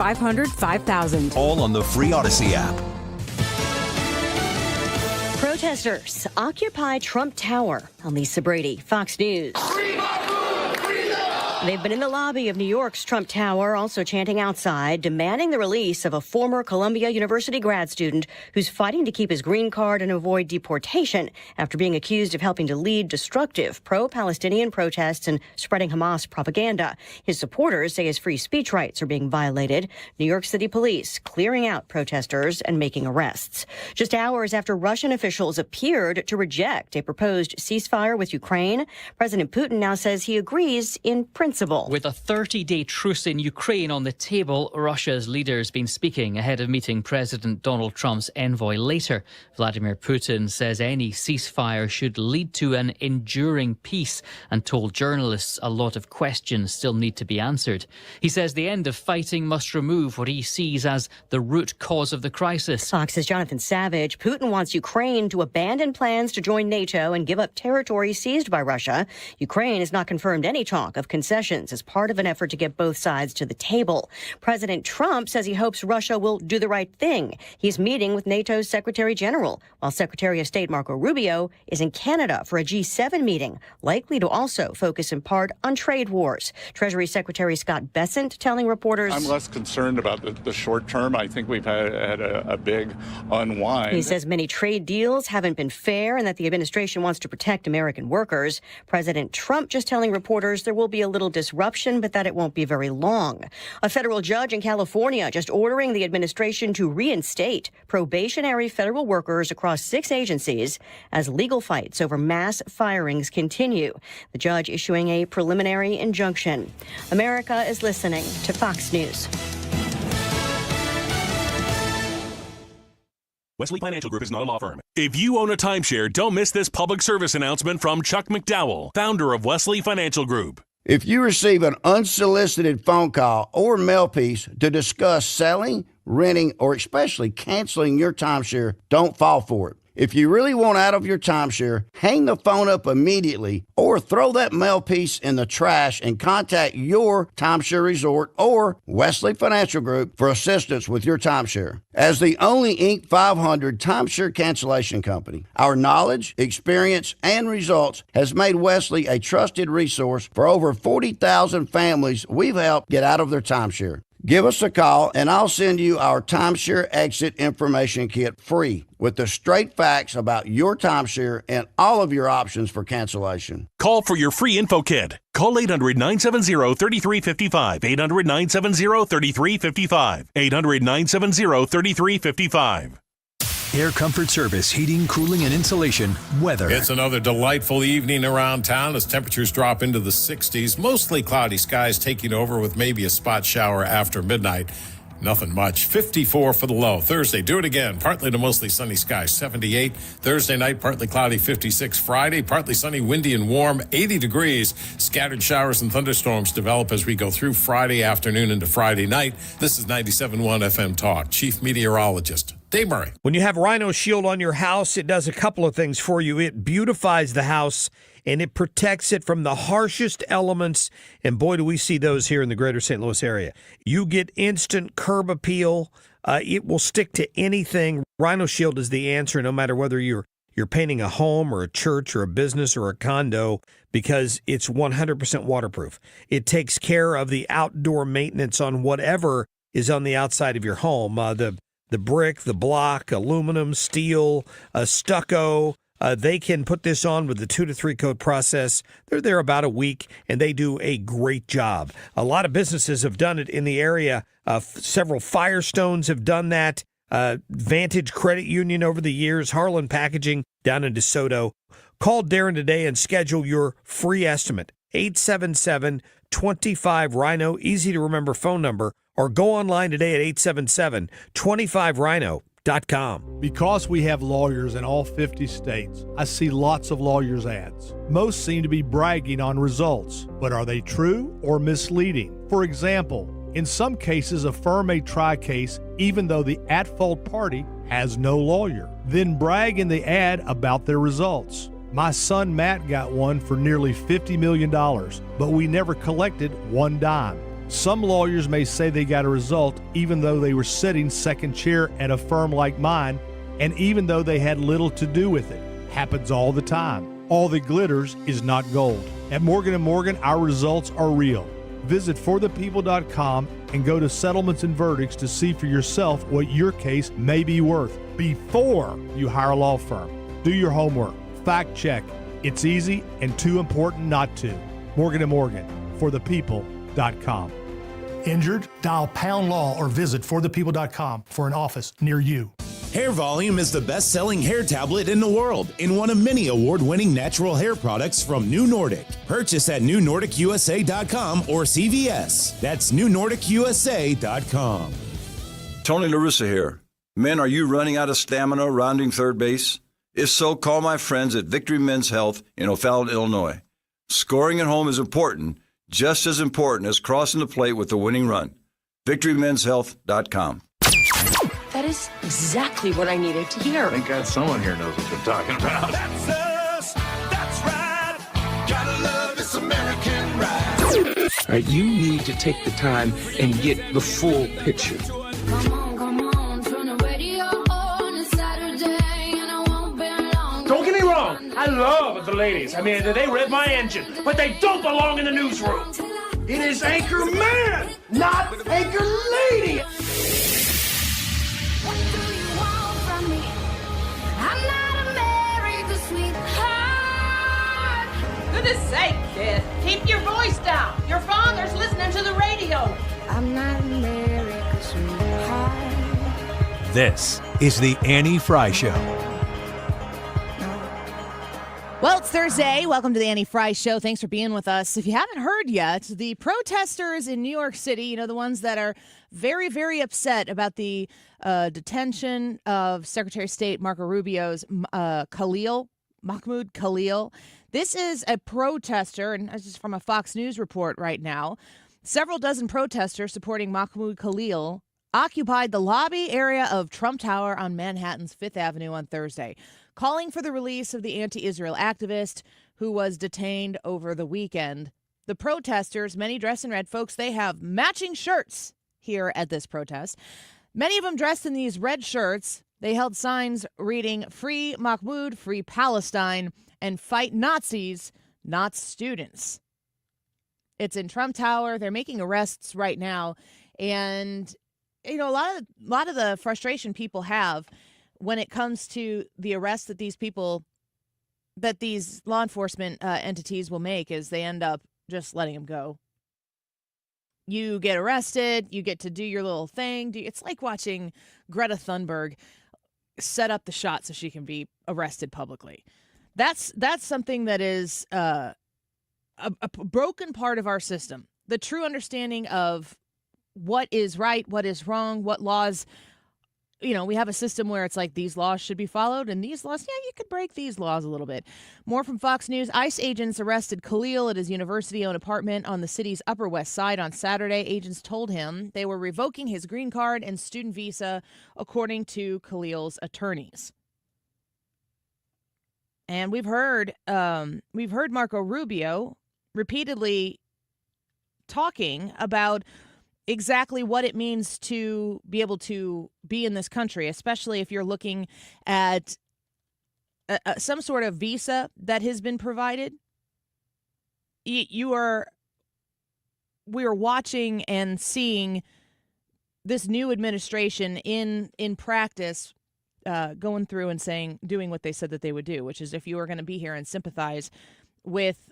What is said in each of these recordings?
500-5000. All on the free Odyssey app. Protesters occupy Trump Tower. I'm Lisa Brady, Fox News. They've been in the lobby of New York's Trump Tower, also chanting outside, demanding the release of a former Columbia University grad student who's fighting to keep his green card and avoid deportation after being accused of helping to lead destructive pro-Palestinian protests and spreading Hamas propaganda. His supporters say his free speech rights are being violated. New York City police clearing out protesters and making arrests. Just hours after Russian officials appeared to reject a proposed ceasefire with Ukraine, President Putin now says he agrees in principle. With a 30-day truce in Ukraine on the table, Russia's leader's been speaking ahead of meeting President Donald Trump's envoy later. Vladimir Putin says any ceasefire should lead to an enduring peace and told journalists a lot of questions still need to be answered. He says the end of fighting must remove what he sees as the root cause of the crisis. Fox's Jonathan Savage. Putin wants Ukraine to abandon plans to join NATO and give up territory seized by Russia. Ukraine has not confirmed any talk of concessions as part of an effort to get both sides to the table. President Trump says he hopes Russia will do the right thing. He's meeting with NATO's Secretary General, while Secretary of State Marco Rubio is in Canada for a G7 meeting, likely to also focus in part on trade wars. Treasury Secretary Scott Bessent telling reporters, I'm less concerned about the short term. I think we've had a big unwind. He says many trade deals haven't been fair and that the administration wants to protect American workers. President Trump just telling reporters there will be a little disruption, but that it won't be very long. A federal judge in California just ordering the administration to reinstate probationary federal workers across 6 agencies as legal fights over mass firings continue. The judge issuing a preliminary injunction. America is listening to Fox News. Wesley Financial Group is not a law firm. If you own a timeshare, don't miss this public service announcement from Chuck McDowell, founder of Wesley Financial Group. If you receive an unsolicited phone call or mail piece to discuss selling, renting, or especially canceling your timeshare, don't fall for it. If you really want out of your timeshare, hang the phone up immediately or throw that mail piece in the trash and contact your timeshare resort or Wesley Financial Group for assistance with your timeshare. As the only Inc. 500 timeshare cancellation company, our knowledge, experience, and results has made Wesley a trusted resource for over 40,000 families we've helped get out of their timeshare. Give us a call, and I'll send you our timeshare exit information kit free with the straight facts about your timeshare and all of your options for cancellation. Call for your free info kit. Call 800-970-3355. 800-970-3355. 800-970-3355. Air Comfort Service, heating, cooling, and insulation, weather. It's another delightful evening around town as temperatures drop into the 60s. Mostly cloudy skies taking over with maybe a spot shower after midnight. Nothing much. 54 for the low. Thursday, do it again. Partly to mostly sunny skies, 78. Thursday night, partly cloudy, 56. Friday, partly sunny, windy, and warm, 80 degrees. Scattered showers and thunderstorms develop as we go through Friday afternoon into Friday night. This is 97.1 FM Talk. Chief Meteorologist Dave Murray. When you have Rhino Shield on your house, it does a couple of things for you. It beautifies the house, and it protects it from the harshest elements. And boy, do we see those here in the greater St. Louis area. You get instant curb appeal. It will stick to anything. Rhino Shield is the answer, no matter whether you're painting a home or a church or a business or a condo, because it's 100% waterproof. It takes care of the outdoor maintenance on whatever is on the outside of your home. The brick, the block, aluminum, steel, stucco. They can put this on with the 2 to 3 coat process. They're there about a week, and they do a great job. A lot of businesses have done it in the area. Several Firestones have done that. Vantage Credit Union over the years. Harlan Packaging down in DeSoto. Call Darin today and schedule your free estimate. 877-25-RHINO. Easy to remember phone number. Or go online today at 877-25-RHINO.com. Because we have lawyers in all 50 states, I see lots of lawyers' ads. Most seem to be bragging on results, but are they true or misleading? For example, in some cases, a firm may try a case even though the at-fault party has no lawyer, then brag in the ad about their results. My son Matt got one for nearly $50 million, but we never collected one dime. Some lawyers may say they got a result even though they were sitting second chair at a firm like mine, and even though they had little to do with it. Happens all the time. All that glitters is not gold. At Morgan & Morgan, our results are real. Visit forthepeople.com and go to settlements and verdicts to see for yourself what your case may be worth before you hire a law firm. Do your homework. Fact check. It's easy and too important not to. Morgan & Morgan, forthepeople.com. Injured? Dial #law or visit forthepeople.com for an office near you. Hair Volume is the best-selling hair tablet in the world and one of many award-winning natural hair products from New Nordic. Purchase at newnordicusa.com or CVS. That's newnordicusa.com. Tony La Russa here. Men, are you running out of stamina rounding third base? If so, call my friends at Victory Men's Health in O'Fallon, Illinois. Scoring at home is important, just as important as crossing the plate with the winning run. VictoryMen'sHealth.com. That is exactly what I needed to hear. Thank God someone here knows what they're talking about. That's us. That's right. Gotta love this American ride. All right, you need to take the time and get the full picture. Come on, turn the radio on. It's Saturday and I won't be long. Don't get me wrong. I love the ladies. I mean, they rev my engine, but they don't belong in the newsroom. It is Anchor Man, not Anchor Lady. What do you want from me? I'm not America's sweetheart. Goodness sake, kid. Keep your voice down. Your father's listening to the radio. I'm not America's sweetheart. This is the Annie Fry Show. Well, it's Thursday. Welcome to the Annie Fry Show. Thanks for being with us. If you haven't heard yet, the protesters in New York City, you know, the ones that are very, very upset about the detention of Secretary of State Marco Rubio's Mahmoud Khalil. This is a protester, and this is from a Fox News report right now. Several dozen protesters supporting Mahmoud Khalil occupied the lobby area of Trump Tower on Manhattan's Fifth Avenue on Thursday, calling for the release of the anti-Israel activist who was detained over the weekend. The protesters, many dressed in red, folks, they have matching shirts here at this protest. Many of them dressed in these red shirts. They held signs reading, "Free Mahmoud, Free Palestine," and "Fight Nazis, not students." It's in Trump Tower. They're making arrests right now. And, you know, a lot of the frustration people have when it comes to the arrests that these law enforcement entities will make is they end up just letting them go. You get arrested, you get to do your little thing. It's like watching Greta Thunberg set up the shot so she can be arrested publicly. That's something that is a broken part of our system. The true understanding of what is right, what is wrong, what laws. You know, we have a system where it's like these laws should be followed and these laws, yeah, you could break these laws a little bit. More from Fox News. ICE agents arrested Khalil at his university-owned apartment on the city's Upper West Side on Saturday. Agents told him they were revoking his green card and student visa, according to Khalil's attorneys. And we've heard Marco Rubio repeatedly talking about exactly what it means to be able to be in this country, especially if you're looking at some sort of visa that has been provided. We are watching and seeing this new administration in practice going through and doing what they said that they would do, which is if you are going to be here and sympathize with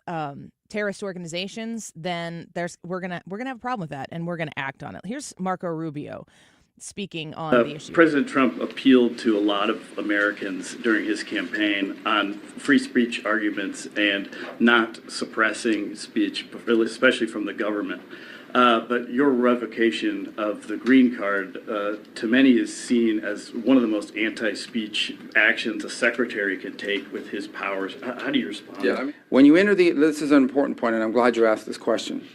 terrorist organizations, then we're gonna have a problem with that, and we're gonna act on it. Here's Marco Rubio speaking on the issue. President Trump appealed to a lot of Americans during his campaign on free speech arguments and not suppressing speech, especially from the government. But your revocation of the green card, to many, is seen as one of the most anti-speech actions a secretary can take with his powers. How do you respond? Yeah, when you enter this is an important point, and I'm glad you asked this question.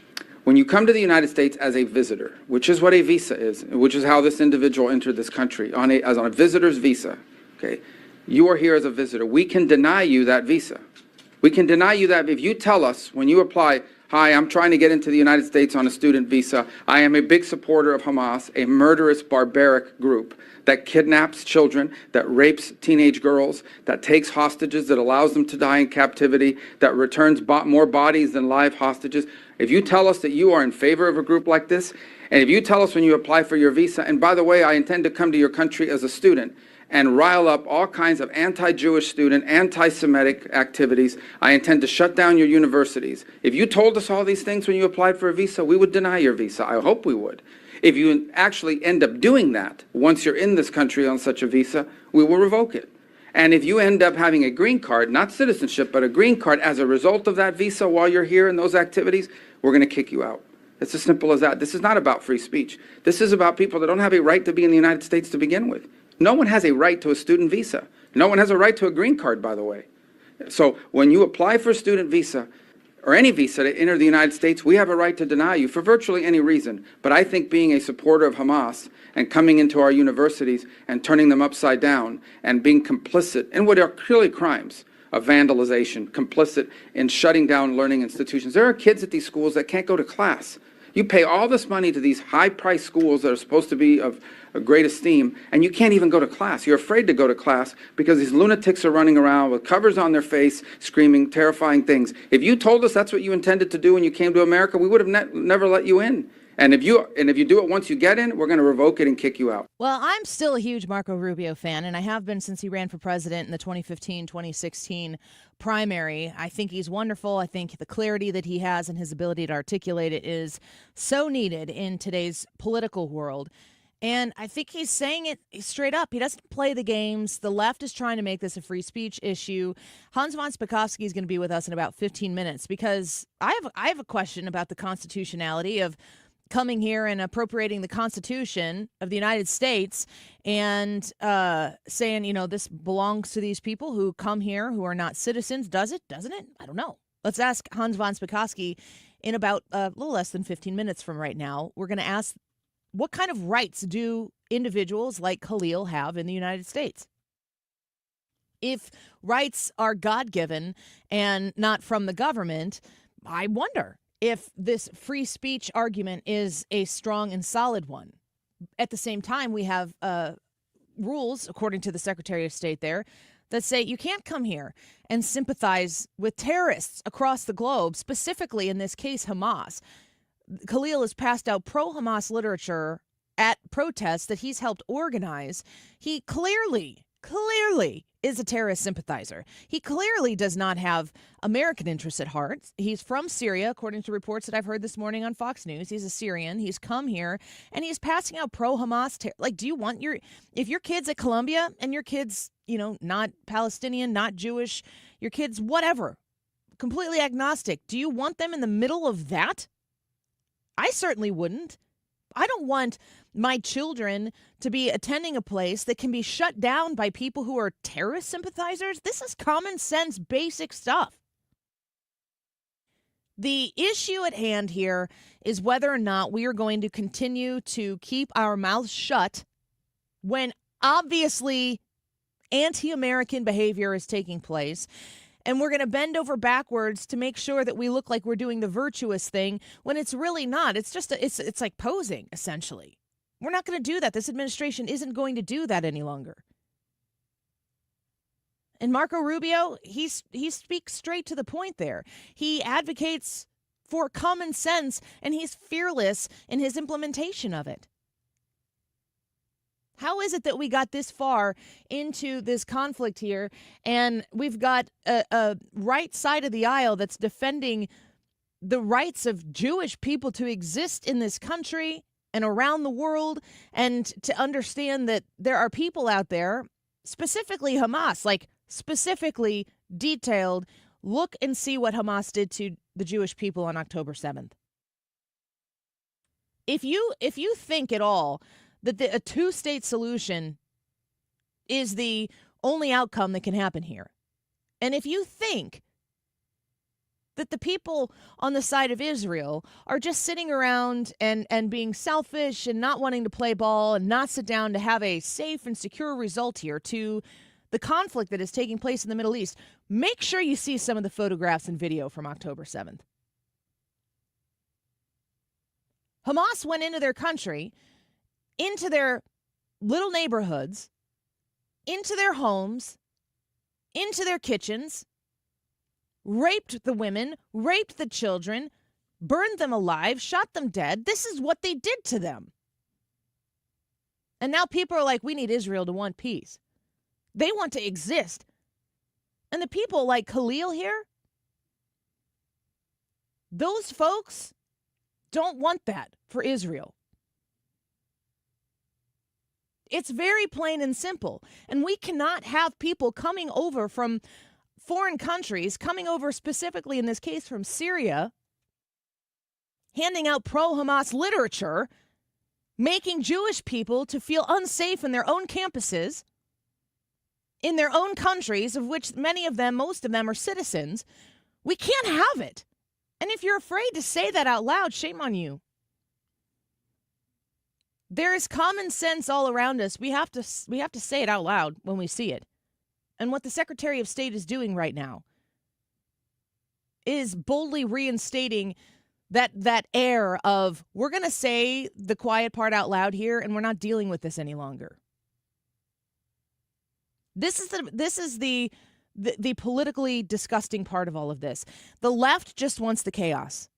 When you come to the United States as a visitor, which is what a visa is, which is how this individual entered this country, on a visitor's visa, okay, you are here as a visitor. We can deny you that visa. We can deny you that if you tell us when you apply, Hi, I'm trying to get into the United States on a student visa. I am a big supporter of Hamas, a murderous, barbaric group that kidnaps children, that rapes teenage girls, that takes hostages, that allows them to die in captivity, that returns more bodies than live hostages. If you tell us that you are in favor of a group like this, and if you tell us when you apply for your visa, and by the way, I intend to come to your country as a student, and rile up all kinds of anti-Jewish student, anti-Semitic activities. I intend to shut down your universities. If you told us all these things when you applied for a visa, we would deny your visa. I hope we would. If you actually end up doing that, once you're in this country on such a visa, we will revoke it. And if you end up having a green card, not citizenship, but a green card as a result of that visa while you're here in those activities, we're going to kick you out. It's as simple as that. This is not about free speech. This is about people that don't have a right to be in the United States to begin with. No one has a right to a student visa. No one has a right to a green card, by the way. So when you apply for a student visa or any visa to enter the United States, we have a right to deny you for virtually any reason. But I think being a supporter of Hamas and coming into our universities and turning them upside down and being complicit in what are clearly crimes of vandalization, complicit in shutting down learning institutions. There are kids at these schools that can't go to class. You pay all this money to these high-priced schools that are supposed to be of great esteem, and you can't even go to class. You're afraid to go to class because these lunatics are running around with covers on their face, screaming terrifying things. If you told us that's what you intended to do when you came to America, we would have never let you in. And if you do it once you get in, we're going to revoke it and kick you out. Well, I'm still a huge Marco Rubio fan, and I have been since he ran for president in the 2015-2016 primary. I think he's wonderful. I think the clarity that he has and his ability to articulate it is so needed in today's political world. And I think he's saying it straight up. He doesn't play the games. The left is trying to make this a free speech issue. Hans von Spakovsky is going to be with us in about 15 minutes because I have a question about the constitutionality of coming here and appropriating the Constitution of the United States and saying, you know, this belongs to these people who come here who are not citizens. Does it? Doesn't it? I don't know. Let's ask Hans von Spakovsky in about a little less than 15 minutes from right now. We're going to ask, what kind of rights do individuals like Khalil have in the United States? If rights are God-given and not from the government, I wonder if this free speech argument is a strong and solid one. At the same time, we have rules, according to the Secretary of State there, that say you can't come here and sympathize with terrorists across the globe, specifically in this case, Hamas. Khalil has passed out pro-Hamas literature at protests that he's helped organize. He clearly is a terrorist sympathizer. He clearly does not have American interests at heart. He's from Syria, according to reports that I've heard this morning on Fox News. He's a Syrian. He's come here, and he's passing out pro-Hamas. Like, do you want if your kid's at Columbia and your kid's, you know, not Palestinian, not Jewish, your kid's whatever, completely agnostic, do you want them in the middle of that? I certainly wouldn't. I don't want my children to be attending a place that can be shut down by people who are terrorist sympathizers. This is common sense, basic stuff. The issue at hand here is whether or not we are going to continue to keep our mouths shut when obviously anti-American behavior is taking place. And we're going to bend over backwards to make sure that we look like we're doing the virtuous thing when it's really not. It's just it's like posing, essentially. We're not going to do that. This administration isn't going to do that any longer. And Marco Rubio, he speaks straight to the point there. He advocates for common sense, and he's fearless in his implementation of it. How is it that we got this far into this conflict here, and we've got a right side of the aisle that's defending the rights of Jewish people to exist in this country and around the world, and to understand that there are people out there, specifically Hamas, like specifically detailed, look and see what Hamas did to the Jewish people on October 7th. If you think at all that a two-state solution is the only outcome that can happen here, and if you think that the people on the side of Israel are just sitting around and being selfish and not wanting to play ball and not sit down to have a safe and secure result here to the conflict that is taking place in the Middle East, make sure you see some of the photographs and video from October 7th. Hamas went into their country, into their little neighborhoods, into their homes, into their kitchens, raped the women, raped the children, burned them alive, shot them dead. This is what they did to them. And now people are like, we need Israel to want peace. They want to exist. And the people like Khalil here, those folks don't want that for Israel. It's very plain and simple. And we cannot have people coming over from foreign countries, coming over specifically in this case from Syria, handing out pro-Hamas literature, making Jewish people to feel unsafe in their own campuses, in their own countries, of which many of them, most of them are citizens. We can't have it. And if you're afraid to say that out loud, shame on you. There is common sense all around us. We have to say it out loud when we see it. And what the Secretary of State is doing right now is boldly reinstating that air of, we're going to say the quiet part out loud here, and we're not dealing with this any longer. This is the politically disgusting part of all of this. The left just wants the chaos.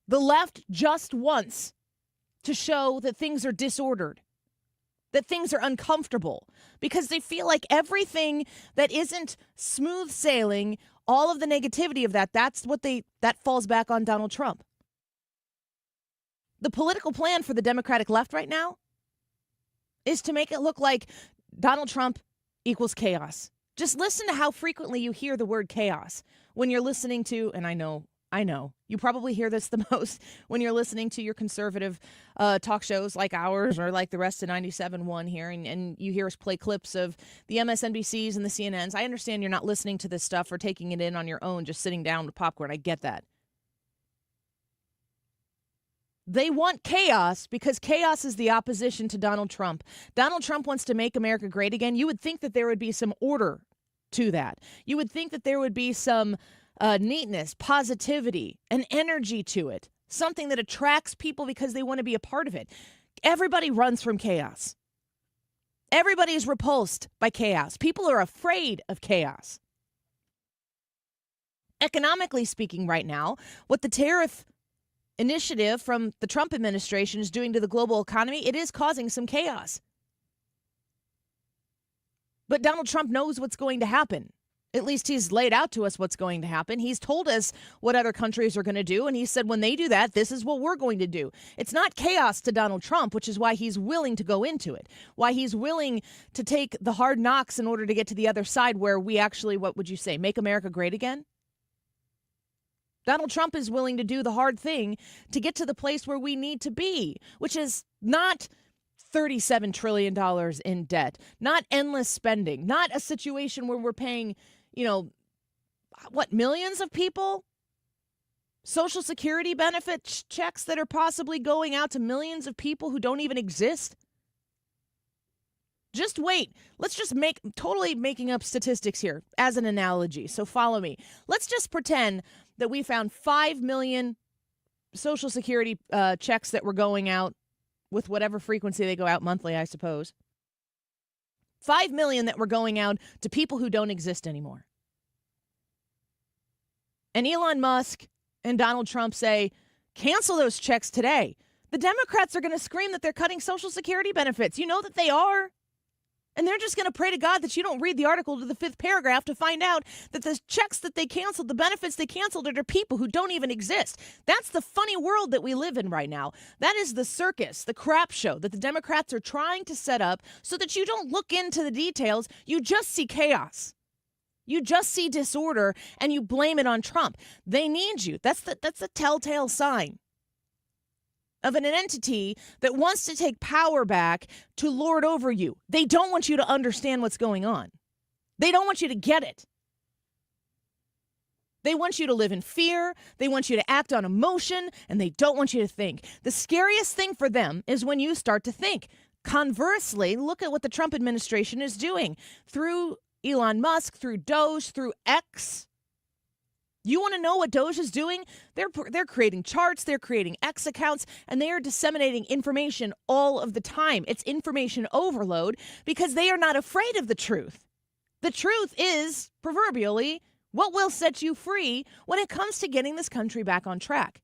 The left just wants to show that things are disordered, that things are uncomfortable, because they feel like everything that isn't smooth sailing, all of the negativity of that falls back on Donald Trump. The political plan for the Democratic left right now is to make it look like Donald Trump equals chaos. Just listen to how frequently you hear the word chaos when you're listening to, and I know, you probably hear this the most when you're listening to your conservative talk shows like ours or like the rest of 97.1 here, and you hear us play clips of the MSNBCs and the CNNs. I understand you're not listening to this stuff or taking it in on your own, just sitting down with popcorn. I get that. They want chaos because chaos is the opposition to Donald Trump. Donald Trump wants to make America great again. You would think that there would be some order to that. You would think that there would be some neatness, positivity, and energy to it. Something that attracts people because they want to be a part of it. Everybody runs from chaos. Everybody is repulsed by chaos. People are afraid of chaos. Economically speaking right now, what the tariff initiative from the Trump administration is doing to the global economy, it is causing some chaos. But Donald Trump knows what's going to happen. At least he's laid out to us what's going to happen. He's told us what other countries are going to do, and he said when they do that, this is what we're going to do. It's not chaos to Donald Trump, which is why he's willing to go into it, why he's willing to take the hard knocks in order to get to the other side where we actually, what would you say, make America great again? Donald Trump is willing to do the hard thing to get to the place where we need to be, which is not $37 trillion in debt, not endless spending, not a situation where we're paying, millions of people? Social Security benefit checks that are possibly going out to millions of people who don't even exist? Just wait. Let's just totally making up statistics here as an analogy. So follow me. Let's just pretend that we found 5 million Social Security checks that were going out with whatever frequency they go out, monthly, I suppose. 5 million that were going out to people who don't exist anymore. And Elon Musk and Donald Trump say, cancel those checks today. The Democrats are going to scream that they're cutting Social Security benefits. You know that they are. And they're just going to pray to God that you don't read the article to the 5th paragraph to find out that the checks that they canceled, the benefits they canceled, are to people who don't even exist. That's the funny world that we live in right now. That is the circus, the crap show that the Democrats are trying to set up so that you don't look into the details. You just see chaos. You just see disorder and you blame it on Trump. They need you. That's a telltale sign of an entity that wants to take power back to lord over you. They don't want you to understand what's going on. They don't want you to get it. They want you to live in fear. They want you to act on emotion, and they don't want you to think. The scariest thing for them is when you start to think. Conversely, look at what the Trump administration is doing through Elon Musk, through Doge, through X. You want to know what Doge is doing? They're creating charts, they're creating X accounts, and they are disseminating information all of the time. It's information overload because they are not afraid of the truth. The truth is, proverbially, what will set you free when it comes to getting this country back on track.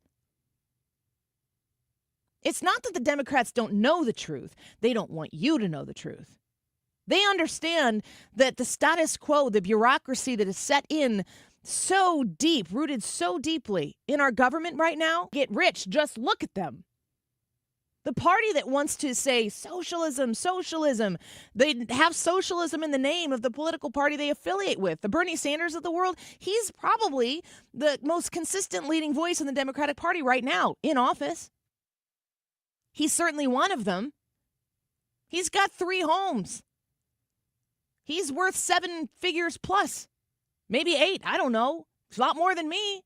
It's not that the Democrats don't know the truth. They don't want you to know the truth. They understand that the status quo, the bureaucracy that is set in so deep, rooted so deeply in our government right now, get rich. Just look at them. The party that wants to say socialism, they have socialism in the name of the political party they affiliate with. The Bernie Sanders of the world, he's probably the most consistent leading voice in the Democratic Party right now in office. He's certainly one of them. He's got 3 homes. He's worth 7 figures plus. Maybe 8, I don't know. It's a lot more than me.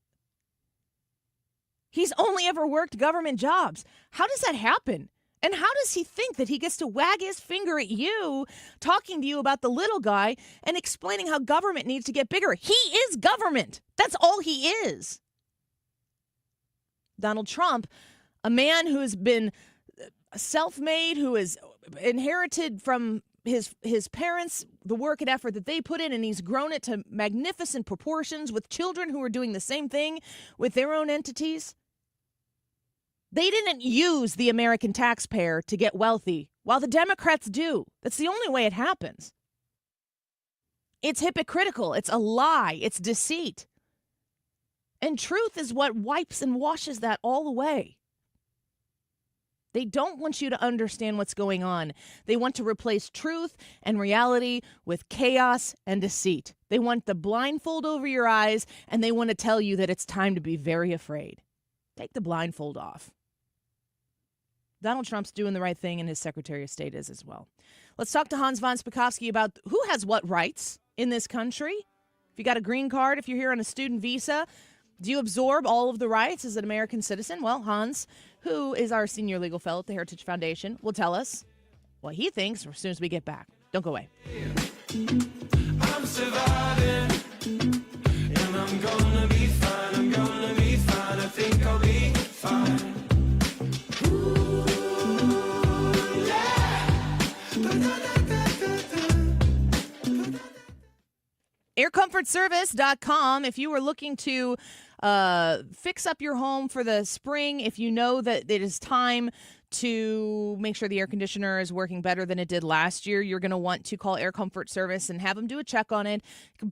He's only ever worked government jobs. How does that happen? And how does he think that he gets to wag his finger at you, talking to you about the little guy and explaining how government needs to get bigger? He is government. That's all he is. Donald Trump, a man who has been self-made, who has inherited from his parents the work and effort that they put in, and he's grown it to magnificent proportions with children who are doing the same thing with their own entities. They didn't use the American taxpayer to get wealthy, while the Democrats do. That's the only way it happens. It's hypocritical. It's a lie. It's deceit. And truth is what wipes and washes that all away. They don't want you to understand what's going on. They want to replace truth and reality with chaos and deceit. They want the blindfold over your eyes, and they want to tell you that it's time to be very afraid. Take the blindfold off. Donald Trump's doing the right thing, and his Secretary of State is as well. Let's talk to Hans von Spakovsky about who has what rights in this country. If you got a green card, if you're here on a student visa, do you absorb all of the rights as an American citizen? Well, Hans, who is our senior legal fellow at the Heritage Foundation, will tell us what he thinks as soon as we get back. Don't go away. I'm surviving, and I'm gonna be fine. I'm gonna be fine. I think I'll be fine. Ooh, yeah. AirComfortService.com. If you are looking to fix up your home for the spring, if you know that it is time to make sure the air conditioner is working better than it did last year, you're going to want to call Air Comfort Service and have them do a check on it.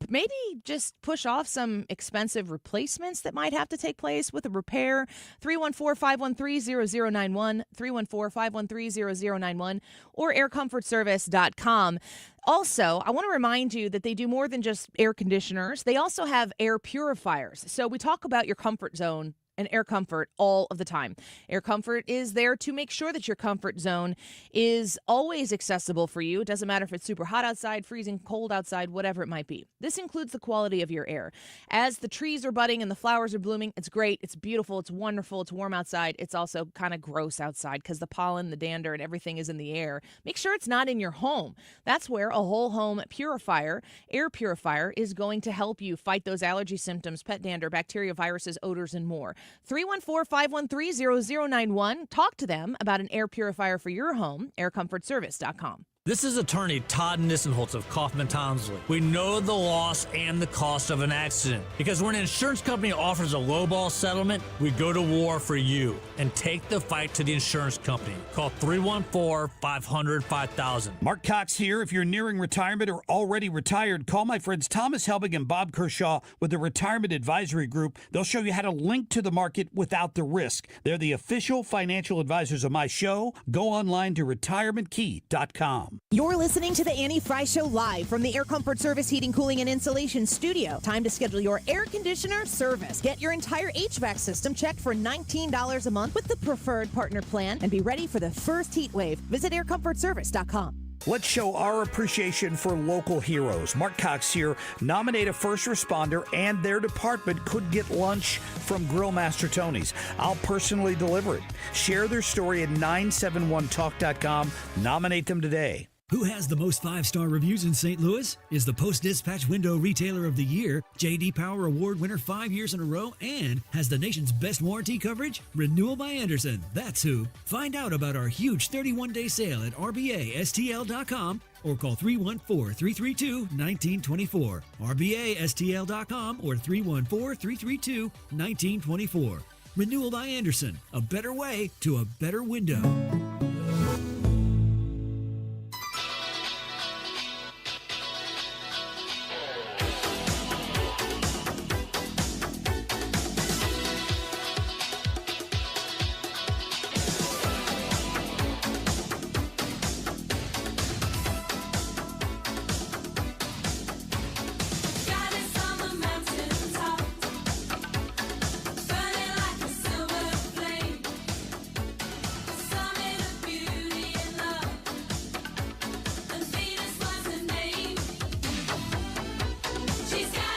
Maybe just push off some expensive replacements that might have to take place with a repair. 314-513-0091, 314-513-0091, or aircomfortservice.com. Also, I want to remind you that they do more than just air conditioners. They also have air purifiers. So we talk about your comfort zone and Air Comfort all of the time. Air Comfort is there to make sure that your comfort zone is always accessible for you. It doesn't matter if it's super hot outside, freezing cold outside, whatever it might be. This includes the quality of your air. As the trees are budding and the flowers are blooming, it's great, it's beautiful, it's wonderful, it's warm outside. It's also kind of gross outside because the pollen, the dander, and everything is in the air. Make sure it's not in your home. That's where a whole home purifier, air purifier, is going to help you fight those allergy symptoms, pet dander, bacteria, viruses, odors, and more. 314-513-0091. Talk to them about an air purifier for your home, aircomfortservice.com. This is attorney Todd Nissenholtz of Kaufman Townsley. We know the loss and the cost of an accident because when an insurance company offers a lowball settlement, we go to war for you and take the fight to the insurance company. Call 314-500-5000. Mark Cox here. If you're nearing retirement or already retired, call my friends Thomas Helbig and Bob Kershaw with the Retirement Advisory Group. They'll show you how to link to the market without the risk. They're the official financial advisors of my show. Go online to retirementkey.com. You're listening to the Annie Fry Show live from the Air Comfort Service Heating, Cooling, and Insulation Studio. Time to schedule your air conditioner service. Get your entire HVAC system checked for $19 a month with the Preferred Partner Plan and be ready for the first heat wave. Visit aircomfortservice.com. Let's show our appreciation for local heroes. Mark Cox here. Nominate a first responder and their department could get lunch from Grill Master Tony's. I'll personally deliver it. Share their story at 971talk.com. Nominate them today. Who has the most 5-star reviews in St. Louis? Is the Post-Dispatch Window Retailer of the Year, J.D. Power Award winner 5 years in a row, and has the nation's best warranty coverage? Renewal by Andersen, that's who. Find out about our huge 31-day sale at rbastl.com or call 314-332-1924. rbastl.com or 314-332-1924. Renewal by Andersen, a better way to a better window.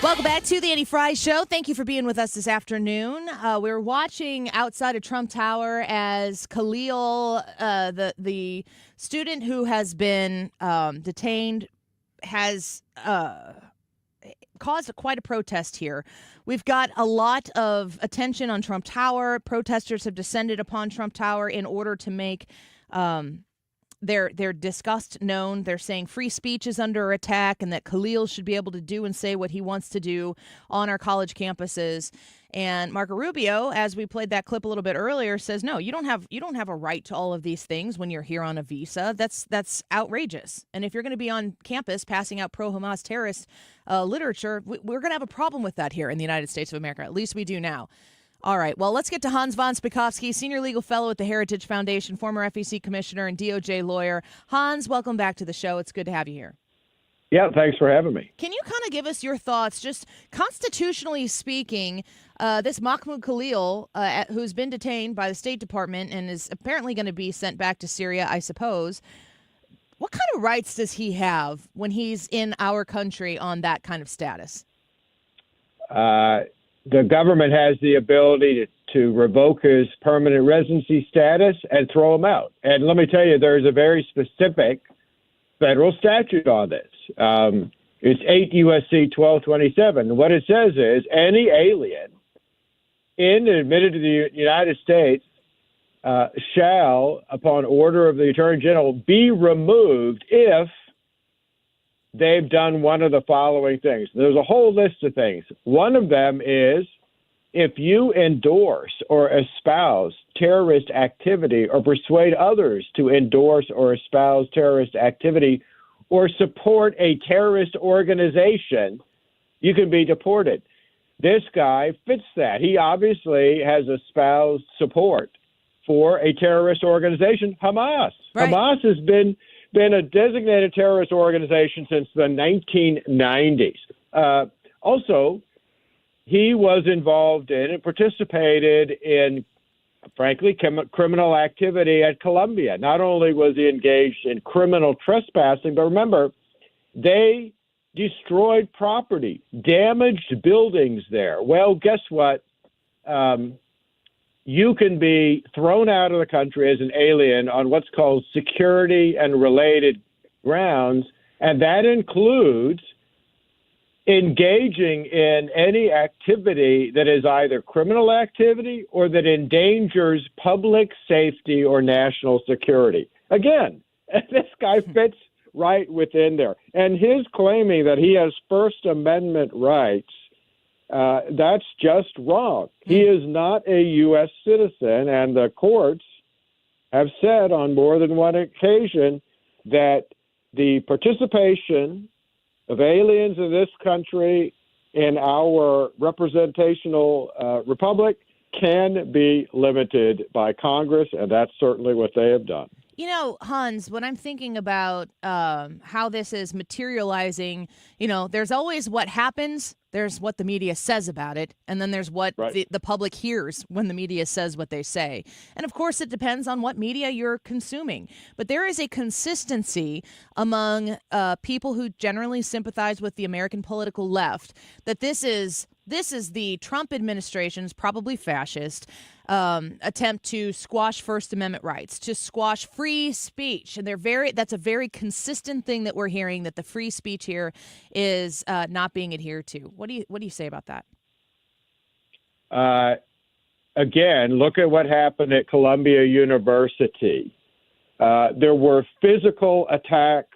Welcome back to the Annie Fry Show. Thank you for being with us this afternoon. We're watching outside of Trump Tower as Khalil, the student who has been detained, has caused quite a protest here. We've got a lot of attention on Trump Tower. Protesters have descended upon Trump Tower in order to make their disgust known. They're saying free speech is under attack and that Khalil should be able to do and say what he wants to do on our college campuses. And Marco Rubio, as we played that clip a little bit earlier, says, no, you don't have a right to all of these things when you're here on a visa. That's outrageous. And if you're going to be on campus passing out pro-Hamas terrorist literature, we're going to have a problem with that here in the United States of America. At least we do now. All right, well, let's get to Hans von Spakovsky, Senior Legal Fellow at the Heritage Foundation, former FEC Commissioner and DOJ lawyer. Hans, welcome back to the show. It's good to have you here. Yeah, thanks for having me. Can you kind of give us your thoughts, just constitutionally speaking, this Mahmoud Khalil, who's been detained by the State Department and is apparently going to be sent back to Syria, I suppose. What kind of rights does he have when he's in our country on that kind of status? The government has the ability to revoke his permanent residency status and throw him out. And let me tell you, there's a very specific federal statute on this. It's 8 U.S.C. 1227. What it says is any alien in and admitted to the United States shall, upon order of the Attorney General, be removed if they've done one of the following things. There's a whole list of things. One of them is if you endorse or espouse terrorist activity or persuade others to endorse or espouse terrorist activity or support a terrorist organization, you can be deported. This guy fits that. He obviously has espoused support for a terrorist organization, Hamas. Right. Hamas has been a designated terrorist organization since the 1990s. Also, he was involved in and participated in, frankly, criminal activity at Columbia. Not only was he engaged in criminal trespassing, but remember, they destroyed property, damaged buildings there. Well, guess what? You can be thrown out of the country as an alien on what's called security and related grounds, and that includes engaging in any activity that is either criminal activity or that endangers public safety or national security. Again, this guy fits right within there. And his claiming that he has First Amendment rights, that's just wrong. He is not a U.S. citizen, and the courts have said on more than one occasion that the participation of aliens in this country in our representational republic can be limited by Congress, and that's certainly what they have done. You know, Hans, when I'm thinking about how this is materializing, there's always what happens, there's what the media says about it, and then there's what the public hears when the media says what they say. And of course, it depends on what media you're consuming. But there is a consistency among people who generally sympathize with the American political left that this is the Trump administration's, probably fascist, attempt to squash First Amendment rights, to squash free speech. And that's a very consistent thing that we're hearing, that the free speech here is not being adhered to. What do you say about that? Again, look at what happened at Columbia University. There were physical attacks,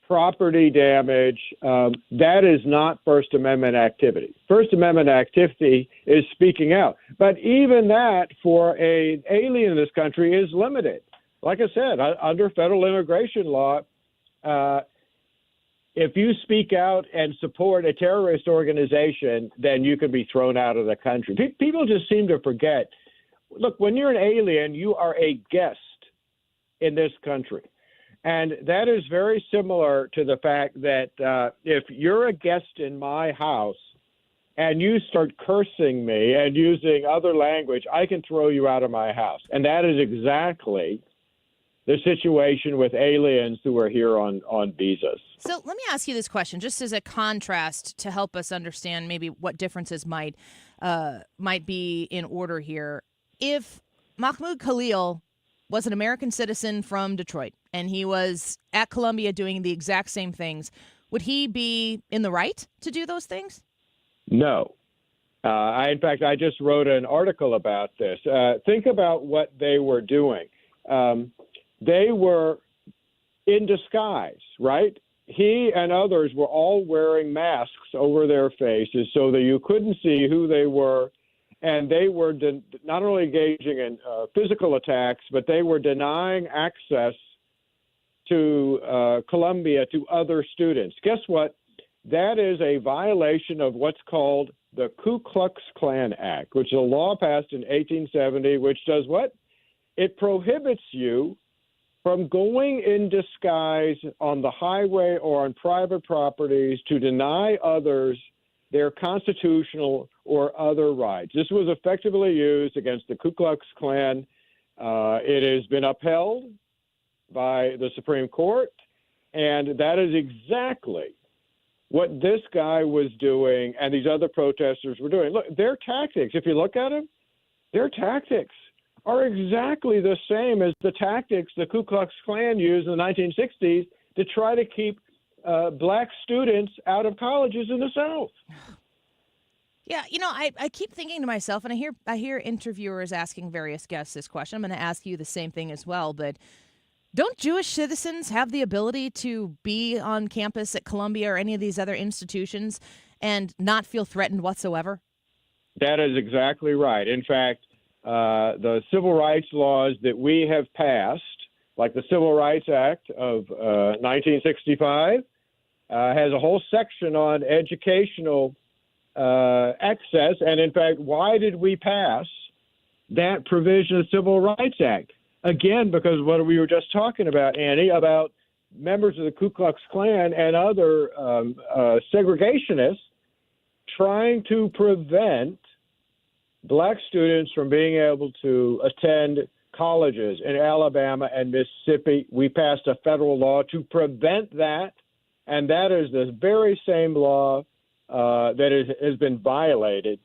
property damage. That is not First Amendment activity. First Amendment activity is speaking out. But even that for an alien in this country is limited. Like I said, under federal immigration law, if you speak out and support a terrorist organization, then you can be thrown out of the country. People just seem to forget. Look, when you're an alien, you are a guest in this country. And that is very similar to the fact that if you're a guest in my house and you start cursing me and using other language, I can throw you out of my house. And that is exactly the situation with aliens who are here on visas. So let me ask you this question, just as a contrast to help us understand maybe what differences might be in order here. If Mahmoud Khalil was an American citizen from Detroit, and he was at Columbia doing the exact same things, would he be in the right to do those things? No. In fact, I just wrote an article about this. Think about what they were doing. They were in disguise, right? He and others were all wearing masks over their faces so that you couldn't see who they were. And they were not only engaging in physical attacks, but they were denying access to Columbia to other students. Guess what? That is a violation of what's called the Ku Klux Klan Act, which is a law passed in 1870, which does what? It prohibits you from going in disguise on the highway or on private properties to deny others their constitutional or other rights. This was effectively used against the Ku Klux Klan. It has been upheld by the Supreme Court, and that is exactly what this guy was doing and these other protesters were doing. Look, their tactics, if you look at them, their tactics are exactly the same as the tactics the Ku Klux Klan used in the 1960s to try to keep black students out of colleges in the South. Yeah, I keep thinking to myself, and I hear interviewers asking various guests this question. I'm going to ask you the same thing as well, but don't Jewish citizens have the ability to be on campus at Columbia or any of these other institutions and not feel threatened whatsoever? That is exactly right. In fact, the civil rights laws that we have passed, like the Civil Rights Act of 1965, has a whole section on educational access. And in fact, why did we pass that provision of the Civil Rights Act? Again, because what we were just talking about, Annie, about members of the Ku Klux Klan and other segregationists trying to prevent black students from being able to attend colleges in Alabama and Mississippi. We passed a federal law to prevent that, and that is the very same law that has been violated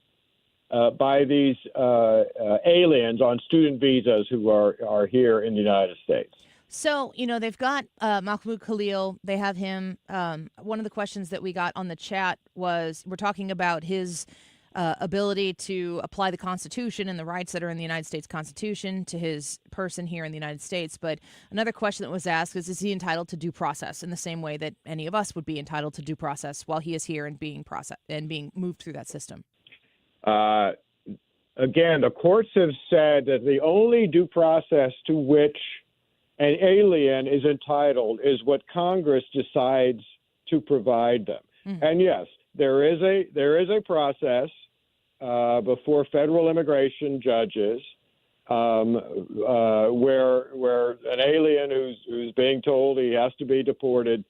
by these aliens on student visas who are here in the United States. So, they've got Mahmoud Khalil. They have him. One of the questions that we got on the chat was, we're talking about his ability to apply the Constitution and the rights that are in the United States Constitution to his person here in the United States. But another question that was asked is he entitled to due process in the same way that any of us would be entitled to due process while he is here and being processed and being moved through that system? Again, the courts have said that the only due process to which an alien is entitled is what Congress decides to provide them. Mm-hmm. And yes, there is a process before federal immigration judges where an alien who's being told he has to be deported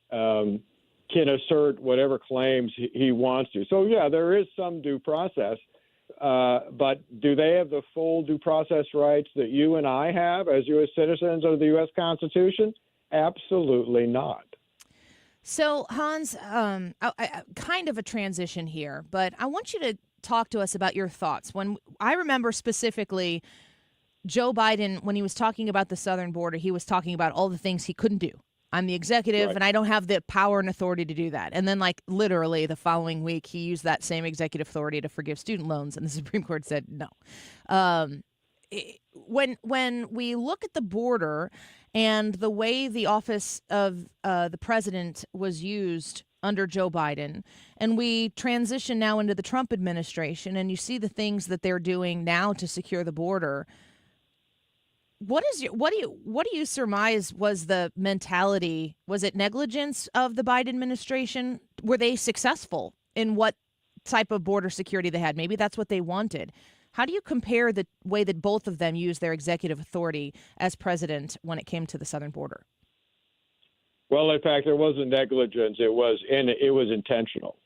can assert whatever claims he wants to. So yeah, there is some due process, but do they have the full due process rights that you and I have as U.S. citizens of the U.S. Constitution? Absolutely not. So, Hans, kind of a transition here, but I want you to talk to us about your thoughts. When I remember specifically Joe Biden, when he was talking about the southern border, he was talking about all the things he couldn't do. I'm the executive, and I don't have the power and authority to do that. And then, like, literally the following week, he used that same executive authority to forgive student loans, and the Supreme Court said no. When we look at the border and the way the office of the president was used under Joe Biden, and we transition now into the Trump administration, and you see the things that they're doing now to secure the border. What do you surmise was the mentality? Was it negligence of the Biden administration? Were they successful in what type of border security they had? Maybe that's what they wanted. How do you compare the way that both of them used their executive authority as president when it came to the southern border? Well, in fact, it wasn't negligence. It was intentional.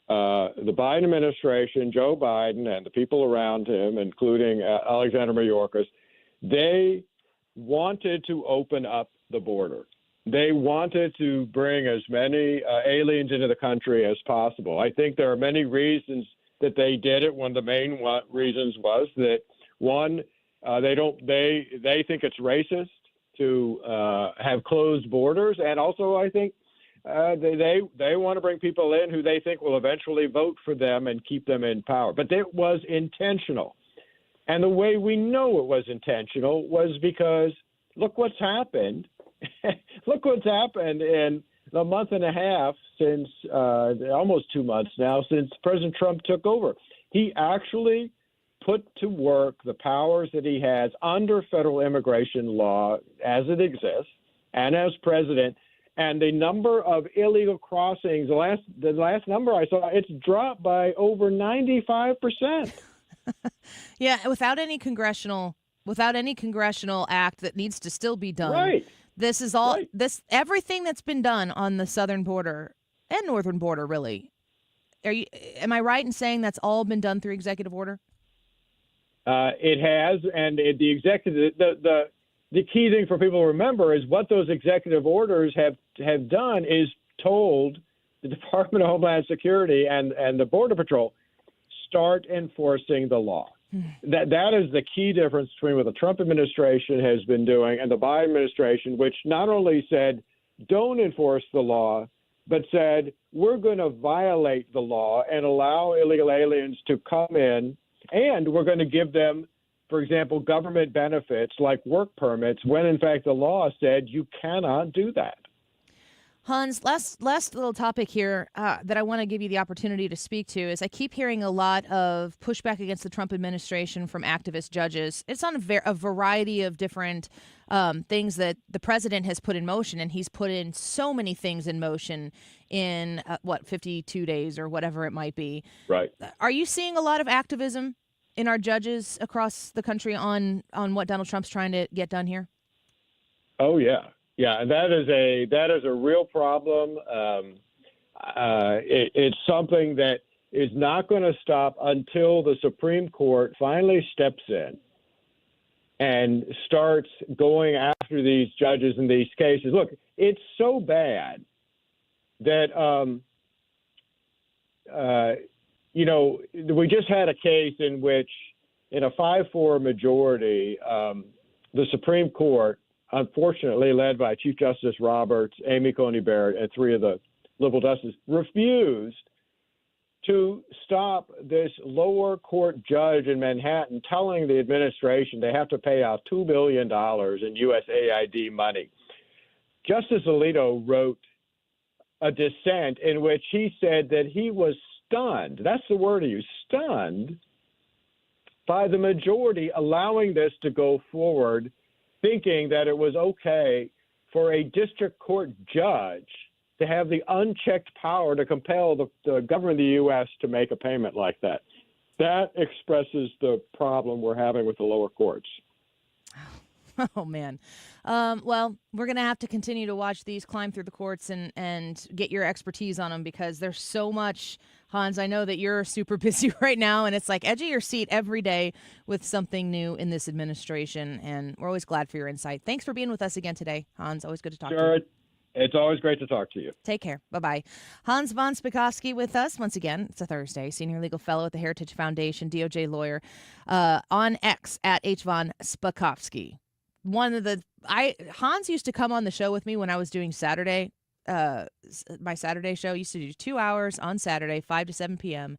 The Biden administration, Joe Biden, and the people around him, including Alexander Mayorkas, they wanted to open up the border. They wanted to bring as many aliens into the country as possible. I think there are many reasons that they did it. One of the main reasons was that, one, they think it's racist to have closed borders, and also I think they want to bring people in who they think will eventually vote for them and keep them in power. But it was intentional. And the way we know it was intentional was because look what's happened. Look what's happened in the month and a half since, almost 2 months now, since President Trump took over. He actually put to work the powers that he has under federal immigration law as it exists and as president. And the number of illegal crossings, the last number I saw, it's dropped by over 95%. Yeah, without any congressional act that needs to still be done. Right. This is all everything that's been done on the southern border and northern border, really. Am I right in saying that's all been done through executive order? It has, and the executive the key thing for people to remember is what those executive orders have done is told the Department of Homeland Security and the Border Patrol, start enforcing the law. That is the key difference between what the Trump administration has been doing and the Biden administration, which not only said don't enforce the law, but said we're going to violate the law and allow illegal aliens to come in, and we're going to give them, for example, government benefits like work permits, when in fact the law said you cannot do that. Hans, last little topic here that I want to give you the opportunity to speak to is I keep hearing a lot of pushback against the Trump administration from activist judges. It's on a variety of different things that the president has put in motion, and he's put in so many things in motion in, 52 days or whatever it might be. Right. Are you seeing a lot of activism in our judges across the country on what Donald Trump's trying to get done here? Oh, yeah. Yeah, and that is a real problem. It's something that is not going to stop until the Supreme Court finally steps in and starts going after these judges in these cases. Look, it's so bad that, we just had a case in which, in a 5-4 majority, the Supreme Court, unfortunately led by Chief Justice Roberts, Amy Coney Barrett, and 3 of the liberal justices, refused to stop this lower court judge in Manhattan telling the administration they have to pay out $2 billion in USAID money. Justice Alito wrote a dissent in which he said that he was stunned, that's the word he used, stunned, by the majority allowing this to go forward, thinking that it was okay for a district court judge to have the unchecked power to compel the government of the U.S. to make a payment like that. That expresses the problem we're having with the lower courts. Oh, man. Well, we're going to have to continue to watch these climb through the courts and get your expertise on them because there's so much. Hans, I know that you're super busy right now, and it's like edge of your seat every day with something new in this administration, and we're always glad for your insight. Thanks for being with us again today, Hans. Always good to talk to you. It's always great to talk to you. Take care. Bye-bye. Hans von Spakovsky with us once again. It's a Thursday. Senior legal fellow at the Heritage Foundation, DOJ lawyer, on X at H. von Spakovsky. Hans used to come on the show with me when I was doing Saturday. My Saturday show used to do 2 hours on Saturday, 5 to 7 p.m.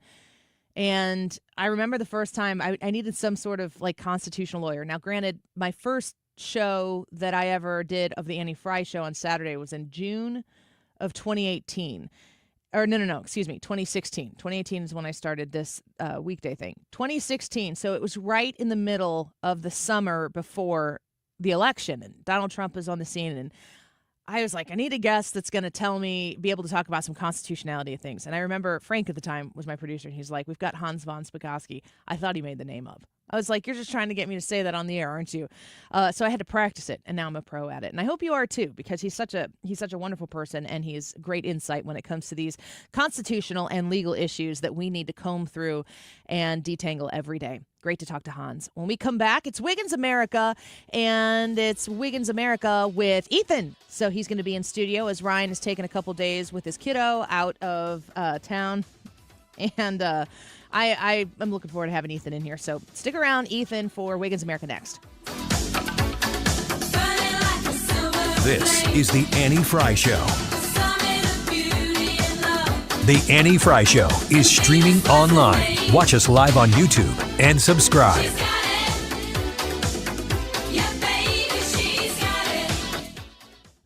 And I remember the first time I needed some sort of like constitutional lawyer. Now, granted, my first show that I ever did of the Annie Fry show on Saturday was in June of 2018. Or no, excuse me, 2016. 2018 is when I started this weekday thing. 2016, so it was right in the middle of the summer before the election, and Donald Trump is on the scene, and I was like, I need a guest that's going to be able to talk about some constitutionality of things. And I remember Frank at the time was my producer, and he's like, we've got Hans von Spakovsky. I thought he made the name up. I was like, you're just trying to get me to say that on the air, aren't you? So I had to practice it, and now I'm a pro at it. And I hope you are too, because he's such a wonderful person, and he has great insight when it comes to these constitutional and legal issues that we need to comb through and detangle every day. Great to talk to Hans. When we come back, it's Wiggins America, and it's Wiggins America with Ethan. So he's going to be in studio as Ryan has taken a couple days with his kiddo out of town. And I'm looking forward to having Ethan in here. So stick around, Ethan, for Wiggins America next. This is The Annie Fry Show. The Annie Fry Show is streaming online. Watch us live on YouTube and subscribe.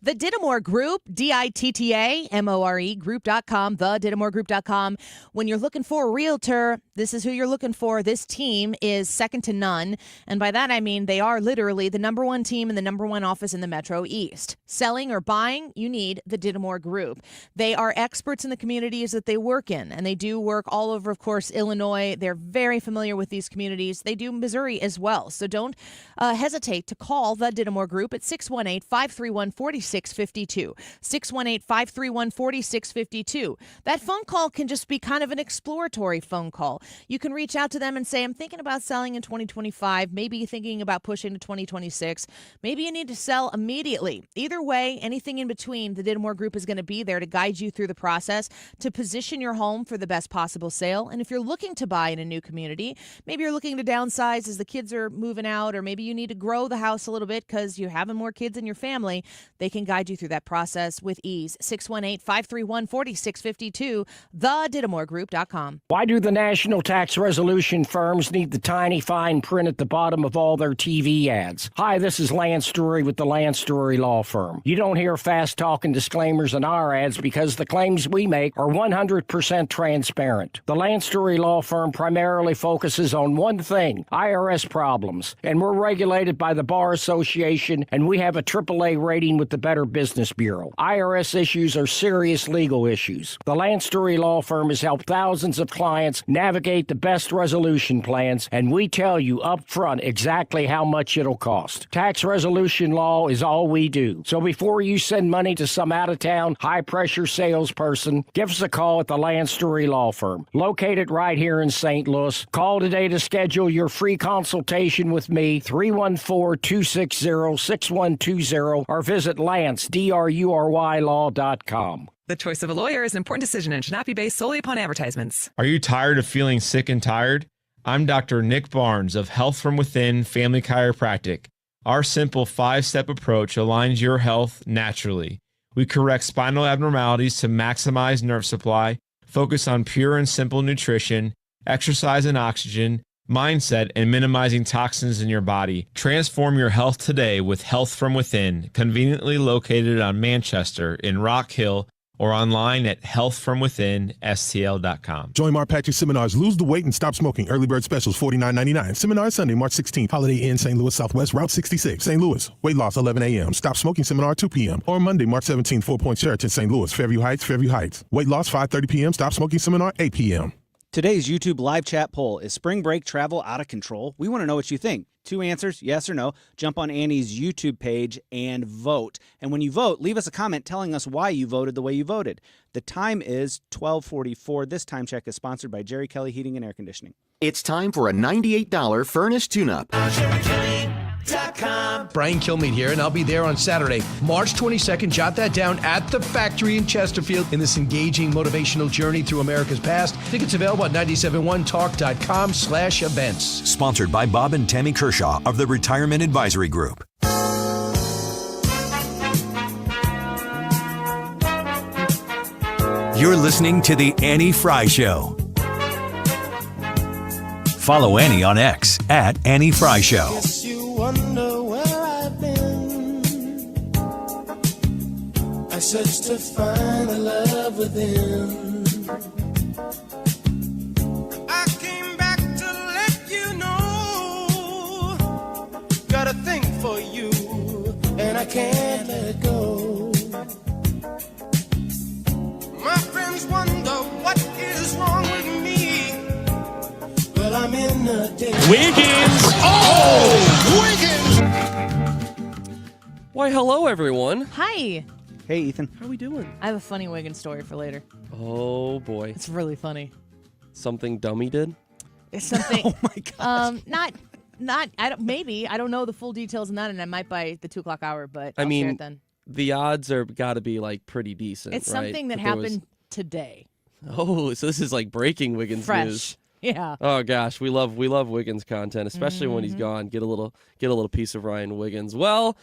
The Dittamore Group, DITTAMORE Group.com, thedittamore.com. When you're looking for a realtor, this is who you're looking for. This team is second to none. And by that, I mean they are literally the number one team in the number one office in the Metro East. Selling or buying, you need the Dittamore Group. They are experts in the communities that they work in, and they do work all over, of course, Illinois. They're very familiar with these communities. They do Missouri as well. So don't hesitate to call the Dittamore Group at 618-531-4652. 618-531-4652. That phone call can just be kind of an exploratory phone call. You can reach out to them and say, I'm thinking about selling in 2025. Maybe you're thinking about pushing to 2026. Maybe you need to sell immediately. Either way, anything in between, the Dittamore Group is going to be there to guide you through the process to position your home for the best possible sale. And if you're looking to buy in a new community, maybe you're looking to downsize as the kids are moving out, or maybe you need to grow the house a little bit because you're having more kids in your family, they can guide you through that process with ease. 618-531-4652, thedittamore.com. Why do the national tax resolution firms need the tiny fine print at the bottom of all their TV ads? Hi, this is Lance Drury with the Lance Drury Law Firm. You don't hear fast-talking disclaimers in our ads because the claims we make are 100% transparent. The Lance Drury Law Firm primarily focuses on one thing, IRS problems, and we're regulated by the Bar Association, and we have a AAA rating with the Better Business Bureau. IRS issues are serious legal issues. The Lance Drury Law Firm has helped thousands of clients navigate the best resolution plans, and we tell you up front exactly how much it'll cost. Tax resolution law is all we do. So before you send money to some out-of-town, high-pressure salesperson, give us a call at the Lance Drury Law Firm, located right here in St. Louis. Call today to schedule your free consultation with me, 314-260-6120, or visit LanceDruryLaw.com. The choice of a lawyer is an important decision and should not be based solely upon advertisements. Are you tired of feeling sick and tired? I'm Dr. Nick Barnes of Health From Within Family Chiropractic. Our simple 5-step approach aligns your health naturally. We correct spinal abnormalities to maximize nerve supply, focus on pure and simple nutrition, exercise and oxygen, mindset, and minimizing toxins in your body. Transform your health today with Health From Within, conveniently located on Manchester in Rock Hill, or online at healthfromwithinstl.com. Join Mark Patrick's seminars, Lose the Weight and Stop Smoking. Early bird specials, $49.99. Seminar Sunday, March 16th. Holiday Inn, St. Louis Southwest, Route 66. St. Louis. Weight loss, 11 a.m. Stop Smoking Seminar, 2 p.m. Or Monday, March 17th, 4 Point Sheraton, St. Louis. Fairview Heights, Fairview Heights. Weight loss, 5:30 p.m. Stop Smoking Seminar, 8 p.m. Today's YouTube live chat poll, is spring break travel out of control? We want to know what you think. 2 answers, yes or no. Jump on Annie's YouTube page and vote. And when you vote, leave us a comment telling us why you voted the way you voted. The time is 12:44. This time check is sponsored by Jerry Kelly Heating and Air Conditioning. It's time for a $98 furnace tune-up. SpaceMotorsports.com. Brian Kilmeade here, and I'll be there on Saturday, March 22nd. Jot that down, at the factory in Chesterfield in this engaging motivational journey through America's past. Tickets available at 971talk.com/events. Sponsored by Bob and Tammy Kershaw of the Retirement Advisory Group. You're listening to The Annie Fry Show. Follow Annie on X at Annie Fry Show. Guess you wonder where I've been. I searched to find the love within. I came back to let you know. Got a thing for you, and I can't let it go. My friends wonder what is wrong with me. Well, I'm in a day. Wiggins! Oh! Wiggins! Why, hello, everyone. Hi. Hey, Ethan. How we doing? I have a funny Wiggins story for later. Oh, boy. It's really funny. Something dummy did? It's something. Oh, my gosh. Not. I don't. Maybe I don't know the full details on that, and I might by the 2:00 hour. But I I'll mean, share it then. The odds are got to be like pretty decent. It's right? something that there was- happened today. Oh, so this is like breaking Wiggins Fresh. news. Yeah. Oh gosh, we love Wiggins content, especially when he's Mm-hmm. gone. Get a little piece of Ryan Wiggins. Well,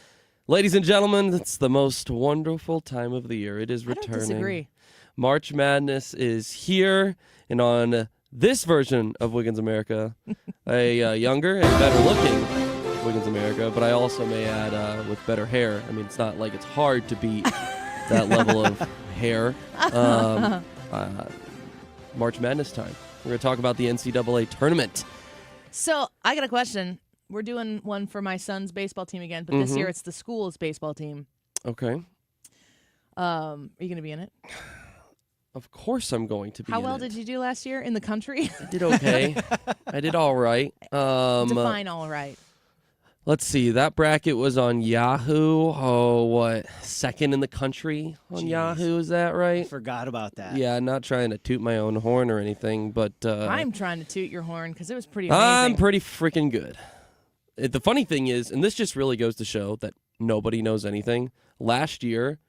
ladies and gentlemen, it's the most wonderful time of the year. It is returning. I don't disagree. March Madness is here, and on this version of Wiggins America, a younger and better looking Wiggins America, but I also may add with better hair. I mean, it's not like it's hard to beat that level of hair. March Madness time. We're going to talk about the NCAA tournament. So I got a question. We're doing one for my son's baseball team again, but this year it's the school's baseball team. Okay. Are you going to be in it? Of course I'm going to be How in well it. did you do last year in the country? I did okay. I did all right. Define all right. Let's see. That bracket was on Yahoo. Oh, what? Second in the country on Yahoo. Is that right? Forgot about that. Yeah, I'm not trying to toot my own horn or anything, but I'm trying to toot your horn because it was pretty amazing. I'm pretty freaking good. The funny thing is, and this just really goes to show that nobody knows anything, last year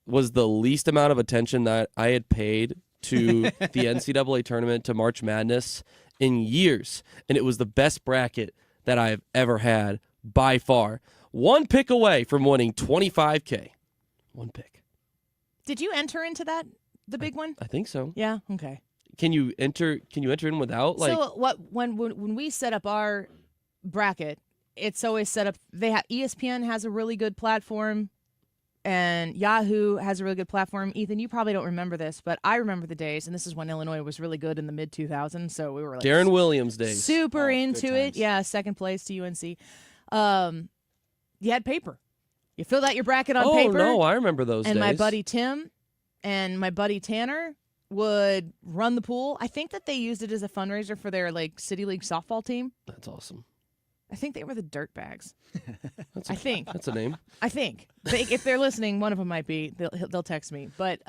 was the least amount of attention that I had paid to the NCAA tournament, to March Madness, in years. And it was the best bracket that I've ever had by far. One pick away from winning $25K. One pick. Did you enter into that, the big one? I think so. Yeah. Okay. Can you enter in without So when we set up our bracket, it's always set up. ESPN has a really good platform, and Yahoo has a really good platform. Ethan, you probably don't remember this, but I remember the days, and this is when Illinois was really good in the mid 2000s. So we were like Darren Williams days. super into it. Yeah, second place to UNC. You had paper. You filled out your bracket on paper. Oh no, I remember those and days. my buddy Tim and my buddy Tanner would run the pool. I think that they used it as a fundraiser for their City League softball team. That's awesome. I think they were the Dirtbags. I think that's a name. I think if they're listening, one of them might be. They'll text me. But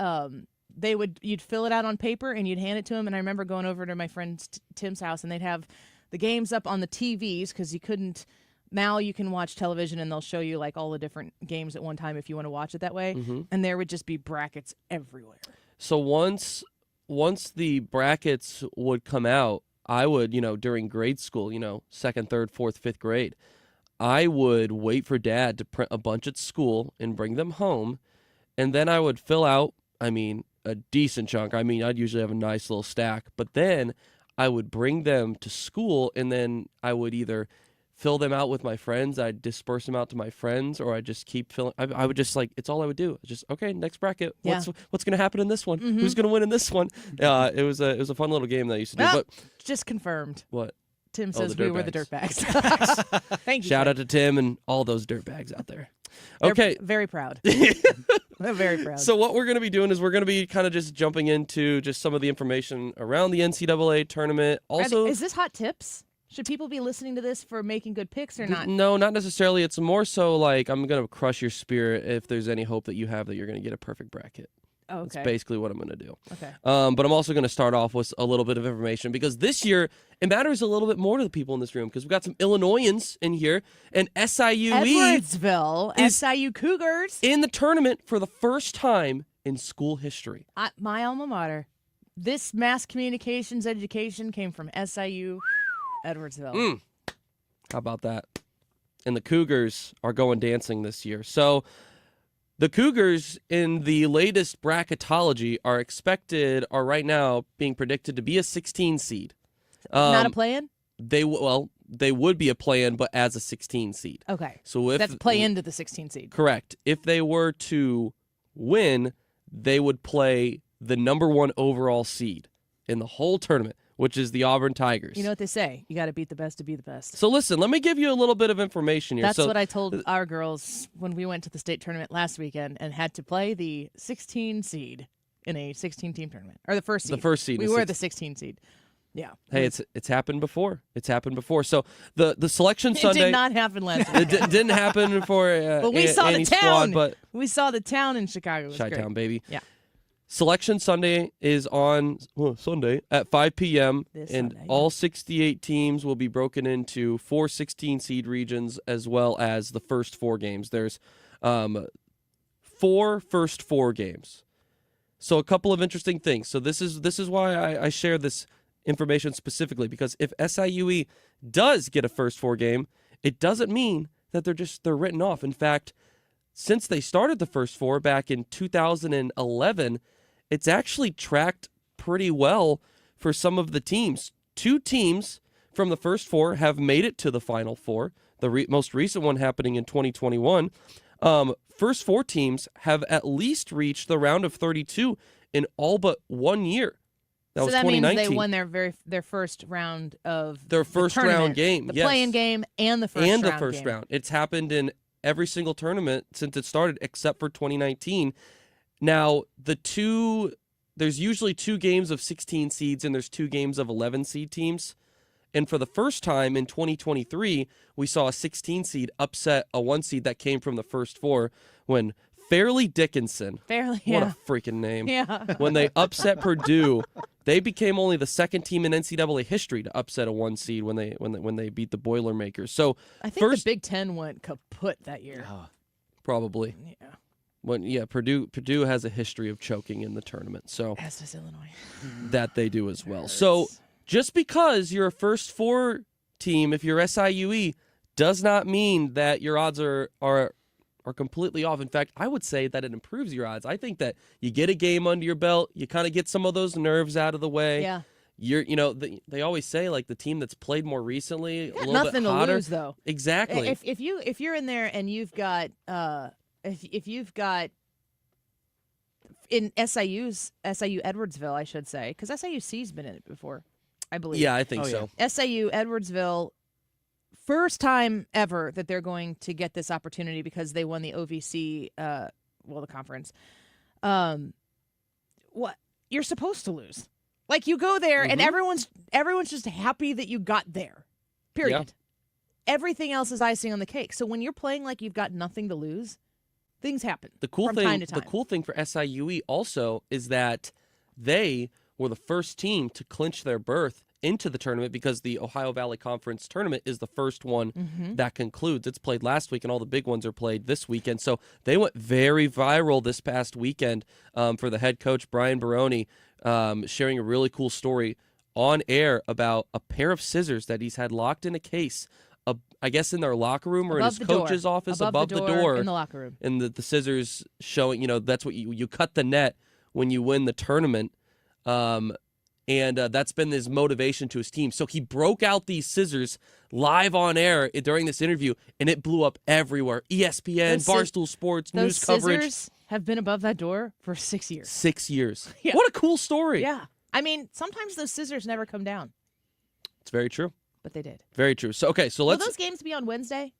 you'd fill it out on paper and you'd hand it to them. And I remember going over to my friend Tim's house, and they'd have the games up on the TVs because you couldn't. Now you can watch television and they'll show you all the different games at one time if you want to watch it that way. Mm-hmm. And there would just be brackets everywhere. So once the brackets would come out, I would, during grade school, second, third, fourth, fifth grade, I would wait for Dad to print a bunch at school and bring them home. And then I would fill out, a decent chunk. I'd usually have a nice little stack. But then I would bring them to school, and then I would either fill them out with my friends, I'd disperse them out to my friends, or I'd just keep filling. I would just it's all I would do. Just, okay, next bracket. Yeah. What's going to happen in this one? Mm-hmm. Who's going to win in this one? It was a fun little game that I used to do. But just confirmed. What? Tim says we were the Dirtbags. Thank you. Shout out to Tim and all those dirtbags out there. They're Okay. very proud. They're very proud. So what we're going to be doing is we're going to be kind of just jumping into just some of the information around the NCAA tournament. Also, is this hot tips? Should people be listening to this for making good picks or not? No, not necessarily. It's more so I'm going to crush your spirit if there's any hope that you have that you're going to get a perfect bracket. Oh, That's okay. basically what I'm going to do. Okay. But I'm also going to start off with a little bit of information because this year it matters a little bit more to the people in this room because we've got some Illinoisans in here and SIUE Edwardsville, SIU Cougars. in the tournament for the first time in school history. My alma mater. This mass communications education came from SIU Edwardsville. How about that? And the Cougars are going dancing this year. So the Cougars in the latest bracketology are right now being predicted to be a 16 seed. Not a play-in? They would be a play-in, but as a 16 seed. Okay. So if that's play into the 16 seed. Correct. If they were to win, they would play the number 1 overall seed in the whole tournament, which is the Auburn Tigers. You know what they say? You got to beat the best to be the best. So listen, let me give you a little bit of information here. That's what I told our girls when we went to the state tournament last weekend and had to play the 16 seed in a 16-team tournament. Or the first seed. The first seed. We were the 16 seed. Yeah. Hey, it's happened before. It's happened before. So the selection Sunday. It did not happen last week. It didn't happen for but we saw Annie's the town. squad, but we saw the town in Chicago. It was Chi-town, great. baby. Yeah. Selection Sunday is on Sunday at 5 p.m. This and Sunday, all 68 teams will be broken into 4 16-seed regions as well as the first 4 games. There's 4 first 4 games. So a couple of interesting things. So this is why I share this information specifically, because if SIUE does get a first 4 game, it doesn't mean that they're written off. In fact, since they started the first 4 back in 2011, it's actually tracked pretty well for some of the teams. 2 teams from the first 4 have made it to the Final 4. The most recent one happening in 2021. First 4 teams have at least reached the round of 32 in all but 1 year. That was 2019. Means they won their first round of their first round game, the yes. play-in game and the first round. It's happened in every single tournament since it started, except for 2019. Now, there's usually 2 games of 16 seeds and there's 2 games of 11 seed teams. And for the first time in 2023, we saw a 16 seed upset a 1 seed that came from the first 4 when Fairleigh Dickinson. What a freaking name. Yeah. When they upset Purdue, they became only the second team in NCAA history to upset a 1 seed when they beat the Boilermakers. So I think the Big Ten went kaput that year. Probably. Yeah. Purdue has a history of choking in the tournament. So as does Illinois. That they do as well. So just because you're a first 4 team, if you're SIUE, does not mean that your odds are completely off. In fact, I would say that it improves your odds. I think that you get a game under your belt, you kind of get some of those nerves out of the way. Yeah. They always say like the team that's played more recently, a little nothing bit hotter. to lose though. Exactly. If you're in there and you've got if you've got in SIU Edwardsville, I should say, because SIUC's been in it before, I believe. Yeah, I think so. SIU Edwardsville, first time ever that they're going to get this opportunity because they won the OVC, the conference. What you're supposed to lose, like you go there and everyone's just happy that you got there. Period. Yeah. Everything else is icing on the cake. So when you're playing like you've got nothing to lose, things happen. The cool from thing, time to time. the cool thing for SIUE also is that they were the first team to clinch their berth into the tournament because the Ohio Valley Conference tournament is the first one that concludes. It's played last week, and all the big ones are played this weekend. So they went very viral this past weekend for the head coach, Brian Baroni, sharing a really cool story on air about a pair of scissors that he's had locked in a case, I guess in their locker room or in his coach's office above the door. In the locker room. And the scissors showing, that's what you cut the net when you win the tournament. And that's been his motivation to his team. So he broke out these scissors live on air during this interview, and it blew up everywhere. ESPN, Barstool Sports, news coverage. Those scissors have been above that door for 6 years. 6 years. Yeah. What a cool story. Yeah. I mean, sometimes those scissors never come down. It's very true. But they did. Very true. So, okay, so let's... Will those games be on Wednesday?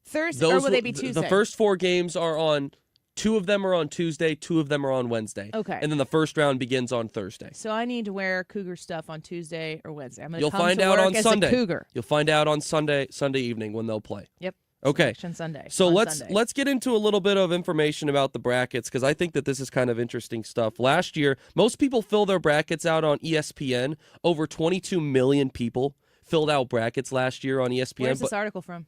Thursday? Or will they be Tuesday? The first 4 games are on... 2 of them are on Tuesday, 2 of them are on Wednesday. Okay. And then the first round begins on Thursday. So I need to wear Cougar stuff on Tuesday or Wednesday. I'm going to You'll come find to out work on as Sunday. a Cougar. You'll find out on Sunday evening when they'll play. Yep. Okay. Selection Sunday. So on let's Sunday. let's get into a little bit of information about the brackets because I think that this is kind of interesting stuff. Last year, most people fill their brackets out on ESPN. Over 22 million people filled out brackets last year on ESPN. Where's this article from?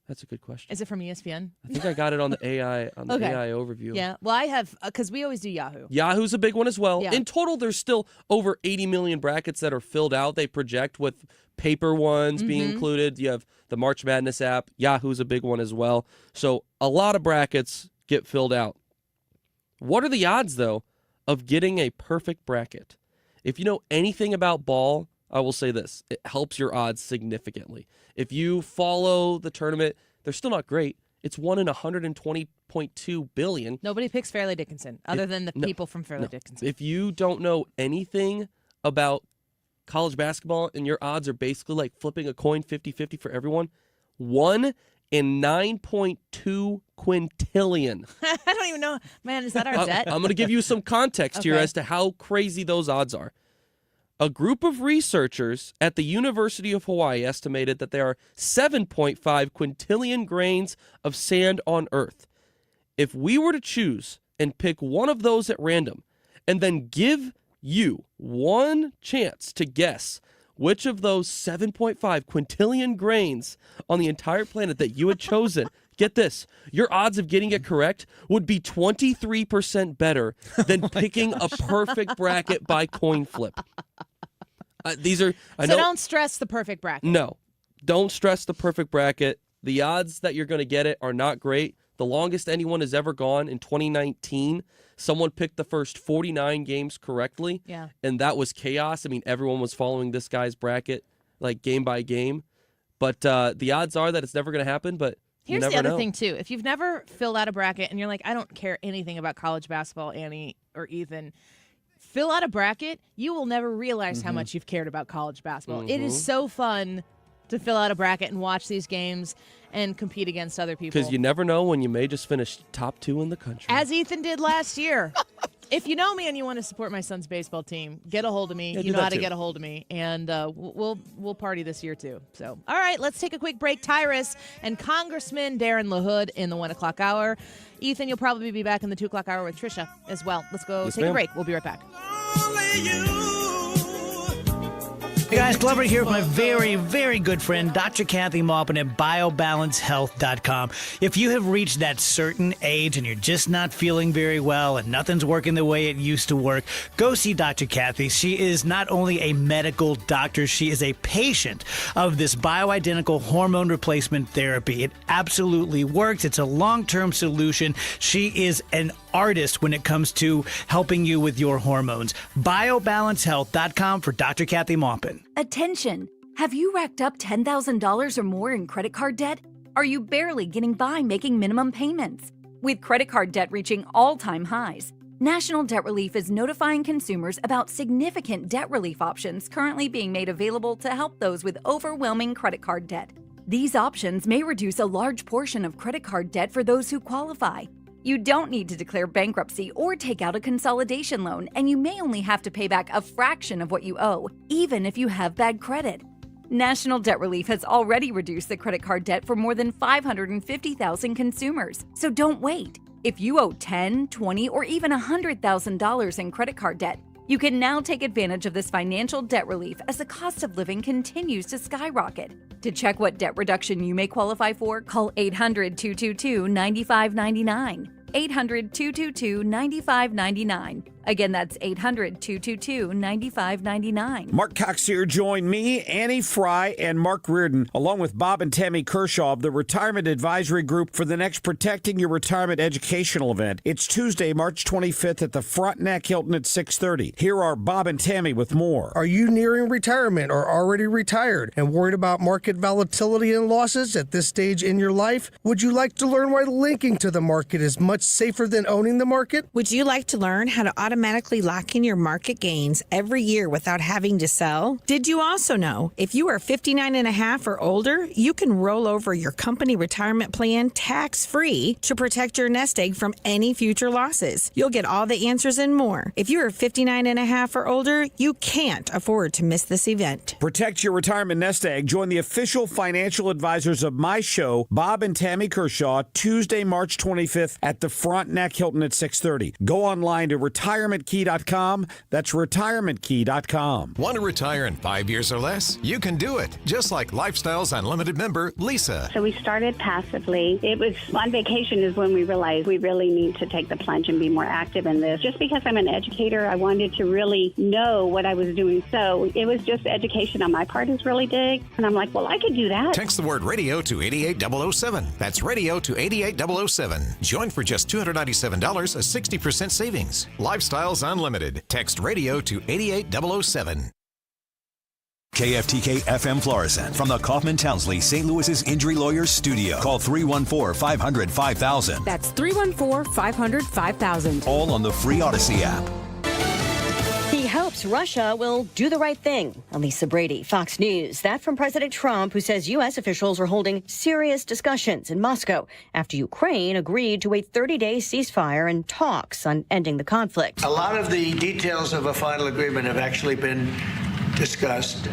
That's a good question. Is it from ESPN? I think I got it on the AI Okay. AI overview. Yeah. Well, I have because we always do Yahoo. Yahoo's a big one as well. Yeah. In total, there's still over 80 million brackets that are filled out. They project with paper ones being Mhm. included. You have the March Madness app. Yahoo's a big one as well. So a lot of brackets get filled out. What are the odds, though, of getting a perfect bracket? If you know anything about ball, I will say this. It helps your odds significantly. If you follow the tournament, they're still not great. It's 1 in 120.2 billion. Nobody picks Fairleigh Dickinson other than the people from Fairleigh Dickinson. If you don't know anything about college basketball and your odds are basically like flipping a coin 50-50 for everyone, 1 in 9.2 quintillion. I don't even know. Man, is that our debt? I'm going to give you some context here Okay. as to how crazy those odds are. A group of researchers at the University of Hawaii estimated that there are 7.5 quintillion grains of sand on Earth. If we were to choose and pick one of those at random and then give you one chance to guess which of those 7.5 quintillion grains on the entire planet that you had chosen, get this, your odds of getting it correct would be 23% better than picking a perfect bracket by coin flip. These are, I know. So don't stress the perfect bracket. No, don't stress the perfect bracket. The odds that you're going to get it are not great. The longest anyone has ever gone in 2019, someone picked the first 49 games correctly. Yeah. And that was chaos. I mean, everyone was following this guy's bracket, like game by game. But the odds are that it's never going to happen, but you Here's never the other know. thing, too. If you've never filled out a bracket and you're like, I don't care anything about college basketball, Annie or Ethan, fill out a bracket. You will never realize how much you've cared about college basketball. It is so fun to fill out a bracket and watch these games and compete against other people. Because you never know when you may just finish top 2 in the country. As Ethan did last year. If you know me and you want to support my son's baseball team, get a hold of me. Yeah, you do know that how to too. get a hold of me, and we'll party this year too. So, all right, let's take a quick break. Tyrus and Congressman Darin LaHood in the 1 o'clock hour. Ethan, you'll probably be back in the 2 o'clock hour with Trisha as well. Let's go Yes, take a ma'am. break. We'll be right back. Hey guys, Glover here with my very, very good friend, Dr. Kathy Maupin at BioBalanceHealth.com. If you have reached that certain age and you're just not feeling very well and nothing's working the way it used to work, go see Dr. Kathy. She is not only a medical doctor, she is a patient of this bioidentical hormone replacement therapy. It absolutely works. It's a long-term solution. She is an artist when it comes to helping you with your hormones. BioBalanceHealth.com for Dr. Kathy Maupin. Attention! Have you racked up $10,000 or more in credit card debt? Are you barely getting by making minimum payments? With credit card debt reaching all-time highs, National Debt Relief is notifying consumers about significant debt relief options currently being made available to help those with overwhelming credit card debt. These options may reduce a large portion of credit card debt for those who qualify. You don't need to declare bankruptcy or take out a consolidation loan, and you may only have to pay back a fraction of what you owe, even if you have bad credit. National Debt Relief has already reduced the credit card debt for more than 550,000 consumers, so don't wait. If you owe $10,000, $20,000, or even $100,000 in credit card debt, you can now take advantage of this financial debt relief as the cost of living continues to skyrocket. To check what debt reduction you may qualify for, call 800-222-9599. 800-222-9599. Again, that's 800-222-9599. Mark Cox here. Join me, Annie Fry, and Mark Reardon, along with Bob and Tammy Kershaw of the Retirement Advisory Group for the next Protecting Your Retirement educational event. It's Tuesday, March 25th at the Frontenac Hilton at 6:30. Here are Bob and Tammy with more. Are you nearing retirement or already retired and worried about market volatility and losses at this stage in your life? Would you like to learn why linking to the market is much safer than owning the market? Would you like to learn how to automatically lock in your market gains every year without having to sell? Did you also know if you are 59 and a half or older, you can roll over your company retirement plan tax-free to protect your nest egg from any future losses? You'll get all the answers and more. If you are 59 and a half or older, you can't afford to miss this event. Protect your retirement nest egg. Join the official financial advisors of my show, Bob and Tammy Kershaw, Tuesday, March 25th at the Frontenac Hilton at 6:30. Go online to retirementkey.com. That's retirementkey.com. Want to retire in 5 years or less? You can do it, just like Lifestyles Unlimited member Lisa. So we started passively. It was on vacation is when we realized we really need to take the plunge and be more active in this. Just because I'm an educator, I wanted to really know what I was doing. So it was just education on my part is really big. And I'm like, well, I could do that. Text the word radio to 88007. That's radio to 88007. Join for just $297, a 60% savings. Lifestyles Unlimited. Text radio to 88007. KFTK FM Florissant from the Kaufman Townsley St. Louis's Injury Lawyers Studio. Call 314-500-5000. That's 314-500-5000. All on the free Odyssey app. He hopes Russia will do the right thing. Elisa Brady, Fox News. That from President Trump, who says U.S. officials are holding serious discussions in Moscow after Ukraine agreed to a 30-day ceasefire and talks on ending the conflict. A lot of the details of a final agreement have actually been discussed.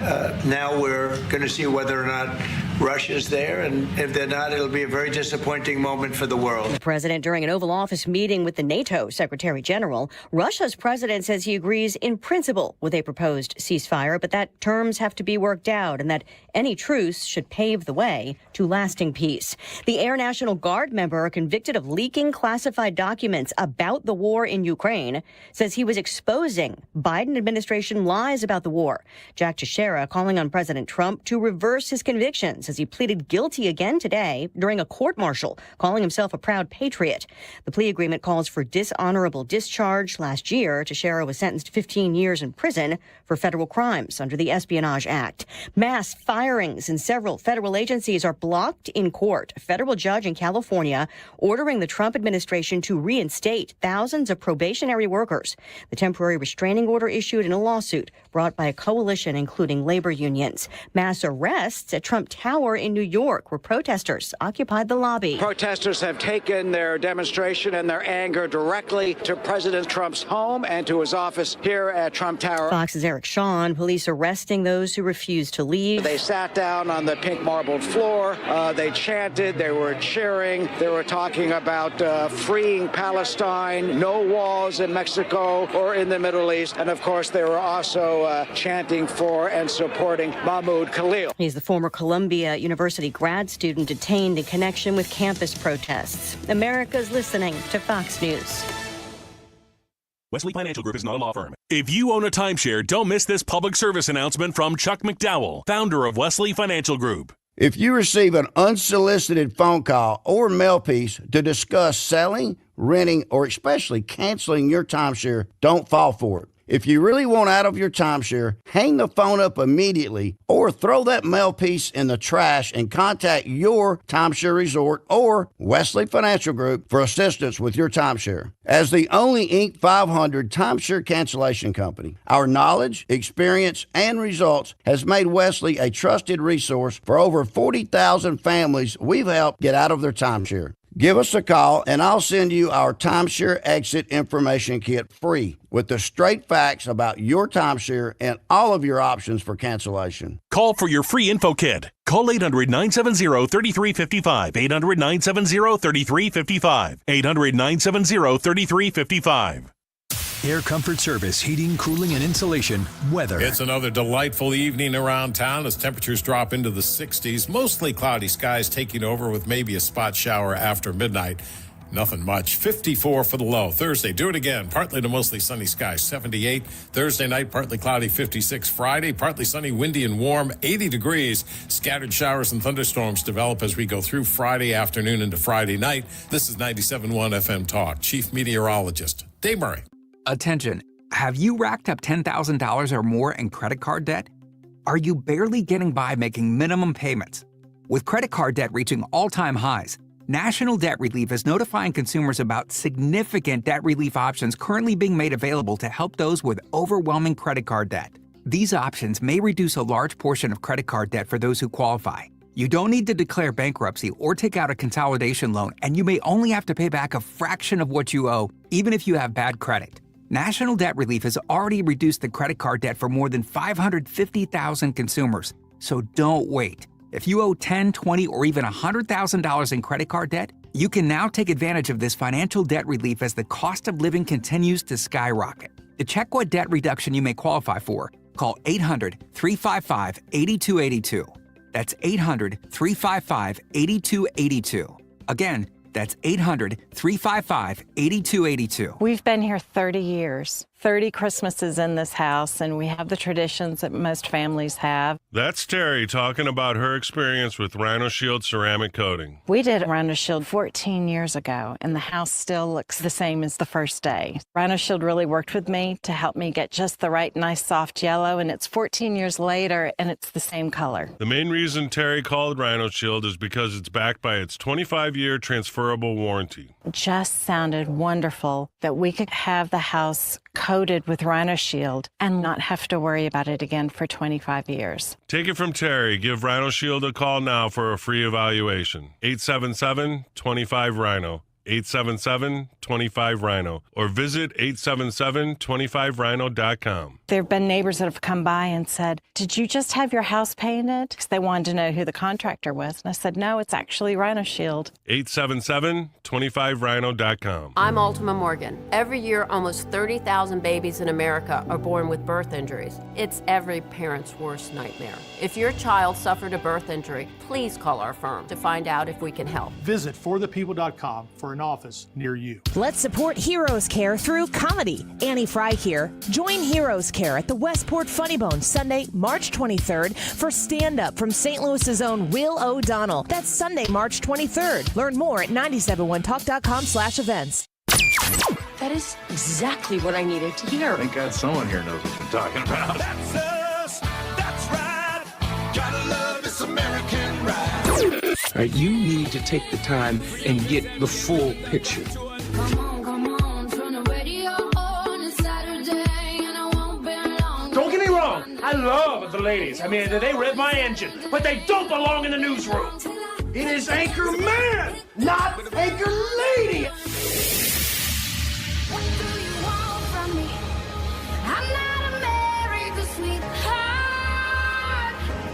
Now we're going to see whether or not Russia's there, and if they're not, it'll be a very disappointing moment for the world. The president during an Oval Office meeting with the NATO Secretary General. Russia's president says he agrees in principle with a proposed ceasefire, but that terms have to be worked out and that any truce should pave the way to lasting peace. The Air National Guard member convicted of leaking classified documents about the war in Ukraine says he was exposing Biden administration lies about the war. Jack Teixeira calling on President Trump to reverse his convictions as he pleaded guilty again today during a court-martial, calling himself a proud patriot. The plea agreement calls for dishonorable discharge. Last year, Teixeira was sentenced to 15 years in prison for federal crimes under the Espionage Act. Mass firings in several federal agencies are blocked in court. A federal judge in California ordering the Trump administration to reinstate thousands of probationary workers. The temporary restraining order issued in a lawsuit brought by a coalition including labor unions. Mass arrests at Trump Tower in New York, where protesters occupied the lobby. Protesters have taken their demonstration and their anger directly to President Trump's home and to his office here at Trump Tower. Fox's Eric Shawn, police arresting those who refused to leave. They sat down on the pink marbled floor. They chanted. They were cheering. They were talking about freeing Palestine, no walls in Mexico or in the Middle East. And, of course, they were also chanting for and supporting Mahmoud Khalil. He's the former Columbia University grad student detained in connection with campus protests. America's listening to Fox News. Wesley Financial Group is not a law firm. If you own a timeshare, don't miss this public service announcement from Chuck McDowell, founder of Wesley Financial Group. If you receive an unsolicited phone call or mail piece to discuss selling, renting, or especially canceling your timeshare, don't fall for it. If you really want out of your timeshare, hang the phone up immediately or throw that mail piece in the trash and contact your timeshare resort or Wesley Financial Group for assistance with your timeshare. As the only Inc. 500 timeshare cancellation company, our knowledge, experience, and results has made Wesley a trusted resource for over 40,000 families we've helped get out of their timeshare. Give us a call, and I'll send you our timeshare exit information kit free with the straight facts about your timeshare and all of your options for cancellation. Call for your free info kit. Call 800-970-3355. 800-970-3355. 800-970-3355. Air Comfort Service, heating, cooling, and insulation, weather. It's another delightful evening around town as temperatures drop into the 60s. Mostly cloudy skies taking over with maybe a spot shower after midnight. Nothing much. 54 for the low. Thursday, do it again. Partly to mostly sunny skies, 78. Thursday night, partly cloudy, 56. Friday, partly sunny, windy, and warm, 80 degrees. Scattered showers and thunderstorms develop as we go through Friday afternoon into Friday night. This is 97.1 FM Talk. Chief Meteorologist Dave Murray. Attention. Have you racked up $10,000 or more in credit card debt? Are you barely getting by making minimum payments? With credit card debt reaching all-time highs, National Debt Relief is notifying consumers about significant debt relief options currently being made available to help those with overwhelming credit card debt. These options may reduce a large portion of credit card debt for those who qualify. You don't need to declare bankruptcy or take out a consolidation loan, and you may only have to pay back a fraction of what you owe, even if you have bad credit. National Debt Relief has already reduced the credit card debt for more than 550,000 consumers. So don't wait. If you owe $10, $20, or even $100,000 in credit card debt, you can now take advantage of this financial debt relief as the cost of living continues to skyrocket. To check what debt reduction you may qualify for, call 800-355-8282. That's 800-355-8282. Again, that's 800-355-8282. We've been here 30 years, 30 Christmases in this house, and we have the traditions that most families have. That's Terry talking about her experience with Rhino Shield ceramic coating. We did Rhino Shield 14 years ago, and the house still looks the same as the first day. Rhino Shield really worked with me to help me get just the right nice soft yellow, and it's 14 years later, and it's the same color. The main reason Terry called Rhino Shield is because it's backed by its 25-year transferable warranty. It just sounded wonderful that we could have the house coated with Rhino Shield and not have to worry about it again for 25 years. Take it from Terry. Give Rhino Shield a call now for a free evaluation. 877-25-RHINO. 877-25-RHINO. Or visit 877-25rhino.com. There have been neighbors that have come by and said, "Did you just have your house painted?" Because they wanted to know who the contractor was. And I said, "No, it's actually Rhino Shield." 877-25rhino.com. I'm Ultima Morgan. Every year, almost 30,000 babies in America are born with birth injuries. It's every parent's worst nightmare. If your child suffered a birth injury, please call our firm to find out if we can help. Visit forthepeople.com for an office near you. Let's support Heroes Care through comedy. Annie Fry here. Join Heroes Care at the Westport Funny Bone Sunday, March 23rd for stand-up from St. Louis's own Will O'Donnell. That's Sunday, March 23rd. Learn more at 971talk.com/events. That is exactly what I needed to hear. Thank God someone here knows what I'm talking about. That's us. That's right. Gotta love this American ride. All right, you need to take the time and get the full picture. Don't get me wrong, I love the ladies. I mean, they rev my engine, but they don't belong in the newsroom. It is Anchor Man, not Anchor Lady.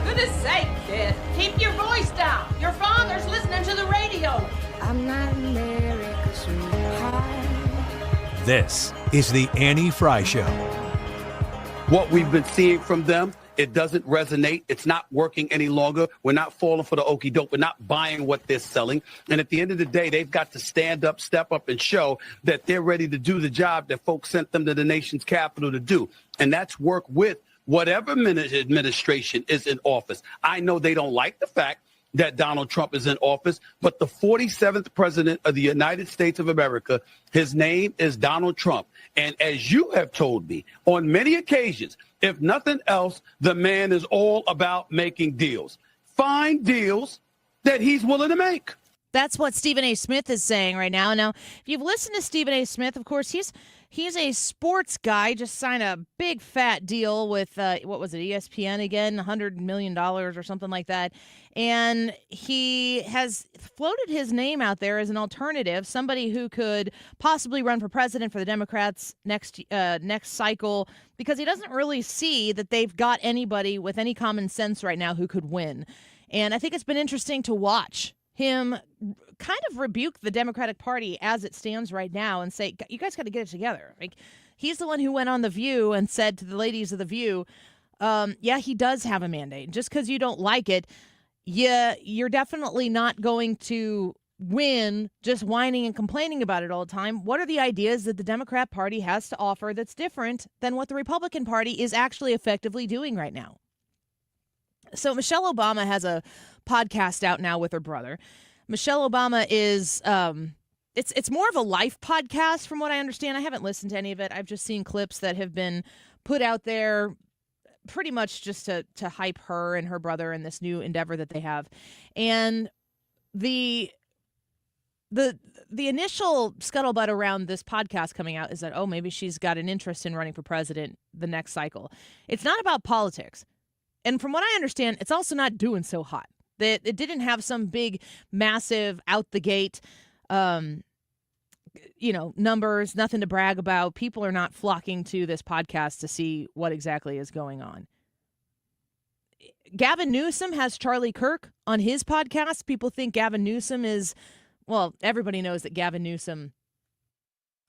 Goodness sake, kid. Keep your voice down. Your father's listening to the radio. I'm not America's sweetheart. This is the Annie Fry Show. What we've been seeing from them, it doesn't resonate. It's not working any longer. We're not falling for the okie doke. We're not buying what they're selling. And at the end of the day, they've got to stand up, step up, and show that they're ready to do the job that folks sent them to the nation's capital to do. And that's work with whatever administration is in office. I know they don't like the fact that Donald Trump is in office, but the 47th president of the United States of America, his name is Donald Trump. And as you have told me on many occasions, if nothing else, the man is all about making deals. Find deals that he's willing to make. That's what Stephen A. Smith is saying right now. Now, if you've listened to Stephen A. Smith, of course, he's a sports guy. Just signed a big fat deal with, what was it, ESPN again, $100 million or something like that. And he has floated his name out there as an alternative, somebody who could possibly run for president for the Democrats next cycle, because he doesn't really see that they've got anybody with any common sense right now who could win. And I think it's been interesting to watch him kind of rebuke the Democratic Party as it stands right now and say, you guys got to get it together. Like, he's the one who went on The View and said to the ladies of The View, yeah, he does have a mandate. Just because you don't like it, you're definitely not going to win just whining and complaining about it all the time. What are the ideas that the Democrat Party has to offer that's different than what the Republican Party is actually effectively doing right now? So Michelle Obama has a podcast out now with her brother. Michelle Obama is it's more of a life podcast from what I understand. I haven't listened to any of it. I've just seen clips that have been put out there pretty much just to hype her and her brother in this new endeavor that they have. And the the initial scuttlebutt around this podcast coming out is that, oh, maybe she's got an interest in running for president the next cycle. It's not about politics. And from what I understand, it's also not doing so hot. That it didn't have some big, massive, out the gate, numbers, nothing to brag about. People are not flocking to this podcast to see what exactly is going on. Gavin Newsom has Charlie Kirk on his podcast. People think Gavin Newsom is, well, everybody knows that Gavin Newsom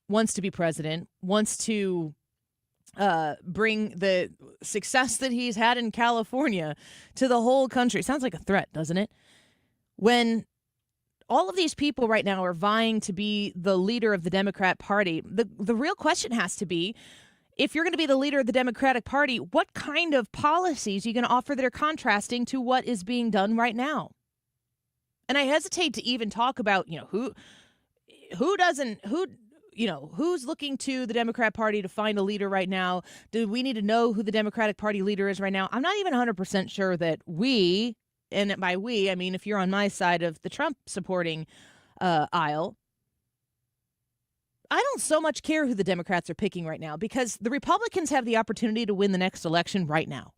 wants to be president, wants to bring the success that he's had in California to the whole country. Sounds like a threat, doesn't it? When all of these people right now are vying to be the leader of the Democrat Party, the real question has to be, if you're going to be the leader of the Democratic Party, what kind of policies are you going to offer that are contrasting to what is being done right now? And I hesitate to even talk about, who's looking to the Democrat Party to find a leader right now? Do we need to know who the Democratic Party leader is right now? I'm not even 100% sure that we, and by we, I mean if you're on my side of the Trump supporting aisle, I don't so much care who the Democrats are picking right now because the Republicans have the opportunity to win the next election right now.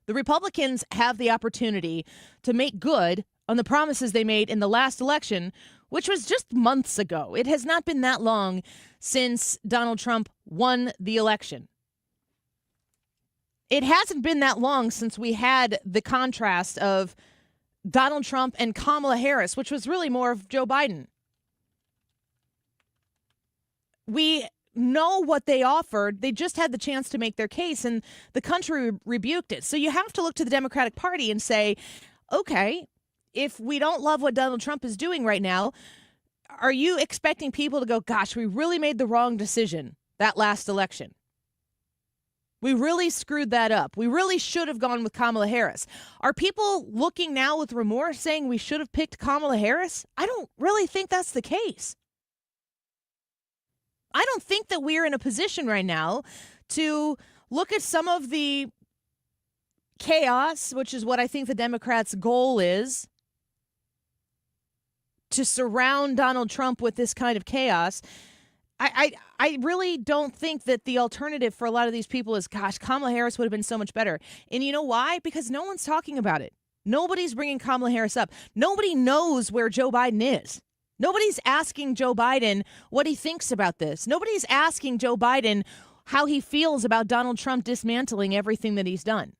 The Republicans have the opportunity to make good on the promises they made in the last election, which was just months ago. It has not been that long since Donald Trump won the election. It hasn't been that long since we had the contrast of Donald Trump and Kamala Harris, which was really more of Joe Biden. We know what they offered. They just had the chance to make their case, and the country rebuked it. So you have to look to the Democratic Party and say, okay, if we don't love what Donald Trump is doing right now, are you expecting people to go, gosh, we really made the wrong decision that last election? We really screwed that up. We really should have gone with Kamala Harris. Are people looking now with remorse saying we should have picked Kamala Harris? I don't really think that's the case. I don't think that we're in a position right now to look at some of the chaos, which is what I think the Democrats' goal is, to surround Donald Trump with this kind of chaos. I really don't think that the alternative for a lot of these people is, gosh, Kamala Harris would have been so much better. And you know why? Because no one's talking about it. Nobody's bringing Kamala Harris up. Nobody knows where Joe Biden is. Nobody's asking Joe Biden what he thinks about this. Nobody's asking Joe Biden how he feels about Donald Trump dismantling everything that he's done.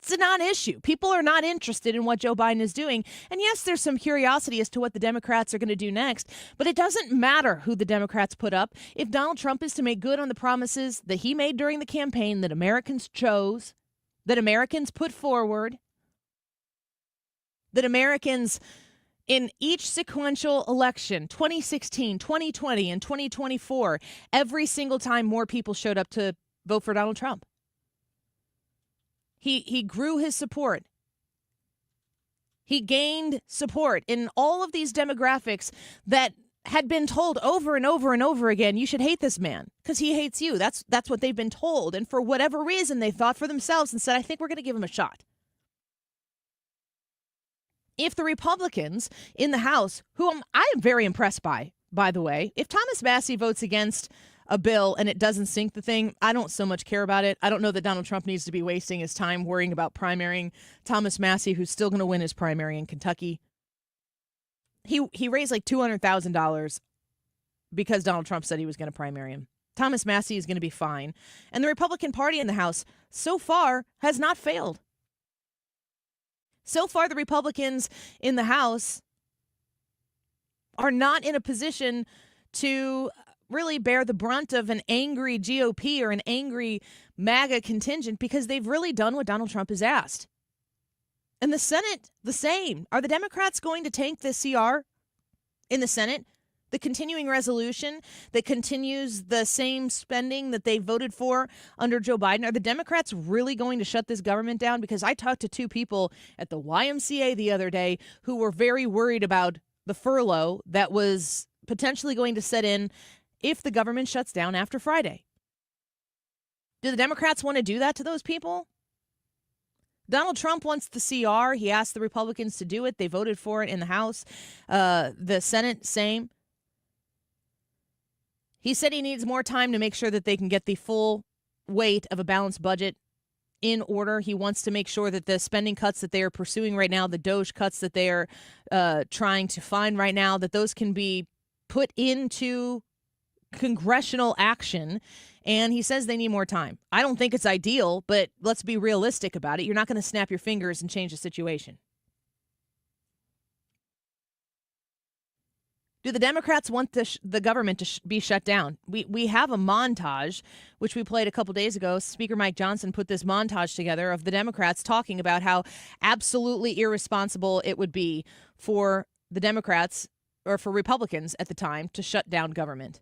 It's a non-issue. People are not interested in what Joe Biden is doing. And yes, there's some curiosity as to what the Democrats are going to do next, but it doesn't matter who the Democrats put up. If Donald Trump is to make good on the promises that he made during the campaign that Americans chose, that Americans put forward, that Americans in each sequential election, 2016, 2020, and 2024, every single time more people showed up to vote for Donald Trump. He grew his support. He gained support in all of these demographics that had been told over and over and over again, you should hate this man because he hates you. That's what they've been told. And for whatever reason, they thought for themselves and said, I think we're going to give him a shot. If the Republicans in the House, whom I am very impressed by the way, if Thomas Massie votes against a bill and it doesn't sink the thing, I don't so much care about it. I don't know that Donald Trump needs to be wasting his time worrying about primarying Thomas Massie, who's still going to win his primary in Kentucky. He raised like $200,000 because Donald Trump said he was going to primary him. Thomas Massie is going to be fine. And the Republican Party in the House so far has not failed. So far, the Republicans in the House are not in a position to really bear the brunt of an angry GOP or an angry MAGA contingent because they've really done what Donald Trump has asked. And the Senate, the same. Are the Democrats going to tank the CR in the Senate? The continuing resolution that continues the same spending that they voted for under Joe Biden. Are the Democrats really going to shut this government down? Because I talked to two people at the YMCA the other day who were very worried about the furlough that was potentially going to set in if the government shuts down after Friday. Do the Democrats want to do that to those people? Donald Trump wants the CR. He asked the Republicans to do it. They voted for it in the House. The Senate, same. He said he needs more time to make sure that they can get the full weight of a balanced budget in order. He wants to make sure that the spending cuts that they are pursuing right now, the DOGE cuts that they are trying to find right now, that those can be put into congressional action. And he says they need more time. I don't think it's ideal, but let's be realistic about it. You're not going to snap your fingers and change the situation. Do the Democrats want the government to be shut down? We have a montage, which we played a couple days ago. Speaker Mike Johnson put this montage together of the Democrats talking about how absolutely irresponsible it would be for the Democrats, or for Republicans at the time, to shut down government.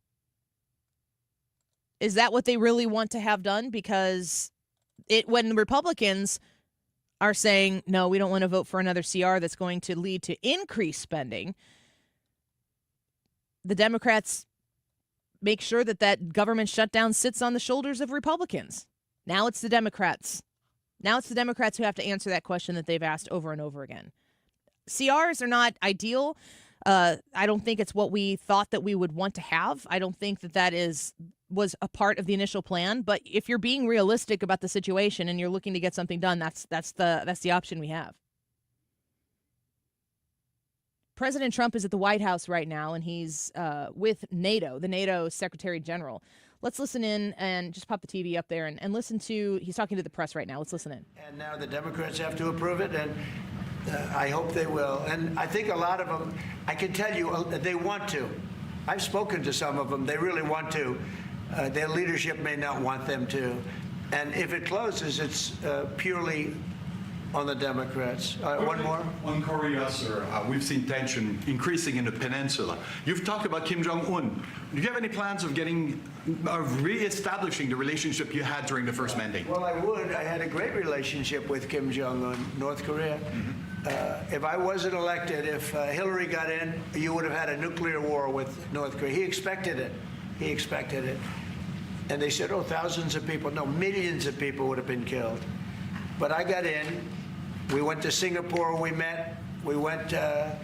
Is that what they really want to have done? Because when Republicans are saying, no, we don't want to vote for another CR that's going to lead to increased spending, the Democrats make sure that government shutdown sits on the shoulders of Republicans. Now it's the Democrats. Now it's the Democrats who have to answer that question that they've asked over and over again. CRs are not ideal. I don't think it's what we thought that we would want to have. I don't think that was a part of the initial plan. But if you're being realistic about the situation and you're looking to get something done, that's the option we have. President Trump is at the White House right now, and he's with NATO, the NATO Secretary General. Let's listen in and just pop the TV up there and listen to, he's talking to the press right now. Let's listen in. And now the Democrats have to approve it, and I hope they will. And I think a lot of them, I can tell you, they want to. I've spoken to some of them. They really want to. Their leadership may not want them to. And if it closes, it's purely on the Democrats. One more? On Korea, sir, we've seen tension increasing in the peninsula. You've talked about Kim Jong-un. Do you have any plans of re-establishing the relationship you had during the first mandate? Well, I would. I had a great relationship with Kim Jong-un, North Korea. Mm-hmm. If I wasn't elected, if Hillary got in, you would have had a nuclear war with North Korea. He expected it. He expected it. And they said, oh, thousands of people. No, millions of people would have been killed. But I got in. We went to Singapore, we met. We went to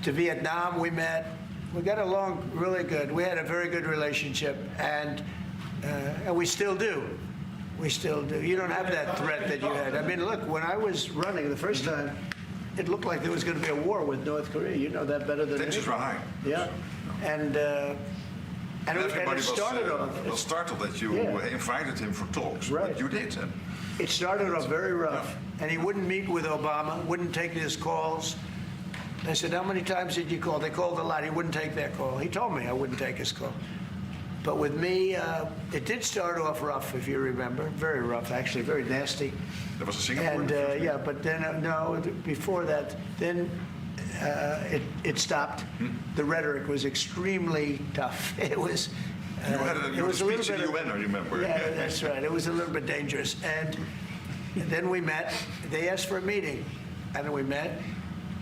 Vietnam, we met. We got along really good. We had a very good relationship, and we still do. We still do. You don't have that threat that you had. I mean, look, when I was running the first time, it looked like there was going to be a war with North Korea. You know that better than me. That's right. Yeah. And everybody it started was startled that you invited him for talks. Right. But you did. It started off very rough, and he wouldn't meet with Obama, wouldn't take his calls. I said, how many times did you call? They called a lot. He wouldn't take their call. He told me I wouldn't take his call. But with me, it did start off rough, if you remember. Very rough, actually, very nasty. There was a Singapore. And yeah, but then, no, before that, then it stopped. The rhetoric was extremely tough. It was... it was a little bit of UN, I remember. Yeah, that's right. It was a little bit dangerous. And then we met. They asked for a meeting, and we met.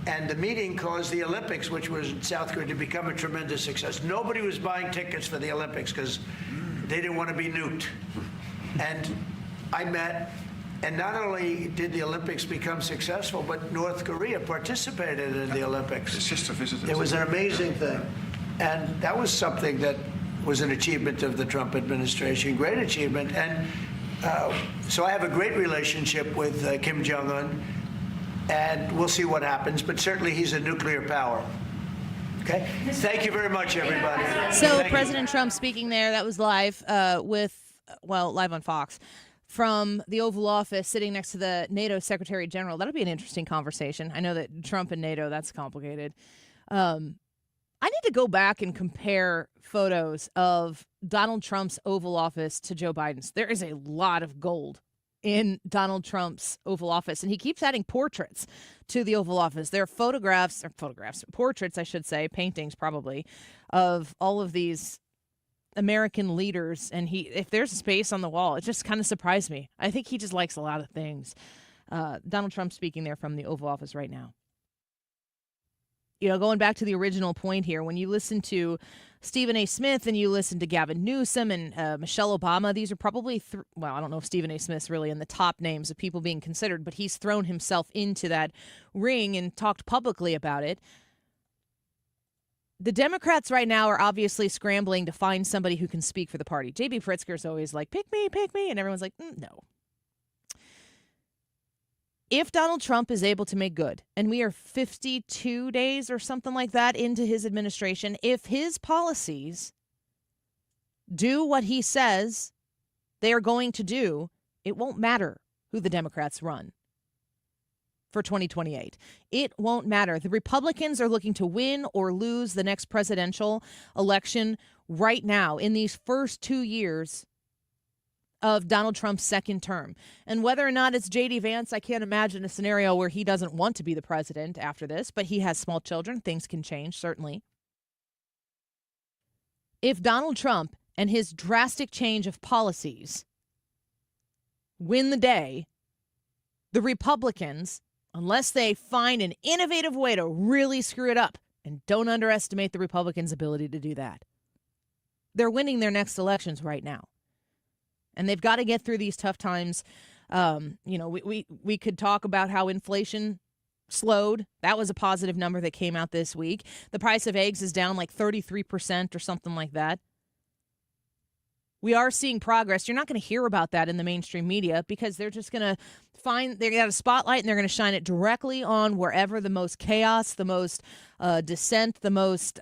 And the meeting caused the Olympics, which was in South Korea, to become a tremendous success. Nobody was buying tickets for the Olympics because they didn't want to be nuked. And I met, and not only did the Olympics become successful, but North Korea participated in the Olympics. His sister visited. It was an amazing thing. And that was something that was an achievement of the Trump administration, great achievement. And so I have a great relationship with Kim Jong-un, and we'll see what happens. But certainly he's a nuclear power. Okay? Thank you very much, everybody. So President Trump speaking there, that was live live on Fox, from the Oval Office, sitting next to the NATO Secretary General. That'll be an interesting conversation. I know that Trump and NATO, that's complicated. I need to go back and compare photos of Donald Trump's Oval Office to Joe Biden's. There is a lot of gold in Donald Trump's Oval Office, and he keeps adding portraits to the Oval Office. There are portraits, I should say, paintings probably, of all of these American leaders. And if there's space on the wall, it just kind of surprised me. I think he just likes a lot of things. Donald Trump speaking there from the Oval Office right now. going back to the original point here, when you listen to Stephen A. Smith and you listen to Gavin Newsom and Michelle Obama, these are probably, I don't know if Stephen A. Smith's really in the top names of people being considered, but he's thrown himself into that ring and talked publicly about it. The Democrats right now are obviously scrambling to find somebody who can speak for the party. J.B. Pritzker's always like, pick me, and everyone's like, no. If Donald Trump is able to make good, and we are 52 days or something like that into his administration, if his policies do what he says they are going to do, it won't matter who the Democrats run for 2028. It won't matter. The Republicans are looking to win or lose the next presidential election right now in these first 2 years of Donald Trump's second term. And whether or not it's J.D. Vance, I can't imagine a scenario where he doesn't want to be the president after this, but he has small children. Things can change, certainly. If Donald Trump and his drastic change of policies win the day, the Republicans, unless they find an innovative way to really screw it up, and don't underestimate the Republicans' ability to do that, they're winning their next elections right now. And they've got to get through these tough times. We could talk about how inflation slowed. That was a positive number that came out this week. The price of eggs is down like 33% or something like that. We are seeing progress. You're not going to hear about that in the mainstream media because they're just going to they got a spotlight and they're going to shine it directly on wherever the most chaos, the most dissent, the most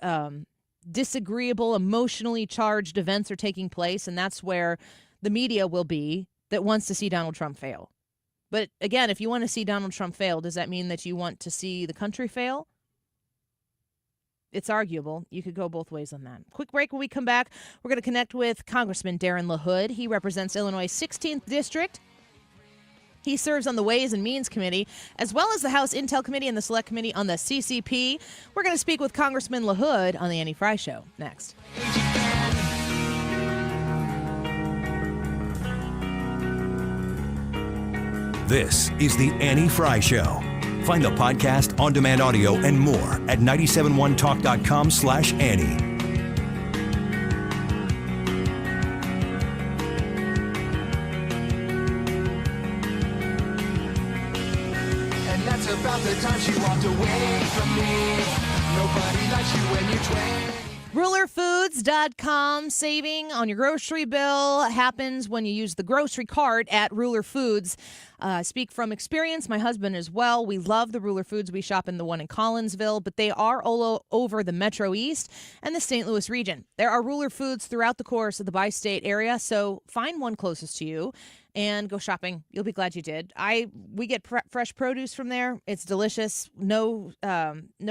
disagreeable, emotionally charged events are taking place. And that's where the media will be that wants to see Donald Trump fail. But again, if you want to see Donald Trump fail, does that mean that you want to see the country fail? It's arguable. You could go both ways on that. Quick break. When we come back, we're going to connect with Congressman Darin LaHood. He represents Illinois' 16th District. He serves on the Ways and Means Committee, as well as the House Intel Committee and the Select Committee on the CCP. We're going to speak with Congressman LaHood on the Annie Frey Show next. This is the Annie Frey Show. Find the podcast, on-demand audio, and more at 971talk.com/Annie. And that's about the time she walked away from me. Nobody likes you when you're 20. RulerFoods.com. Saving on your grocery bill happens when you use the grocery cart at Ruler Foods. Speak from experience. My husband as well. We love the Ruler Foods. We shop in the one in Collinsville, but they are all over the Metro East and the St. Louis region. There are Ruler Foods throughout the course of the bi-state area, so find one closest to you and go shopping. You'll be glad you did. We get fresh produce from there. It's delicious. No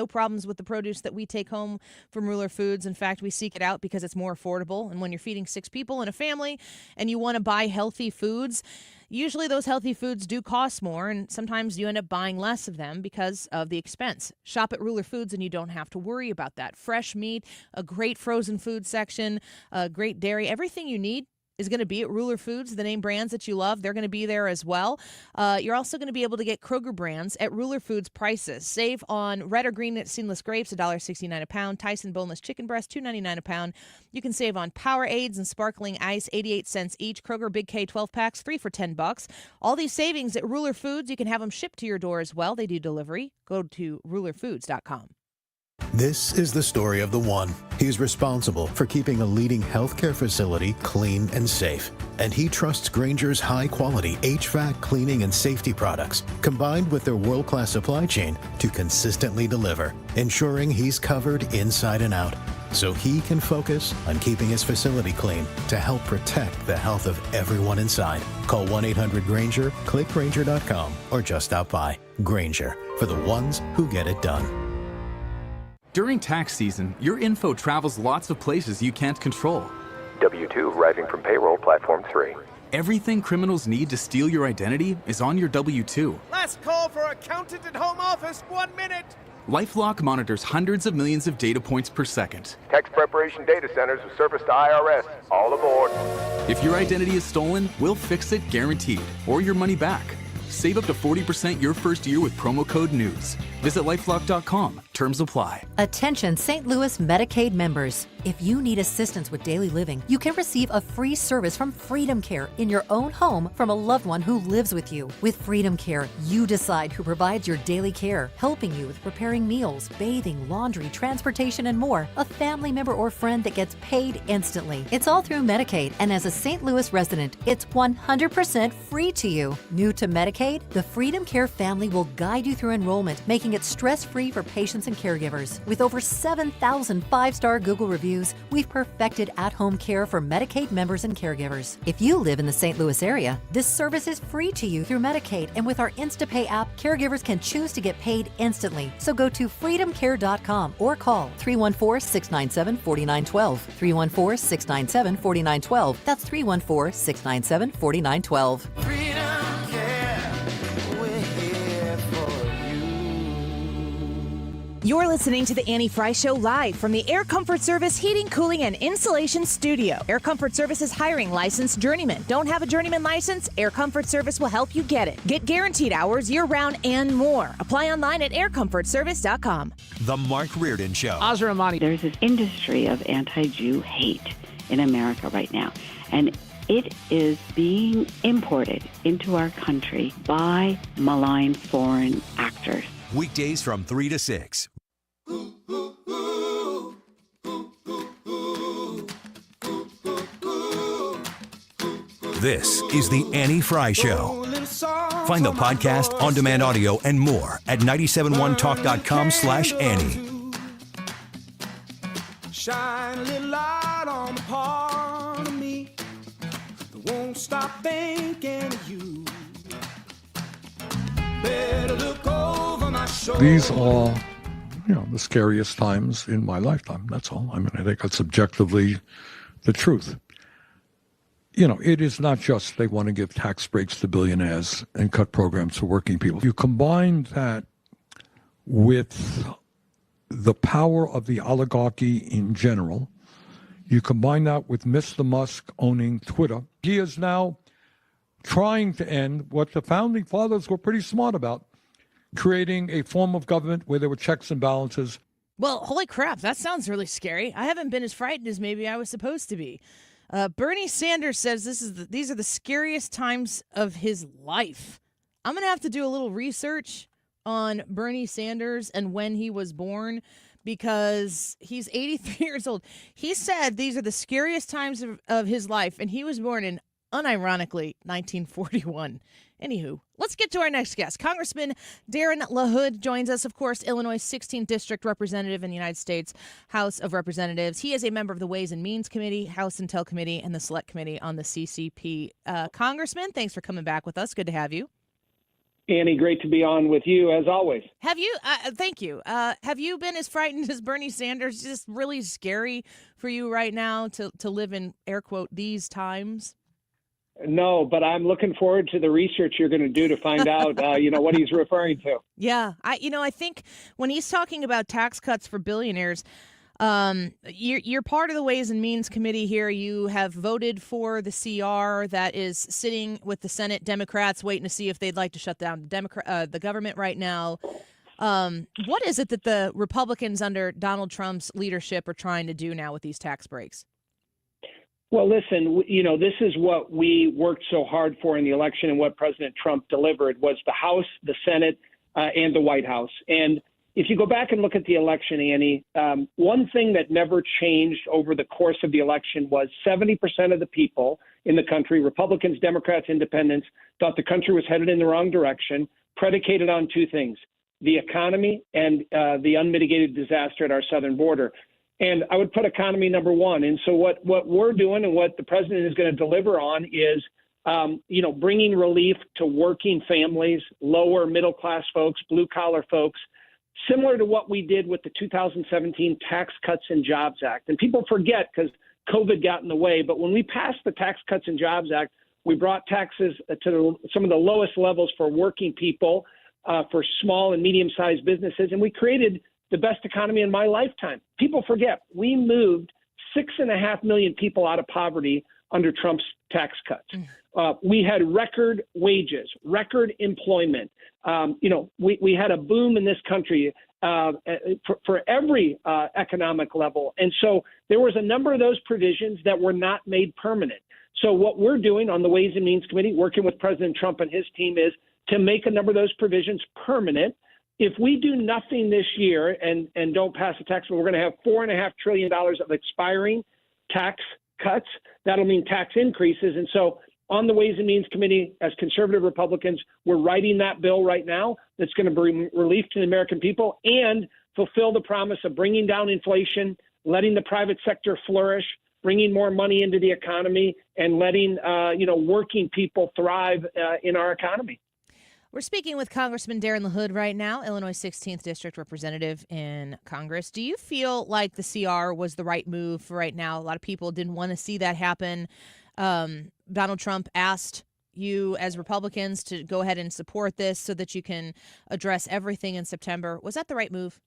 problems with the produce that we take home from Ruler Foods. In fact, we seek it out because it's more affordable. And when you're feeding 6 people in a family and you want to buy healthy foods, usually those healthy foods do cost more, and sometimes you end up buying less of them because of the expense. Shop at Ruler Foods and you don't have to worry about that. Fresh meat, a great frozen food section, a great dairy, everything you need is going to be at Ruler Foods. The name brands that you love, they're going to be there as well. You're also going to be able to get Kroger brands at Ruler Foods prices. Save on red or green seedless grapes, $1.69 a pound. Tyson boneless chicken breast, $2.99 a pound. You can save on Powerades and sparkling ice, 88 cents each. Kroger Big K 12 packs, 3 for $10. All these savings at Ruler Foods. You can have them shipped to your door as well. They do delivery. Go to rulerfoods.com. This is the story of the one. He's responsible for keeping a leading healthcare facility clean and safe. And he trusts Grainger's high-quality HVAC cleaning and safety products, combined with their world-class supply chain, to consistently deliver, ensuring he's covered inside and out, so he can focus on keeping his facility clean to help protect the health of everyone inside. Call 1-800-GRAINGER, click Grainger.com, or just stop by. Grainger, for the ones who get it done. During tax season, your info travels lots of places you can't control. W-2 arriving from payroll platform 3. Everything criminals need to steal your identity is on your W-2. Last call for accountant at home office, 1 minute. LifeLock monitors hundreds of millions of data points per second. Tax preparation data centers with service to IRS. All aboard. If your identity is stolen, we'll fix it guaranteed, or your money back. Save up to 40% your first year with promo code NEWS. Visit lifelock.com. Terms apply. Attention St. Louis Medicaid members. If you need assistance with daily living, you can receive a free service from Freedom Care in your own home from a loved one who lives with you. With Freedom Care, you decide who provides your daily care, helping you with preparing meals, bathing, laundry, transportation, and more. A family member or friend that gets paid instantly. It's all through Medicaid, and as a St. Louis resident, it's 100% free to you. New to Medicaid, the Freedom Care family will guide you through enrollment, making it stress-free for patients and caregivers. With over 7,000 five-star Google reviews, we've perfected at-home care for Medicaid members and caregivers. If you live in the St. Louis area, this service is free to you through Medicaid, and with our InstaPay app, caregivers can choose to get paid instantly. So go to freedomcare.com or call 314-697-4912. 314-697-4912. That's 314-697-4912. You're listening to the Annie Fry Show live from the Air Comfort Service Heating, Cooling, and Insulation Studio. Air Comfort Service is hiring licensed journeymen. Don't have a journeyman license? Air Comfort Service will help you get it. Get guaranteed hours year-round and more. Apply online at aircomfortservice.com. The Mark Reardon Show. There's this industry of anti-Jew hate in America right now, and it is being imported into our country by malign foreign actors. Weekdays from 3 to 6. This is the Annie Fry Show. Find the podcast, on-demand audio, and more at 971talk.com/Annie. Shine a little light on the part of me that won't stop thinking of you. Better look over my shoulder. These are, the scariest times in my lifetime. That's all. I mean, I think that's objectively the truth. It is not just they want to give tax breaks to billionaires and cut programs for working people. You combine that with the power of the oligarchy in general. You combine that with Mr. Musk owning Twitter. He is now trying to end what the founding fathers were pretty smart about, creating a form of government where there were checks and balances. Well, holy crap, that sounds really scary. I haven't been as frightened as maybe I was supposed to be. Bernie Sanders says these are the scariest times of his life. I'm going to have to do a little research on Bernie Sanders and when he was born, because he's 83 years old. He said these are the scariest times of his life, and he was born in, unironically, 1941. Anywho, let's get to our next guest. Congressman Darin LaHood joins us, of course, Illinois' 16th District Representative in the United States House of Representatives. He is a member of the Ways and Means Committee, House Intel Committee, and the Select Committee on the CCP. Congressman, thanks for coming back with us. Good to have you. Annie, great to be on with you, as always. Have you, thank you. Have you been as frightened as Bernie Sanders? Is this really scary for you right now to live in, air quote, these times? No, but I'm looking forward to the research you're going to do to find out, what he's referring to. Yeah, I think when he's talking about tax cuts for billionaires, you're part of the Ways and Means Committee here. You have voted for the CR that is sitting with the Senate Democrats, waiting to see if they'd like to shut down the government right now. What is it that the Republicans under Donald Trump's leadership are trying to do now with these tax breaks? Well, listen, this is what we worked so hard for in the election, and what President Trump delivered was the House, the Senate, and the White House. And if you go back and look at the election, Annie, one thing that never changed over the course of the election was 70% of the people in the country, Republicans, Democrats, Independents, thought the country was headed in the wrong direction, predicated on two things: the economy and the unmitigated disaster at our southern border. And I would put economy number one. And so what we're doing and what the president is going to deliver on is, bringing relief to working families, lower middle class folks, blue collar folks, similar to what we did with the 2017 Tax Cuts and Jobs Act. And people forget because COVID got in the way. But when we passed the Tax Cuts and Jobs Act, we brought taxes to some of the lowest levels for working people, for small and medium sized businesses. And we created the best economy in my lifetime. People forget we moved 6.5 million people out of poverty under Trump's tax cuts. We had record wages, record employment. We had a boom in this country for every economic level. And so there was a number of those provisions that were not made permanent. So what we're doing on the Ways and Means Committee, working with President Trump and his team, is to make a number of those provisions permanent. If we do nothing this year and don't pass a tax bill, we're going to have $4.5 trillion of expiring tax cuts. That'll mean tax increases. And so on the Ways and Means Committee, as conservative Republicans, we're writing that bill right now that's going to bring relief to the American people and fulfill the promise of bringing down inflation, letting the private sector flourish, bringing more money into the economy, and letting working people thrive in our economy. We're speaking with Congressman Darin LaHood right now, Illinois 16th District Representative in Congress. Do you feel like the CR was the right move for right now? A lot of people didn't want to see that happen. Donald Trump asked you as Republicans to go ahead and support this so that you can address everything in September. Was that the right move?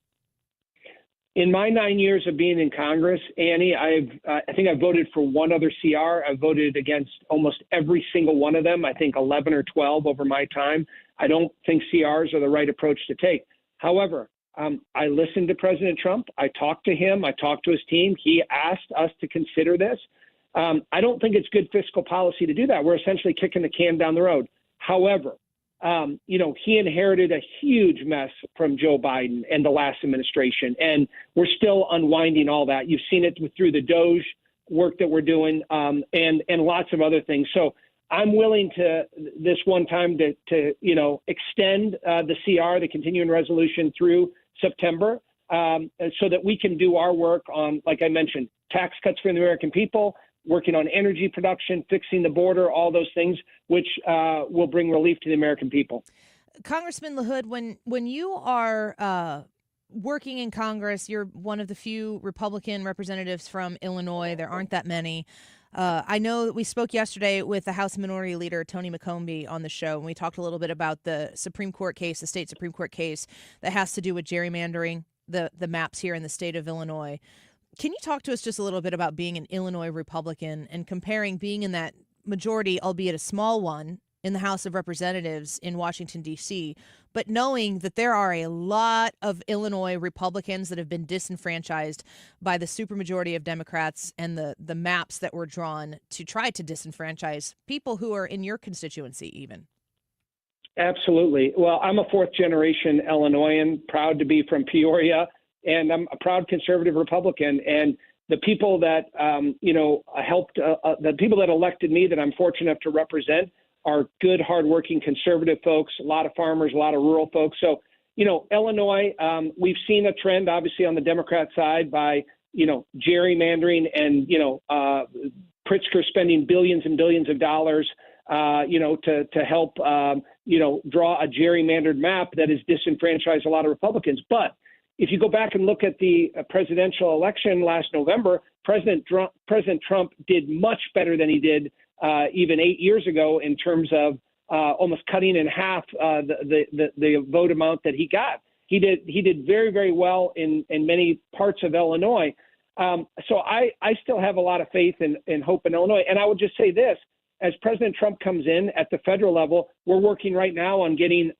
In my 9 years of being in Congress, Annie, I think I voted for one other CR. I voted against almost every single one of them, I think 11 or 12 over my time. I don't think CRs are the right approach to take. However, I listened to President Trump. I talked to him. I talked to his team. He asked us to consider this. I don't think it's good fiscal policy to do that. We're essentially kicking the can down the road. However, he inherited a huge mess from Joe Biden and the last administration, and we're still unwinding all that. You've seen it through the DOGE work that we're doing and lots of other things. So I'm willing to this one time to extend the CR, the continuing resolution, through September so that we can do our work on, like I mentioned, tax cuts for the American people, working on energy production, fixing the border, all those things, which will bring relief to the American people. Congressman LaHood, when you are working in Congress, you're one of the few Republican representatives from Illinois. There aren't that many. I know that we spoke yesterday with the House Minority Leader, Tony McCombie, on the show, and we talked a little bit about the Supreme Court case, the state Supreme Court case that has to do with gerrymandering the maps here in the state of Illinois. Can you talk to us just a little bit about being an Illinois Republican and comparing being in that majority, albeit a small one, in the House of Representatives in Washington, D.C., but knowing that there are a lot of Illinois Republicans that have been disenfranchised by the supermajority of Democrats and the maps that were drawn to try to disenfranchise people who are in your constituency even? Absolutely. Well, I'm a fourth-generation Illinoisan, proud to be from Peoria, and I'm a proud conservative Republican. And the people that, helped, the people that elected me that I'm fortunate enough to represent are good, hardworking conservative folks, a lot of farmers, a lot of rural folks. So, Illinois, we've seen a trend, obviously, on the Democrat side by, gerrymandering and, Pritzker spending billions and billions of dollars, to help, draw a gerrymandered map that has disenfranchised a lot of Republicans. But if you go back and look at the presidential election last November, President Trump did much better than he did even 8 years ago in terms of almost cutting in half the vote amount that he got. He did very, very well in many parts of Illinois. So I still have a lot of faith and hope in Illinois. And I would just say this. As President Trump comes in at the federal level, we're working right now on getting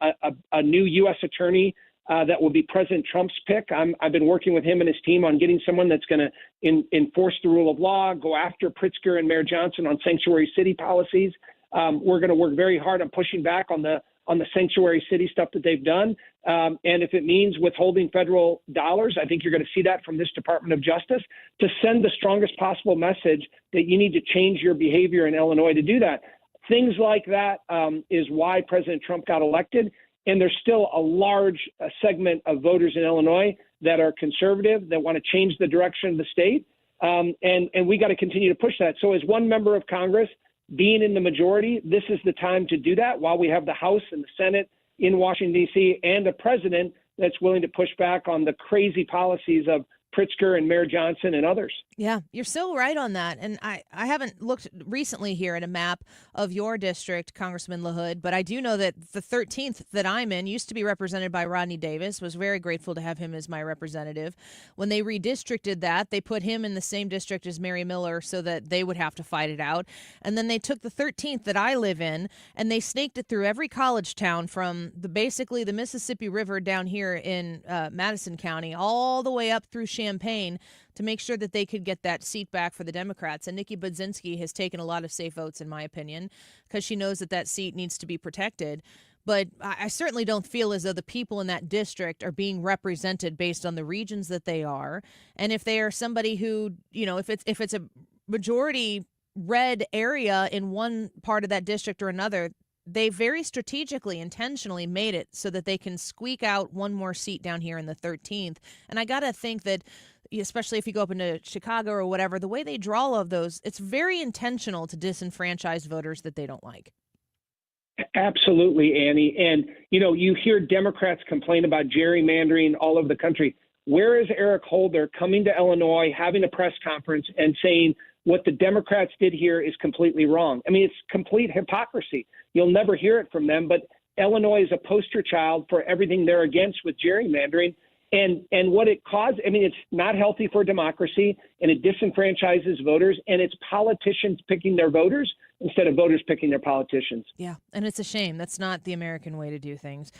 a new U.S. attorney that will be President Trump's pick. I've been working with him and his team on getting someone that's going to enforce the rule of law, go after Pritzker and Mayor Johnson on sanctuary city policies. We're going to work very hard on pushing back on the sanctuary city stuff that they've done. And if it means withholding federal dollars, I think you're going to see that from this Department of Justice to send the strongest possible message that you need to change your behavior in Illinois to do that. Things like that is why President Trump got elected. And there's still a large segment of voters in Illinois that are conservative, that want to change the direction of the state. And we got to continue to push that. So as one member of Congress, being in the majority, this is the time to do that while we have the House and the Senate in Washington, D.C., and a president that's willing to push back on the crazy policies of Pritzker and Mayor Johnson and others. Yeah, you're so right on that. And I haven't looked recently here at a map of your district, Congressman LaHood, but I do know that the 13th that I'm in used to be represented by Rodney Davis. Was very grateful to have him as my representative. When they redistricted that, they put him in the same district as Mary Miller so that they would have to fight it out. And then they took the 13th that I live in and they snaked it through every college town from basically the Mississippi River down here in Madison County all the way up through Champaign to make sure that they could get that seat back for the Democrats. And Nikki Budzinski has taken a lot of safe votes, in my opinion, because she knows that that seat needs to be protected. But I certainly don't feel as though the people in that district are being represented based on the regions that they are. And if they are somebody who, if it's a majority red area in one part of that district or another, they very strategically, intentionally made it so that they can squeak out one more seat down here in the 13th. And I got to think that, especially if you go up into Chicago or whatever, the way they draw all of those, it's very intentional to disenfranchise voters that they don't like. Absolutely, Annie. And, you hear Democrats complain about gerrymandering all over the country. Where is Eric Holder coming to Illinois, having a press conference and saying what the Democrats did here is completely wrong? I mean, it's complete hypocrisy. You'll never hear it from them, but Illinois is a poster child for everything they're against with gerrymandering. And what it caused, it's not healthy for democracy, and it disenfranchises voters, and it's politicians picking their voters instead of voters picking their politicians. Yeah, and it's a shame. That's not the American way to do things.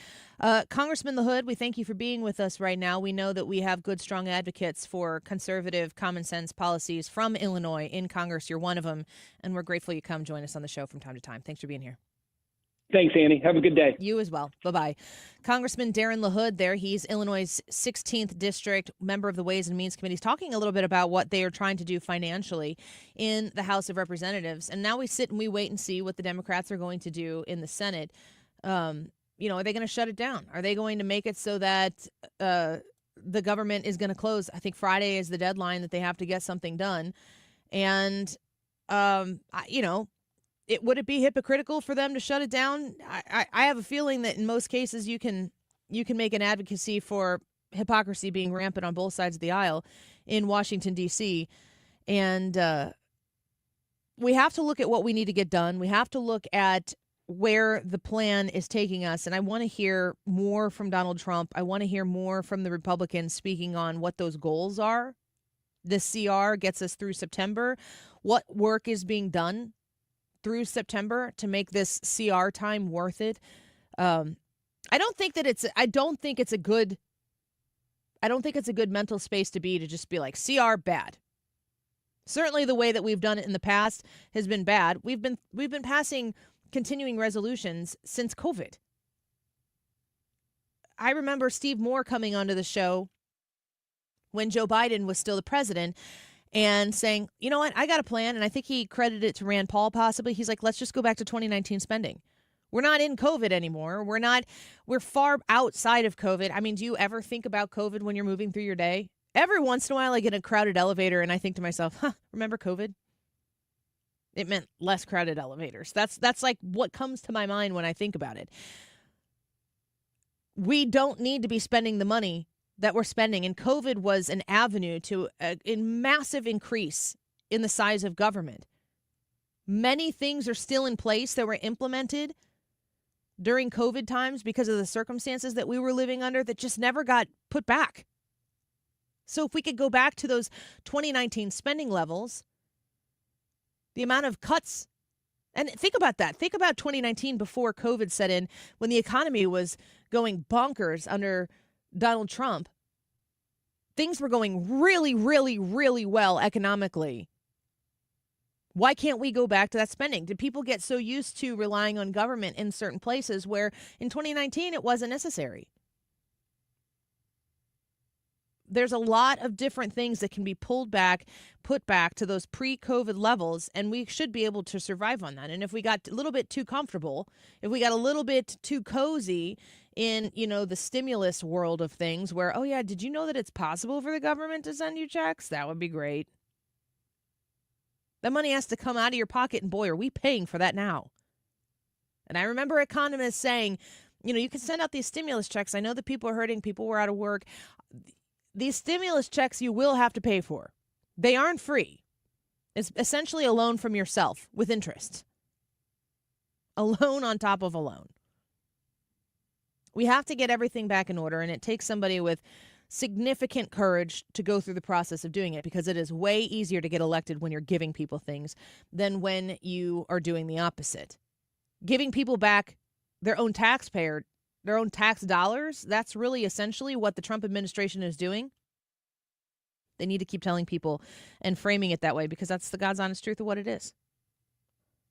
Congressman LaHood, we thank you for being with us right now. We know that we have good, strong advocates for conservative, common sense policies from Illinois in Congress. You're one of them, and we're grateful you come join us on the show from time to time. Thanks for being here. Thanks, Annie. Have a good day. You as well. Bye-bye. Congressman Darin LaHood there. He's Illinois' 16th district, member of the Ways and Means Committee. He's talking a little bit about what they are trying to do financially in the House of Representatives. And now we sit and we wait and see what the Democrats are going to do in the Senate. Are they going to shut it down? Are they going to make it so that the government is going to close? I think Friday is the deadline that they have to get something done. And, would it be hypocritical for them to shut it down? I have a feeling that in most cases you can make an advocacy for hypocrisy being rampant on both sides of the aisle in Washington, D.C. And we have to look at what we need to get done. We have to look at where the plan is taking us. And I want to hear more from Donald Trump. I want to hear more from the Republicans speaking on what those goals are. The CR gets us through September. What work is being done through September to make this CR time worth it? I don't think it's a good mental space to just be like, CR bad. Certainly the way that we've done it in the past has been bad. We've been passing continuing resolutions since COVID. I remember Steve Moore coming onto the show when Joe Biden was still the president and saying, you know what, I got a plan. And I think he credited it to Rand Paul possibly. He's like, let's just go back to 2019 spending. We're not in COVID anymore. We're far outside of COVID. I mean, do you ever think about COVID when you're moving through your day? Every once in a while I get in a crowded elevator and I think to myself, remember COVID? It meant less crowded elevators. That's like what comes to my mind when I think about it. We don't need to be spending the money that we're spending. And COVID was an avenue to a massive increase in the size of government. Many things are still in place that were implemented during COVID times because of the circumstances that we were living under that just never got put back. So if we could go back to those 2019 spending levels, the amount of cuts, and think about that. Think about 2019 before COVID set in, when the economy was going bonkers under Donald Trump. Things were going really, really, really well economically. Why can't we go back to that spending? Did people get so used to relying on government in certain places where in 2019 it wasn't necessary? There's a lot of different things that can be pulled back, put back to those pre-COVID levels, and we should be able to survive on that. And if we got a little bit too comfortable, if we got a little bit too cozy in, the stimulus world of things where, oh yeah, did you know that it's possible for the government to send you checks? That would be great. That money has to come out of your pocket, and boy, are we paying for that now. And I remember economists saying, you can send out these stimulus checks. I know that people are hurting. People were out of work. these stimulus checks you will have to pay for. They aren't free. It's essentially a loan from yourself with interest. A loan on top of a loan. We have to get everything back in order, and it takes somebody with significant courage to go through the process of doing it, because it is way easier to get elected when you're giving people things than when you are doing the opposite. Giving people back their own tax dollars, that's really essentially what the Trump administration is doing. They need to keep telling people and framing it that way, because that's the God's honest truth of what it is.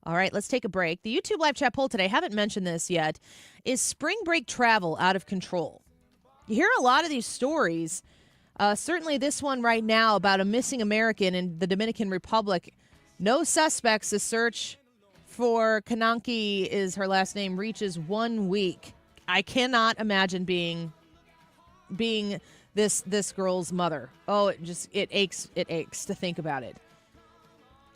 All right, let's take a break. The YouTube live chat poll today, haven't mentioned this yet, is spring break travel out of control? You hear a lot of these stories, certainly this one right now about a missing American in the Dominican Republic. No suspects. The search for Kananki, is her last name, reaches 1 week. I cannot imagine being this girl's mother. Oh, it aches to think about it.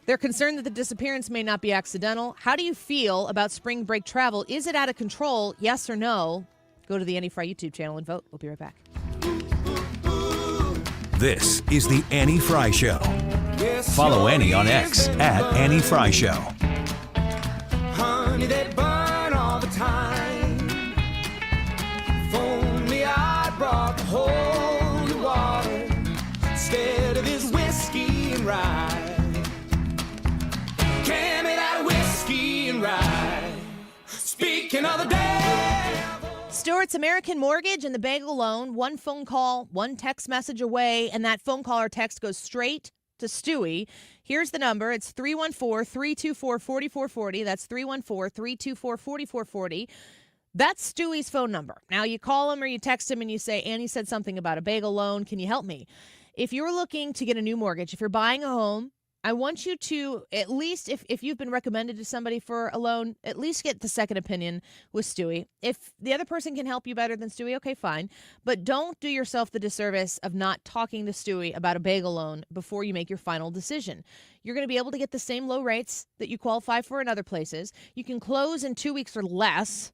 They're concerned that the disappearance may not be accidental. How do you feel about spring break travel? Is it out of control? Yes or no? Go to the Annie Fry YouTube channel and vote. We'll be right back. This is the Annie Fry Show. Follow Annie on X at Annie Fry Show. Honey, they burn all the time. If only I brought the holy water instead of this whiskey and rye. Give me that whiskey and rye. Speaking of the devil. Stewart's American Mortgage and the Bagel Loan, one phone call, one text message away, and that phone call or text goes straight to Stewie. Here's the number. It's 314-324-4440. That's 314-324-4440. That's Stewie's phone number. Now, you call him or you text him and you say, Annie said something about a bagel loan. Can you help me? If you're looking to get a new mortgage, if you're buying a home, I want you to, at least if you've been recommended to somebody for a loan, at least get the second opinion with Stewie. If the other person can help you better than Stewie, okay, fine. But don't do yourself the disservice of not talking to Stewie about a bagel loan before you make your final decision. You're going to be able to get the same low rates that you qualify for in other places. You can close in 2 weeks or less.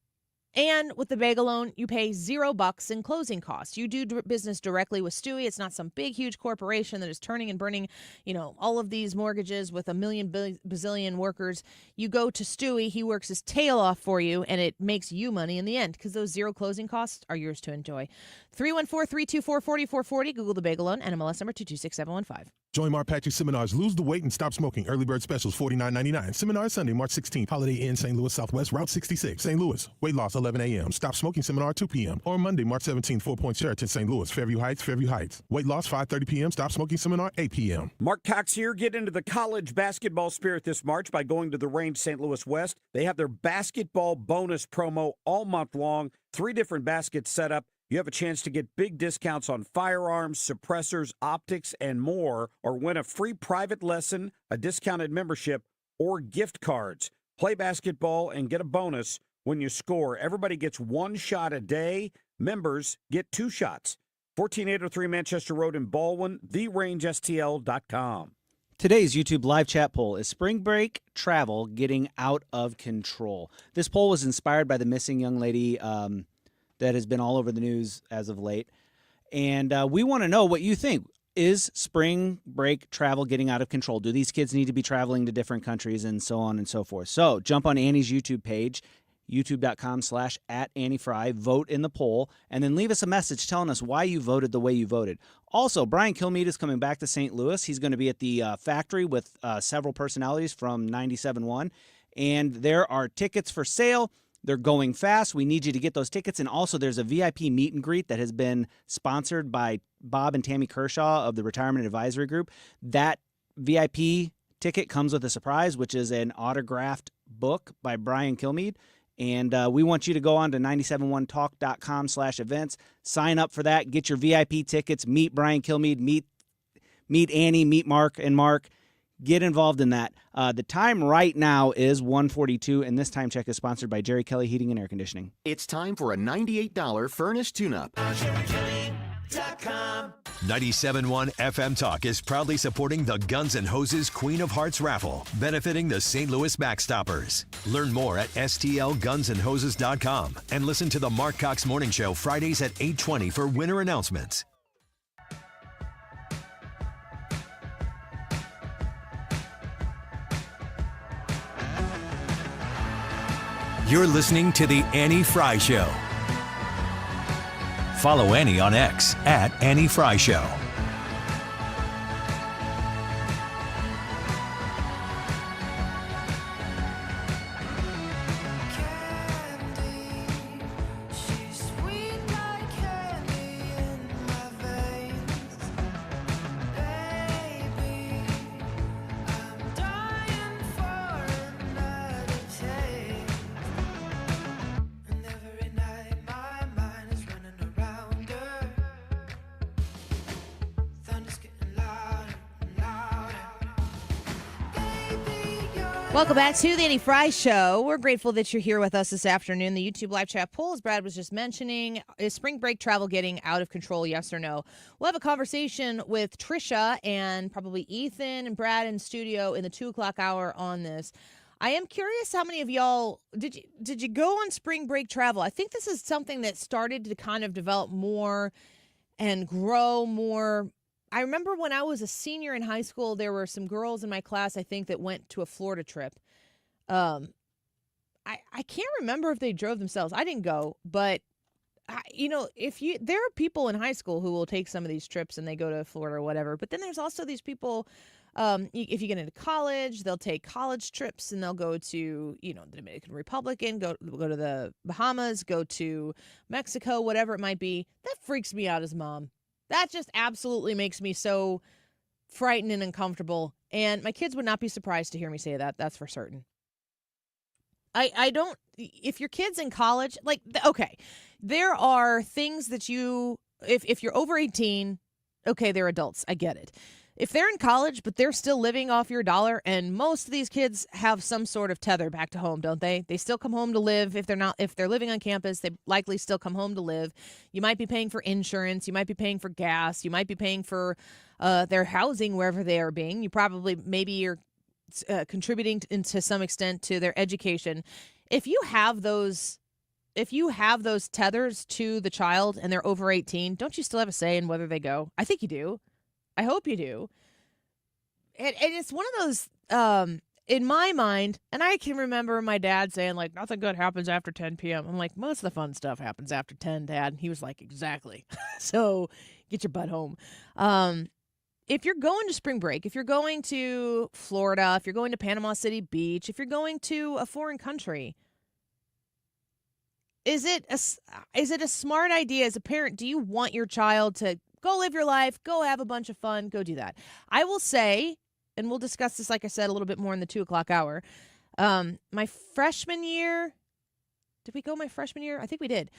And with the bagel loan, you pay $0 in closing costs. You do business directly with Stewie. It's not some big, huge corporation that is turning and burning, all of these mortgages with a million bazillion workers. You go to Stewie. He works his tail off for you, and it makes you money in the end, because those zero closing costs are yours to enjoy. 314-324-4440. Google the bagel loan. NMLS number 226715. Join Mark Patrick Seminars Lose the Weight and Stop Smoking. Early bird specials $49.99. Seminar Sunday, March 16th. Holiday Inn, St. Louis Southwest, Route 66. St. Louis. Weight loss 11 a.m. Stop Smoking Seminar 2 p.m. Or Monday, March 17th, 4 Point Sheraton, St. Louis. Fairview Heights. Weight loss 5:30 p.m. Stop Smoking Seminar 8 p.m. Mark Cox here. Get into the college basketball spirit this March by going to the Range St. Louis West. They have their basketball bonus promo all month long. 3 different baskets set up. You have a chance to get big discounts on firearms, suppressors, optics, and more, or win a free private lesson, a discounted membership, or gift cards. Play basketball and get a bonus when you score. Everybody gets 1 shot a day. Members get 2 shots. 14803 Manchester Road in Baldwin, therangestl.com. Today's YouTube live chat poll is spring break travel getting out of control. This poll was inspired by the missing young lady that has been all over the news as of late. And we want to know what you think. Is spring break travel getting out of control? Do these kids need to be traveling to different countries and so on and so forth? So jump on Annie's YouTube page, youtube.com/@AnnieFry, vote in the poll, and then leave us a message telling us why you voted the way you voted. Also, Brian Kilmeade is coming back to St. Louis. He's going to be at the factory with several personalities from 97.1, and there are tickets for sale. They're going fast. We need you to get those tickets. And also, there's a VIP meet and greet that has been sponsored by Bob and Tammy Kershaw of the Retirement Advisory Group. That VIP ticket comes with a surprise, which is an autographed book by Brian Kilmeade. And we want you to go on to 971talk.com/events. Sign up for that. Get your VIP tickets. Meet Brian Kilmeade. Meet Annie. Meet Mark and Mark. Get involved in that. The time right now is 1:42, and this time check is sponsored by Jerry Kelly Heating and Air Conditioning. It's time for a $98 furnace tune-up. 97.1 FM Talk is proudly supporting the Guns N' Hoses Queen of Hearts raffle, benefiting the St. Louis Backstoppers. Learn more at stlgunsandhoses.com and listen to the Mark Cox Morning Show Fridays at 8:20 for winner announcements. You're listening to The Annie Fry Show. Follow Annie on X at Annie Fry Show. Welcome back to the Annie Fry Show. We're grateful that you're here with us this afternoon. The YouTube live chat poll, as Brad was just mentioning, is spring break travel getting out of control, yes or no? We'll have a conversation with Trisha and probably Ethan and Brad in studio in the 2 o'clock hour on this. I am curious how many of y'all, did you go on spring break travel? I think this is something that started to kind of develop more and grow more. I remember when I was a senior in high school, there were some girls in my class, I think, that went to a Florida trip. I can't remember if they drove themselves. I didn't go, but there are people in high school who will take some of these trips and they go to Florida or whatever. But then there's also these people, if you get into college, they'll take college trips and they'll go to, the Dominican Republic, go to the Bahamas, go to Mexico, whatever it might be. That freaks me out as a mom. That just absolutely makes me so frightened and uncomfortable. And my kids would not be surprised to hear me say that. That's for certain. I don't, if your kid's in college, okay, there are things that if you're over 18, okay, they're adults. I get it. If they're in college, but they're still living off your dollar, and most of these kids have some sort of tether back to home, don't they? They still come home to live. If they're living on campus, they likely still come home to live. You might be paying for insurance. You might be paying for gas. You might be paying for their housing wherever they are being. You probably, maybe you're contributing to some extent to their education. If you have those tethers to the child and they're over 18, don't you still have a say in whether they go? I think you do. I hope you do. And it's one of those, in my mind, and I can remember my dad saying, nothing good happens after 10 p.m. I'm like, most of the fun stuff happens after 10, Dad. And he was like, exactly. So get your butt home. If you're going to spring break, if you're going to Florida, if you're going to Panama City Beach, if you're going to a foreign country, is it a smart idea as a parent? Do you want your child to go live your life, go have a bunch of fun, go do that? I will say, and we'll discuss this, like I said, a little bit more in the 2 o'clock hour. My freshman year, did we go my freshman year? I think we did.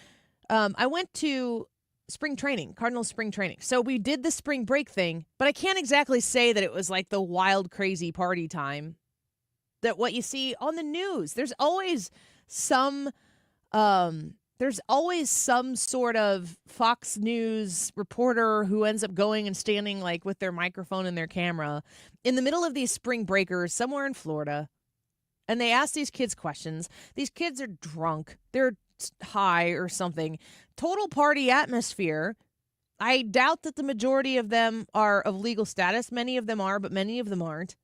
I went to spring training, Cardinals spring training. So we did the spring break thing, but I can't exactly say that it was like the wild, crazy party time that what you see on the news. There's always some sort of Fox News reporter who ends up going and standing with their microphone and their camera in the middle of these spring breakers somewhere in Florida. And they ask these kids questions. These kids are drunk. They're high or something. Total party atmosphere. I doubt that the majority of them are of legal status. Many of them are, but many of them aren't.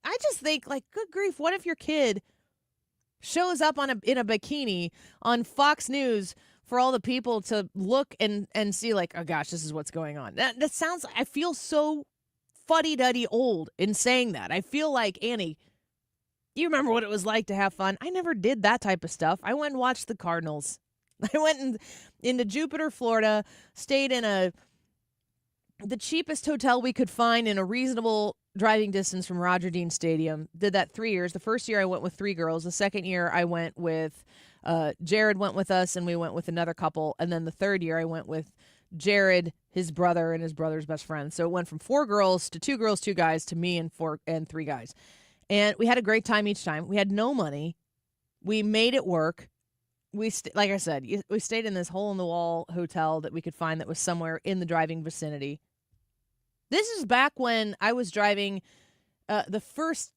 I just think, good grief, what if your kid shows up in a bikini on Fox News for all the people to look and see oh gosh, this is what's going on. That sounds, I feel so fuddy-duddy old in saying that. I feel like, Annie, you remember what it was like to have fun? I never did that type of stuff. I went and watched the Cardinals. I went into Jupiter, Florida, stayed in the cheapest hotel we could find in a reasonable driving distance from Roger Dean Stadium. Did that 3 years. The first year I went with 3 girls. The second year I went with Jared went with us, and we went with another couple. And then the third year I went with Jared, his brother, and his brother's best friend. So it went from 4 girls to 2 girls, 2 guys to me and 3 guys. And we had a great time each time. We had no money. We made it work. Like I said, we stayed in this hole-in-the-wall hotel that we could find that was somewhere in the driving vicinity. This is back when I was driving it was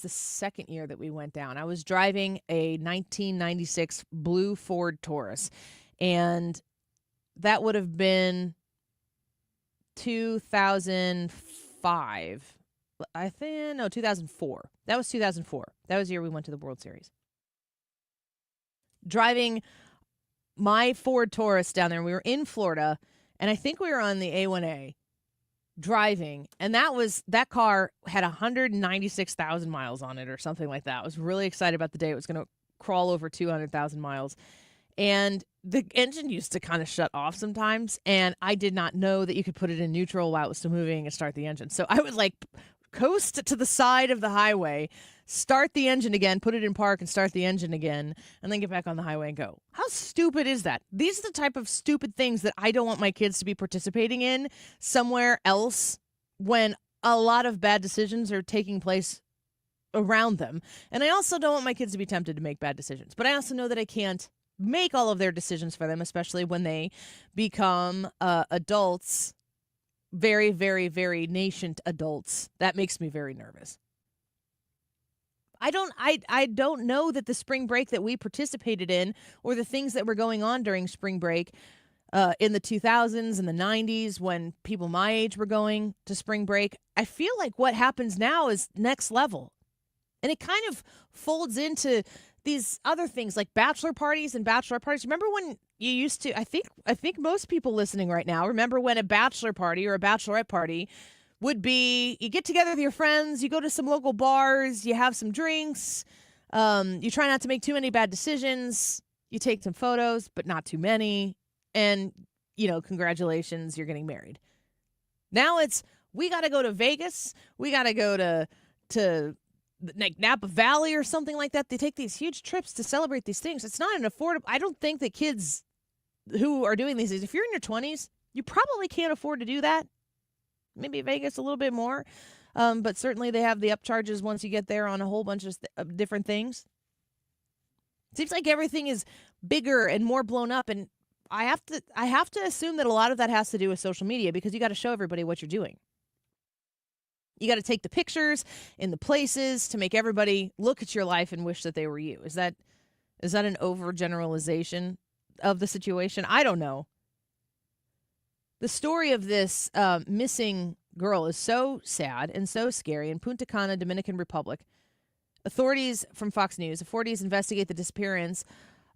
the second year that we went down. I was driving a 1996 blue Ford Taurus, and that would have been 2005. 2004. That was 2004. That was the year we went to the World Series. driving my Ford Taurus down there. We were in Florida, and I think we were on the A1A driving, and that car had 196,000 miles on it or something like that. I was really excited about the day it was going to crawl over 200,000 miles. And the engine used to kind of shut off sometimes, and I did not know that you could put it in neutral while it was still moving and start the engine. So I would like coast to the side of the highway, start the engine again, put it in park and start the engine again, and then get back on the highway and go. How stupid is that? These are the type of stupid things that I don't want my kids to be participating in somewhere else when a lot of bad decisions are taking place around them. And I also don't want my kids to be tempted to make bad decisions. But I also know that I can't make all of their decisions for them, especially when they become adults, very, very, very nascent adults. That makes me very nervous. I don't know that the spring break that we participated in or the things that were going on during spring break in the 2000s and the 90s when people my age were going to spring break, I feel like what happens now is next level. And it kind of folds into these other things like bachelor parties and bachelorette parties. Remember when you used to, I think most people listening right now remember when a bachelor party or a bachelorette party would be, you get together with your friends, you go to some local bars, you have some drinks, you try not to make too many bad decisions, you take some photos, but not too many, and, congratulations, you're getting married. Now it's, we got to go to Vegas, we got to go to like Napa Valley or something like that. They take these huge trips to celebrate these things. It's not an affordable. I don't think that kids who are doing these things, if you're in your 20s, you probably can't afford to do that. Maybe Vegas a little bit more. But certainly they have the upcharges once you get there on a whole bunch of different things. Seems like everything is bigger and more blown up. And I have to assume that a lot of that has to do with social media because you got to show everybody what you're doing. You got to take the pictures in the places to make everybody look at your life and wish that they were you. Is that an overgeneralization of the situation? I don't know. The story of this missing girl is so sad and so scary. In Punta Cana, Dominican Republic, authorities from Fox News investigate the disappearance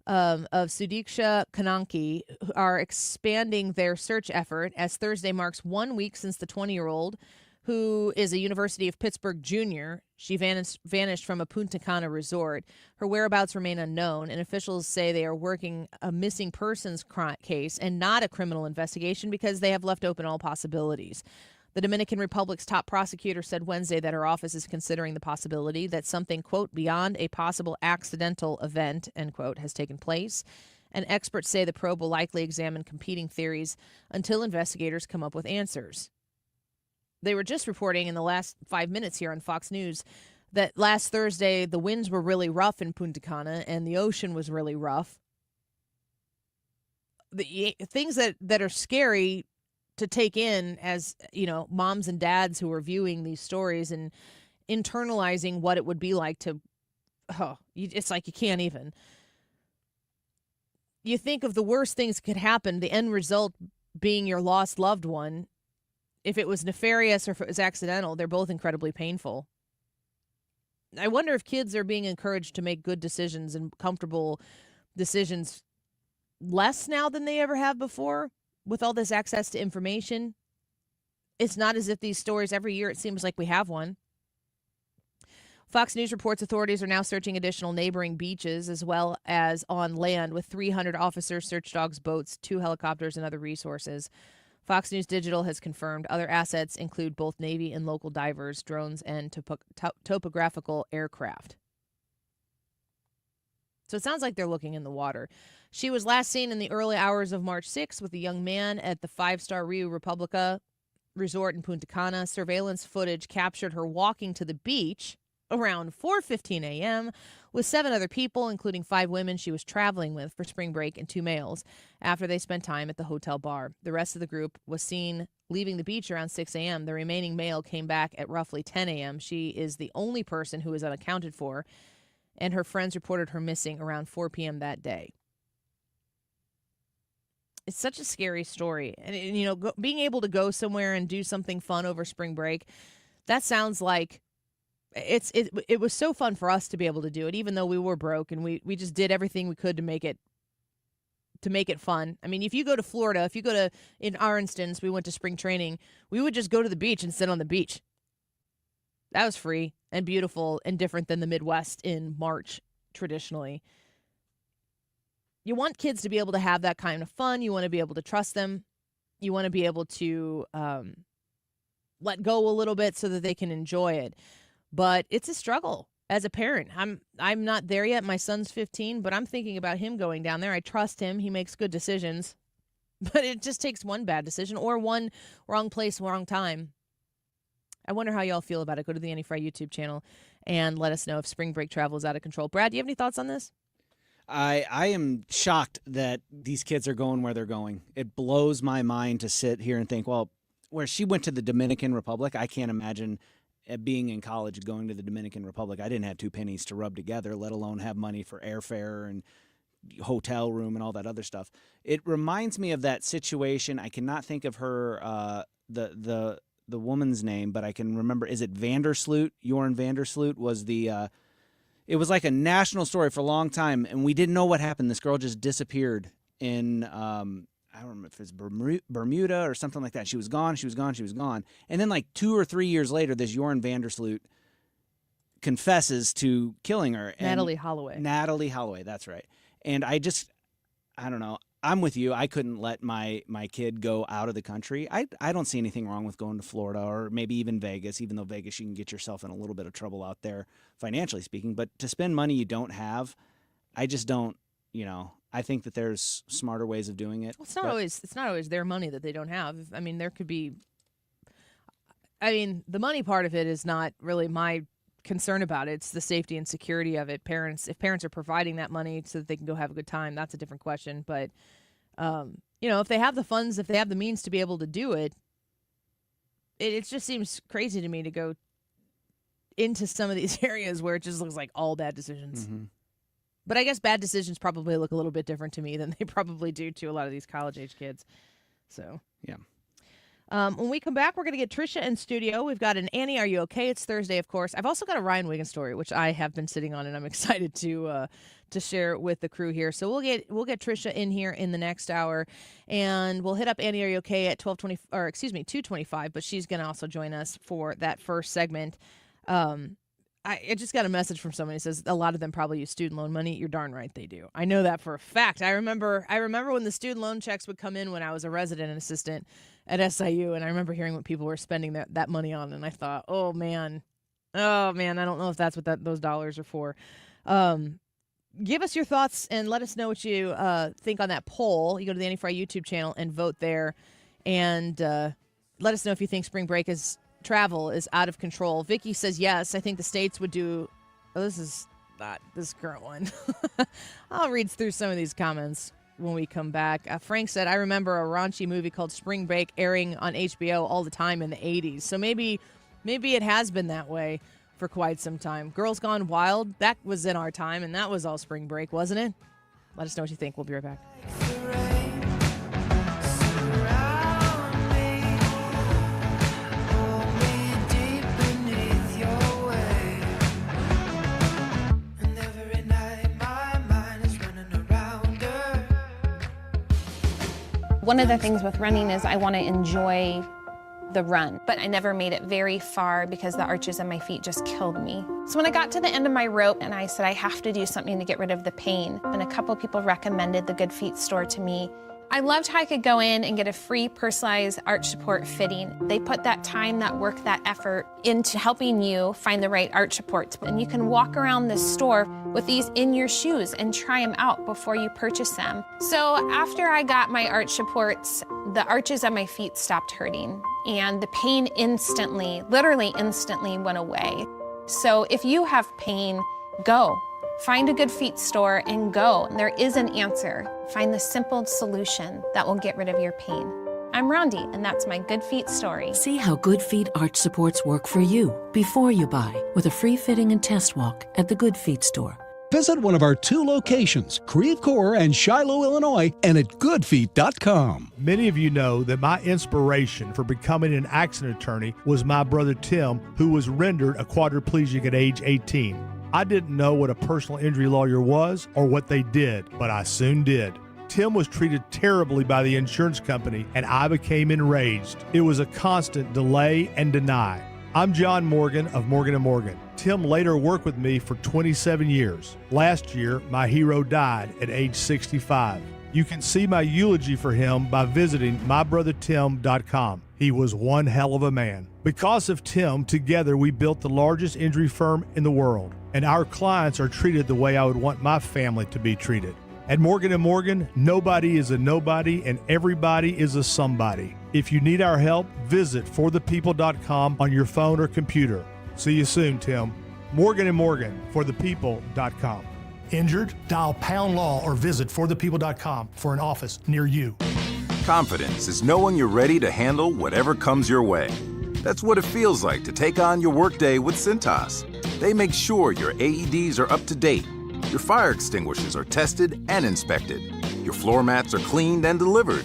of Sudiksha Kananki, who are expanding their search effort as Thursday marks 1 week since the 20-year-old who is a University of Pittsburgh junior. She vanished from a Punta Cana resort. Her whereabouts remain unknown, and officials say they are working a missing persons case and not a criminal investigation because they have left open all possibilities. The Dominican Republic's top prosecutor said Wednesday that her office is considering the possibility that something, quote, beyond a possible accidental event, end quote, has taken place. And experts say the probe will likely examine competing theories until investigators come up with answers. They were just reporting in the last 5 minutes here on Fox News that last Thursday the winds were really rough in Punta Cana and the ocean was really rough. The things that are scary to take in as, moms and dads who are viewing these stories and internalizing what it would be like to, it's like you can't even. You think of the worst things that could happen, the end result being your lost loved one. If it was nefarious or if it was accidental, they're both incredibly painful. I wonder if kids are being encouraged to make good decisions and comfortable decisions less now than they ever have before with all this access to information. It's not as if these stories every year, it seems like we have one. Fox News reports authorities are now searching additional neighboring beaches as well as on land with 300 officers, search dogs, boats, 2 helicopters, and other resources. Fox News Digital has confirmed other assets include both Navy and local divers, drones, and topographical aircraft. So it sounds like they're looking in the water. She was last seen in the early hours of March 6th with a young man at the 5-star Rio Republica resort in Punta Cana. Surveillance footage captured her walking to the beach around 4:15 a.m. with 7 other people, including 5 women she was traveling with for spring break and 2 males, after they spent time at the hotel bar. The rest of the group was seen leaving the beach around 6 a.m. The remaining male came back at roughly 10 a.m. She is the only person who is unaccounted for, and her friends reported her missing around 4 p.m. that day. It's such a scary story. And, being able to go somewhere and do something fun over spring break, that sounds like it was so fun for us to be able to do it, even though we were broke, and we just did everything we could to make it fun. I mean, if you go to Florida, in our instance, we went to spring training, we would just go to the beach and sit on the beach. That was free and beautiful and different than the Midwest in March traditionally. You want kids to be able to have that kind of fun. You want to be able to trust them. You want to be able to let go a little bit so that they can enjoy it. But it's a struggle as a parent. I'm not there yet. My son's 15, but I'm thinking about him going down there. I trust him. He makes good decisions. But it just takes one bad decision or one wrong place, wrong time. I wonder how y'all feel about it. Go to the Annie Fry YouTube channel and let us know if spring break travel is out of control. Brad, do you have any thoughts on this? I am shocked that these kids are going where they're going. It blows my mind to sit here and think, well, where she went to the Dominican Republic, I can't imagine being in college going to the Dominican Republic. I didn't have 2 pennies to rub together, let alone have money for airfare and hotel room and all that other stuff. It reminds me of that situation. I cannot think of her, the woman's name, but I can remember, is it Vandersloot? Jorn Vandersloot was the... It was like a national story for a long time, and we didn't know what happened. This girl just disappeared in, I don't remember if it's Bermuda or something like that. She was gone. And then like 2 or 3 years later, this Jorn Vandersloot confesses to killing her. Natalie Holloway. Natalie Holloway, that's right. And I don't know. I'm with you. I couldn't let my kid go out of the country. I don't see anything wrong with going to Florida or maybe even Vegas, even though Vegas, you can get yourself in a little bit of trouble out there, financially speaking. But to spend money you don't have, I just don't, I think that there's smarter ways of doing it. Well, it's not always their money that they don't have. I mean, there could be, the money part of it is not really my concern about it. It's the safety and security of it. If parents are providing that money so that they can go have a good time, that's a different question. But if they have the funds, if they have the means to be able to do it, it just seems crazy to me to go into some of these areas where it just looks like all bad decisions. Mm-hmm. But I guess bad decisions probably look a little bit different to me than they probably do to a lot of these college-age kids. So yeah. When we come back, we're going to get Trisha in studio. We've got an Annie, Are You Okay? It's Thursday, of course. I've also got a Ryan Wiggins story, which I have been sitting on, and I'm excited to share with the crew here. So we'll get Trisha in here in the next hour, and we'll hit up Annie, Are You Okay? At 2:25. But she's going to also join us for that first segment. I just got a message from somebody who says a lot of them probably use student loan money. You're darn right they do. I know that for a fact. I remember when the student loan checks would come in when I was a resident and assistant at SIU, and I remember hearing what people were spending that money on, and I thought, oh man, I don't know if that's what those dollars are for. Give us your thoughts and let us know what you think on that poll. You go to the Annie Fry YouTube channel and vote there, and let us know if you think spring break travel is out of control. Vicky says yes. I think the states would do. Oh, this is not this current one. I'll read through some of these comments when we come back. Frank said, I remember a raunchy movie called Spring Break airing on HBO all the time in the 80s. So maybe it has been that way for quite some time. Girls Gone Wild, that was in our time, and that was all spring break, wasn't it? Let us know what you think. We'll be right back. One of the things with running is I want to enjoy the run, but I never made it very far because the arches in my feet just killed me. So when I got to the end of my rope and I said I have to do something to get rid of the pain, and a couple people recommended the Good Feet store to me. I loved how I could go in and get a free personalized arch support fitting. They put that time, that work, that effort into helping you find the right arch supports. And you can walk around this store with these in your shoes and try them out before you purchase them. So after I got my arch supports, the arches on my feet stopped hurting. And the pain literally instantly went away. So if you have pain, go. Find a Good Feet store and go. There is an answer. Find the simple solution that will get rid of your pain. I'm Rondi, and that's my Good Feet story. See how Good Feet arch supports work for you before you buy with a free fitting and test walk at the Good Feet store. Visit one of our 2 locations, Creve Coeur and Shiloh, Illinois, and at goodfeet.com. Many of you know that my inspiration for becoming an accident attorney was my brother Tim, who was rendered a quadriplegic at age 18. I didn't know what a personal injury lawyer was or what they did, but I soon did. Tim was treated terribly by the insurance company, and I became enraged. It was a constant delay and deny. I'm John Morgan of Morgan & Morgan. Tim later worked with me for 27 years. Last year, my hero died at age 65. You can see my eulogy for him by visiting mybrothertim.com. He was one hell of a man. Because of Tim, together we built the largest injury firm in the world, and our clients are treated the way I would want my family to be treated. At Morgan & Morgan, nobody is a nobody and everybody is a somebody. If you need our help, visit forthepeople.com on your phone or computer. See you soon, Tim. Morgan & Morgan, forthepeople.com. Injured? Dial pound law or visit forthepeople.com for an office near you. Confidence is knowing you're ready to handle whatever comes your way. That's what it feels like to take on your workday with Cintas. They make sure your AEDs are up to date, your fire extinguishers are tested and inspected, your floor mats are cleaned and delivered,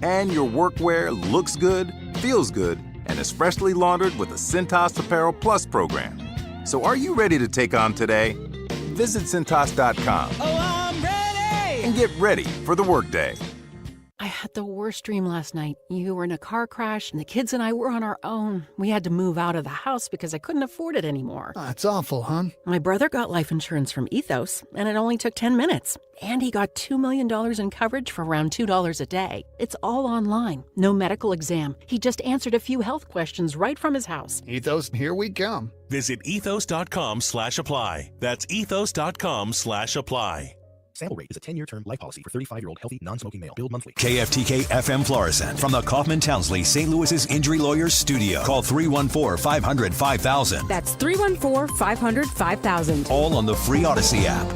and your workwear looks good, feels good, and is freshly laundered with the Cintas Apparel Plus program. So are you ready to take on today? Visit Cintas.com and get ready for the workday. I had the worst dream last night. You were in a car crash, and the kids and I were on our own. We had to move out of the house because I couldn't afford it anymore. That's awful, hon. My brother got life insurance from Ethos, and it only took 10 minutes. And he got $2 million in coverage for around $2 a day. It's all online. No medical exam. He just answered a few health questions right from his house. Ethos, here we come. Visit ethos.com/apply. That's ethos.com/apply. Sample rate is a 10-year term life policy for 35-year-old healthy, non-smoking male. Billed monthly. KFTK FM Florissant from the Kaufman Townsley St. Louis's Injury Lawyers Studio. Call 314-500-5000. That's 314-500-5000. All on the free Odyssey app.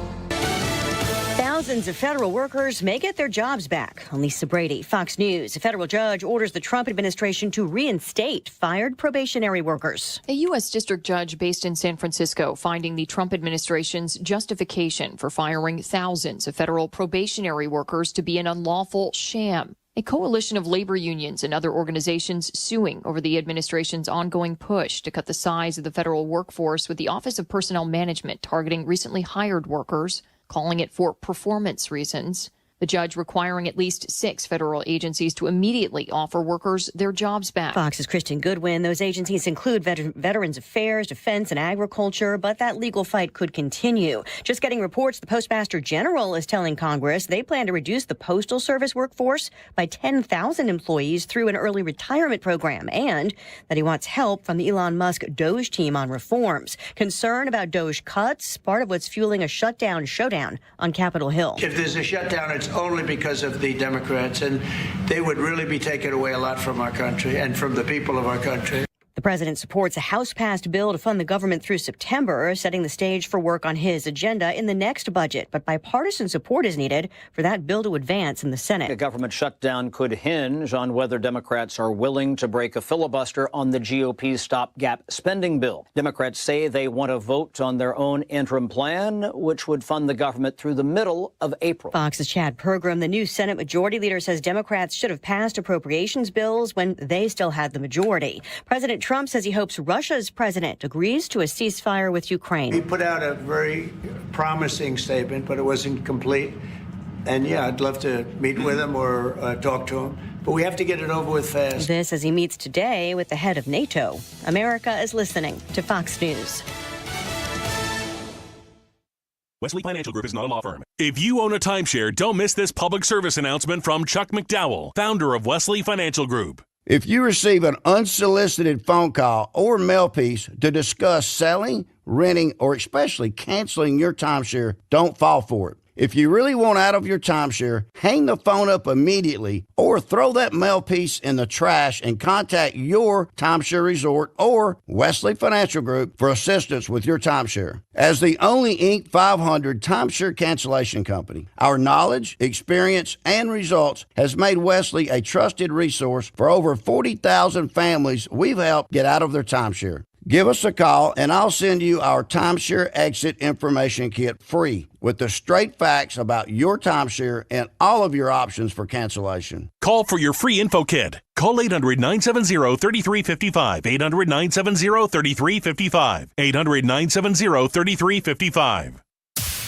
Thousands of federal workers may get their jobs back. I'm Lisa Brady, Fox News. A federal judge orders the Trump administration to reinstate fired probationary workers. A U.S. district judge based in San Francisco finding the Trump administration's justification for firing thousands of federal probationary workers to be an unlawful sham. A coalition of labor unions and other organizations suing over the administration's ongoing push to cut the size of the federal workforce, with the Office of Personnel Management targeting recently hired workers, calling it for performance reasons. The judge requiring at least 6 federal agencies to immediately offer workers their jobs back. Fox's Kristen Goodwin. Those agencies include Veterans Affairs, Defense, and Agriculture, but that legal fight could continue. Just getting reports, the Postmaster General is telling Congress they plan to reduce the Postal Service workforce by 10,000 employees through an early retirement program, and that he wants help from the Elon Musk DOGE team on reforms. Concern about DOGE cuts, part of what's fueling a shutdown showdown on Capitol Hill. If there's a shutdown, it's only because of the Democrats, and they would really be taking away a lot from our country and from the people of our country. The president supports a House-passed bill to fund the government through September, setting the stage for work on his agenda in the next budget. But bipartisan support is needed for that bill to advance in the Senate. A government shutdown could hinge on whether Democrats are willing to break a filibuster on the GOP's stopgap spending bill. Democrats say they want to vote on their own interim plan, which would fund the government through the middle of April. Fox's Chad Pergram, the new Senate Majority Leader, says Democrats should have passed appropriations bills when they still had the majority. President Trump says he hopes Russia's president agrees to a ceasefire with Ukraine. He put out a very promising statement, but it wasn't complete. And yeah, I'd love to meet with him or talk to him. But we have to get it over with fast. This as he meets today with the head of NATO. America is listening to Fox News. Wesley Financial Group is not a law firm. If you own a timeshare, don't miss this public service announcement from Chuck McDowell, founder of Wesley Financial Group. If you receive an unsolicited phone call or mail piece to discuss selling, renting, or especially canceling your timeshare, don't fall for it. If you really want out of your timeshare, hang the phone up immediately or throw that mail piece in the trash and contact your timeshare resort or Wesley Financial Group for assistance with your timeshare. As the only Inc. 500 timeshare cancellation company, our knowledge, experience, and results has made Wesley a trusted resource for over 40,000 families we've helped get out of their timeshare. Give us a call, and I'll send you our timeshare exit information kit free with the straight facts about your timeshare and all of your options for cancellation. Call for your free info kit. Call 800-970-3355. 800-970-3355. 800-970-3355.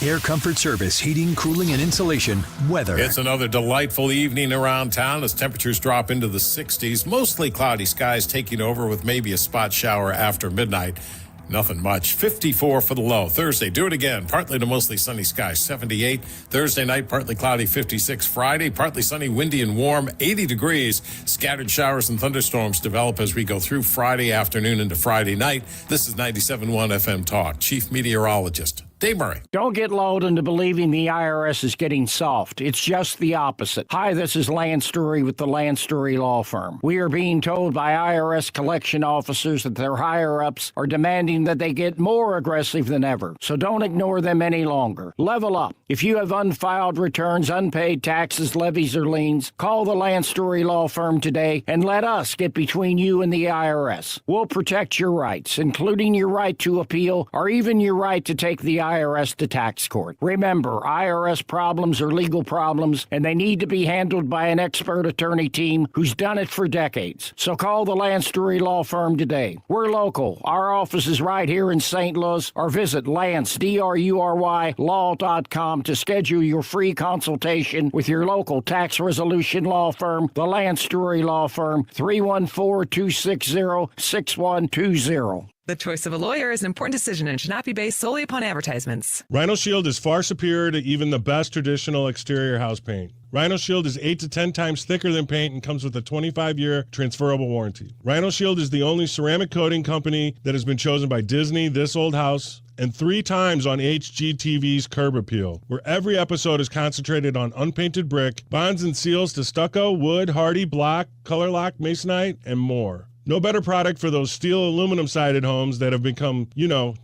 Air Comfort Service, heating, cooling, and insulation, weather. It's another delightful evening around town as temperatures drop into the 60s. Mostly cloudy skies taking over with maybe a spot shower after midnight. Nothing much. 54 for the low. Thursday, do it again. Partly to mostly sunny skies, 78. Thursday night, partly cloudy, 56. Friday, partly sunny, windy, and warm, 80 degrees. Scattered showers and thunderstorms develop as we go through Friday afternoon into Friday night. This is 97.1 FM Talk. Chief Meteorologist Dave Murray. Don't get lulled into believing the IRS is getting soft. It's just the opposite. Hi, this is Lance Story with the Lance Story Law Firm. We are being told by IRS collection officers that their higher-ups are demanding that they get more aggressive than ever. So don't ignore them any longer. Level up. If you have unfiled returns, unpaid taxes, levies, or liens, call the Lance Story Law Firm today and let us get between you and the IRS. We'll protect your rights, including your right to appeal or even your right to take the IRS to tax court. Remember, IRS problems are legal problems, and they need to be handled by an expert attorney team who's done it for decades. So call the Lance Story Law Firm today. We're local. Our office is right here in St. Louis, or visit Lance, DRURY, law.com to schedule your free consultation with your local tax resolution law firm, the Lance Story Law Firm, 314-260-6120. The choice of a lawyer is an important decision and should not be based solely upon advertisements. Rhino Shield is far superior to even the best traditional exterior house paint. Rhino Shield is 8 to 10 times thicker than paint and comes with a 25-year transferable warranty. Rhino Shield is the only ceramic coating company that has been chosen by Disney, This Old House, and 3 times on HGTV's Curb Appeal, where every episode is concentrated on unpainted brick, bonds and seals to stucco, wood, hardy, block, color lock, masonite, and more. No better product for those steel aluminum-sided homes that have become,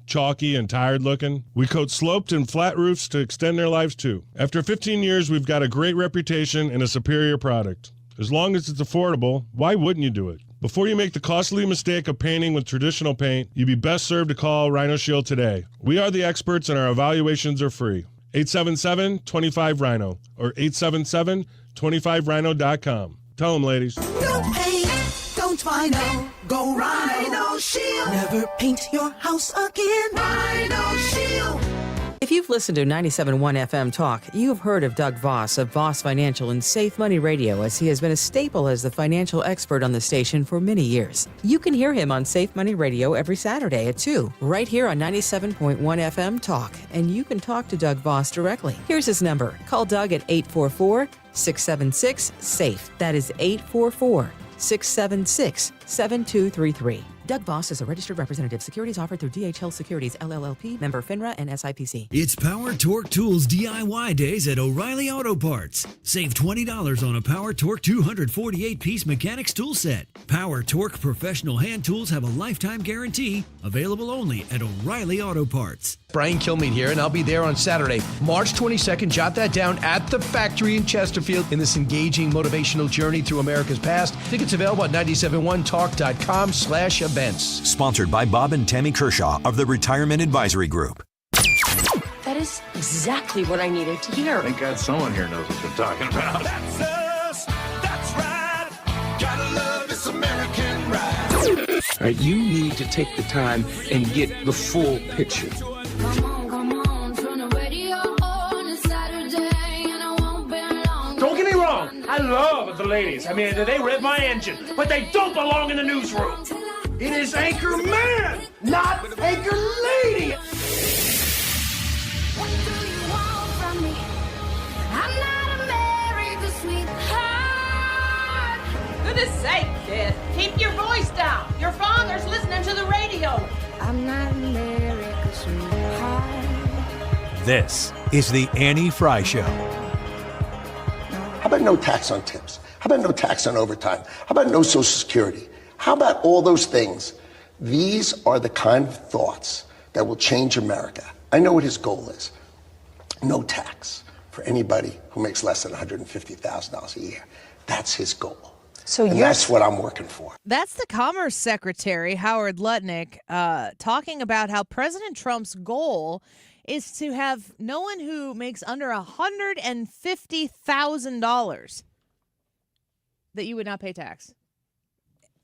chalky and tired looking. We coat sloped and flat roofs to extend their lives too. After 15 years, we've got a great reputation and a superior product. As long as it's affordable, why wouldn't you do it? Before you make the costly mistake of painting with traditional paint, you'd be best served to call Rhino Shield today. We are the experts and our evaluations are free. 877-25-RHINO or 877-25rhino.com. Tell them, ladies. No paint, don't Rhino. Go Rhino Shield. Never paint your house again. Rhino Shield. If you've listened to 97.1 FM Talk, you've heard of Doug Voss of Voss Financial and Safe Money Radio, as he has been a staple as the financial expert on the station for many years. You can hear him on Safe Money Radio every Saturday at 2, right here on 97.1 FM Talk, and you can talk to Doug Voss directly. Here's his number. Call Doug at 844-676-SAFE. That is 844-676-7233. Doug Voss is a registered representative. Securities offered through DHL Securities, LLLP, member FINRA and SIPC. It's Power Torque Tools DIY days at O'Reilly Auto Parts. Save $20 on a Power Torque 248-piece mechanics tool set. Power Torque professional hand tools have a lifetime guarantee. Available only at O'Reilly Auto Parts. Brian Kilmeade here, and I'll be there on Saturday, March 22nd. Jot that down, at the factory in Chesterfield in this engaging motivational journey through America's past. Tickets available at 971talk.com/events. Sponsored by Bob and Tammy Kershaw of the Retirement Advisory Group. That is exactly what I needed to hear. Thank God someone here knows what they're talking about. That's us. That's right. Gotta love this American ride. All right, you need to take the time and get the full picture. Don't get me wrong, I love the ladies. I mean, they rev my engine, but they don't belong in the newsroom. It is Anchor Man, not Anchor Lady. What do you want from me? I'm not America's sweetheart. Goodness sake, kid. Keep your voice down. Your father's listening to the radio. I'm not America's sweetheart. This is the Annie Fry Show. How about no tax on tips? How about no tax on overtime? How about no Social Security? How about all those things? These are the kind of thoughts that will change America. I know what his goal is. No tax for anybody who makes less than $150,000 a year. That's his goal. And that's what I'm working for. That's the Commerce Secretary, Howard Lutnick, talking about how President Trump's goal is to have no one who makes under $150,000 that you would not pay tax.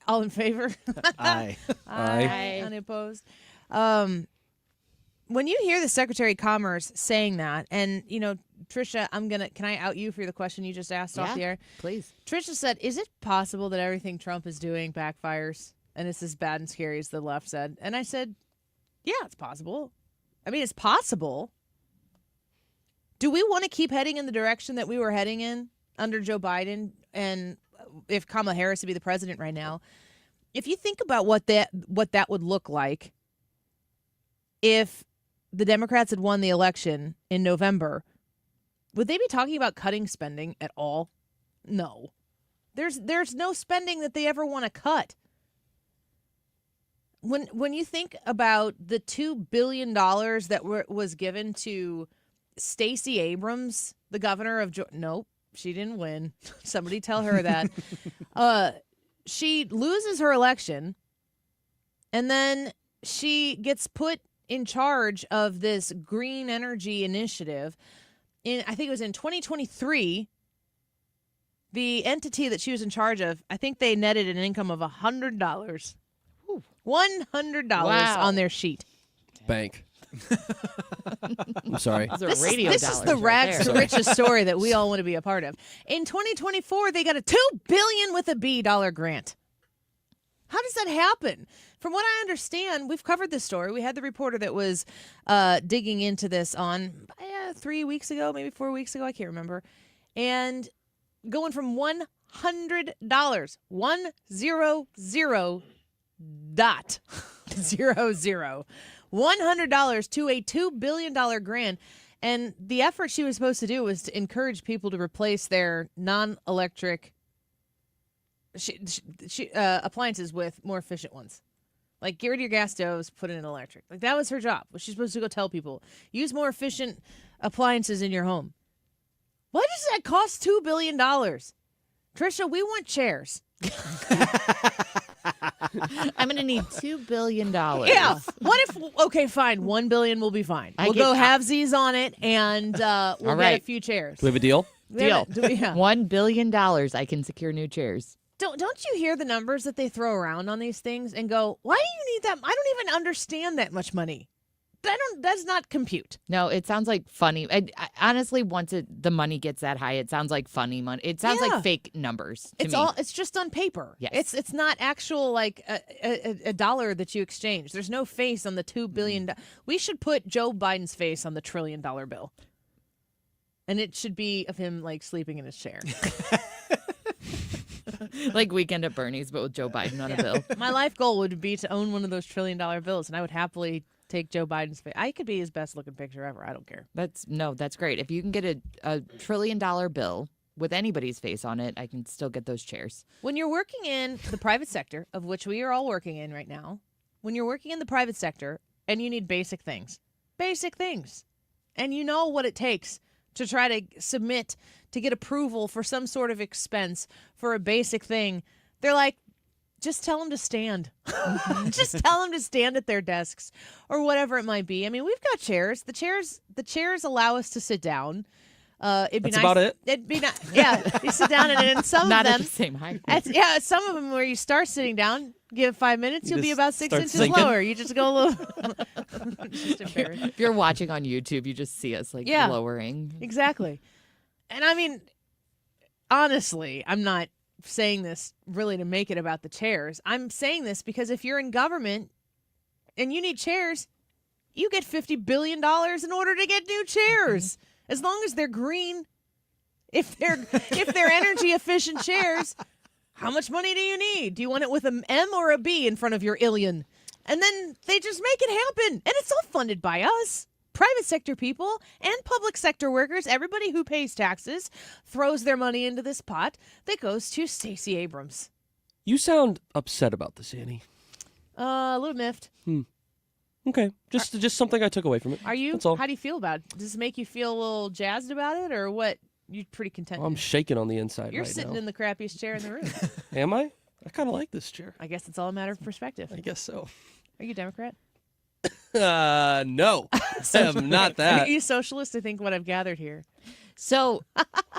All in favor? Aye. Aye. Unopposed. When you hear the Secretary of Commerce saying that, and, Tricia, can I out you for the question you just asked off the air? Please. Tricia said, is it possible that everything Trump is doing backfires and it's as bad and scary as the left said? And I said, yeah, it's possible. I mean, it's possible. Do we want to keep heading in the direction that we were heading in under Joe Biden? And if Kamala Harris would be the president right now, if you think about what that would look like if the Democrats had won the election in November, would they be talking about cutting spending at all? No. There's no spending that they ever want to cut. When you think about the $2 billion that was given to Stacey Abrams, the governor of Georgia, nope, she didn't win. Somebody tell her that. She loses her election, and then she gets put in charge of this green energy initiative. I think it was in 2023, the entity that she was in charge of, I think they netted an income of $100. $100 on their sheet. Bank. I'm sorry. This is the rags to riches story that we all want to be a part of. In 2024, they got a $2 billion with a B grant. How does that happen? From what I understand, we've covered this story. We had the reporter that was digging into this on 3 weeks ago, maybe 4 weeks ago. I can't remember. And going from $100, $100 to a $2 billion grant. And the effort she was supposed to do was to encourage people to replace their non-electric appliances with more efficient ones. Like, get rid of your gas stoves, put in an electric. Like, that was her job. She's supposed to go tell people, use more efficient appliances in your home. Why does that cost $2 billion? Trisha, we want chairs. I'm going to need $2 billion. Yeah. What if, okay, fine, $1 billion will be fine. We'll go halvesies on it, and we'll get a few chairs. Do we have a deal? Deal. $1 billion. I can secure new chairs. Don't you hear the numbers that they throw around on these things and go, why do you need that? I don't even understand that much money. That does not compute. No, it sounds like funny. I honestly, once the money gets that high, it sounds like funny money. It sounds like fake numbers to me. It's just on paper. Yes. It's not actual like a dollar that you exchange. There's no face on the $2 billion. We should put Joe Biden's face on the $1 trillion bill. And it should be of him like sleeping in his chair. Like Weekend at Bernie's, but with Joe Biden on a bill. My life goal would be to own one of those $1 trillion bills, and I would happily take Joe Biden's face. I could be his best looking picture ever. I don't care. That's great. If you can get a $1 trillion bill with anybody's face on it, I can still get those chairs. When you're working in the private sector, of which we are all working in right now, when you're working in the private sector and you need basic things, and you know what it takes to try to submit to get approval for some sort of expense for a basic thing, they're like, just tell them to stand. Just tell them to stand at their desks or whatever it might be. I mean, we've got chairs. The chairs allow us to sit down. It'd be That's nice. about it. It'd be nice. Yeah, you sit down and some Not of them at the same height. Some of them where you start sitting down, give it 5 minutes, you'll be about 6 inches sinking. lower. You just go a little. Just embarrassed. If you're watching on YouTube, you just see us lowering. Exactly. And I mean, honestly, I'm not saying this really to make it about the chairs. I'm saying this because if you're in government and you need chairs, you get $50 billion in order to get new chairs. As long as they're green, if they're energy efficient chairs, how much money do you need? Do you want it with an M or a B in front of your alien? And then they just make it happen. And it's all funded by us. Private sector people and public sector workers, everybody who pays taxes, throws their money into this pot that goes to Stacey Abrams. You sound upset about this, Annie. A little miffed. Okay, just something I took away from it. Are you? That's all. How do you feel about it? Does this make you feel a little jazzed about it, or what? You're pretty content. Well, I'm shaking on the inside You're right sitting now. in the crappiest chair in the room. Am I? I kind of like this chair. I guess it's all a matter of perspective. I guess so. Are you a Democrat? No. I'm not that. Are you socialist? I think what I've gathered here. So,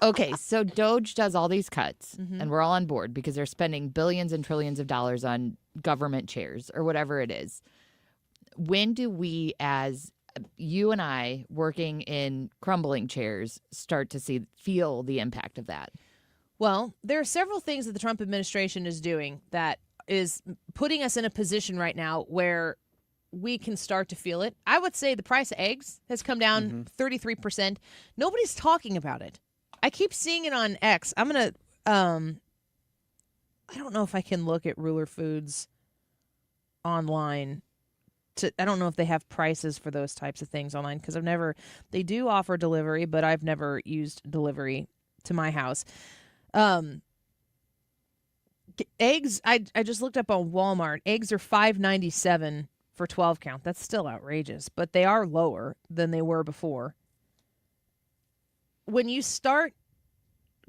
okay, so Doge does all these cuts, and we're all on board because they're spending billions and trillions of dollars on government chairs or whatever it is. When do we, as you and I working in crumbling chairs, start to feel the impact of that? Well, there are several things that the Trump administration is doing that is putting us in a position right now where we can start to feel it. I would say the price of eggs has come down 33%. Nobody's talking about it. I keep seeing it on X. I'm going to, I don't know if I can look at Ruler Foods online. I don't know if they have prices for those types of things online because they do offer delivery, but I've never used delivery to my house. Eggs, I just looked up on Walmart. Eggs are $5.97 for 12 count. That's still outrageous, but they are lower than they were before. When you start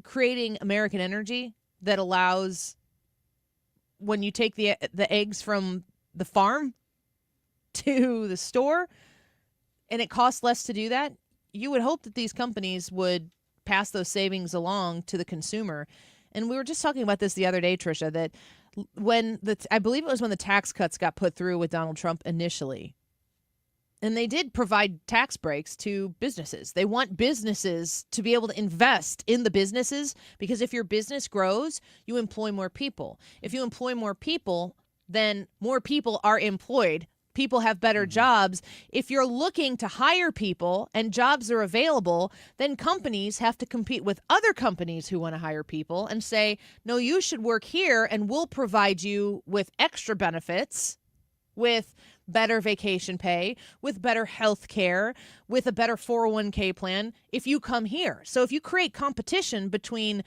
creating American energy that allows, when you take the eggs from the farm to the store and it costs less to do that, you would hope that these companies would pass those savings along to the consumer. And we were just talking about this the other day, Tricia, that I believe it was when the tax cuts got put through with Donald Trump initially. And they did provide tax breaks to businesses. They want businesses to be able to invest in the businesses because if your business grows, you employ more people. If you employ more people, then more people are employed. People have better jobs. If you're looking to hire people and jobs are available, then companies have to compete with other companies who want to hire people and say, no, you should work here and we'll provide you with extra benefits, with better vacation pay, with better health care, with a better 401k plan if you come here. So if you create competition between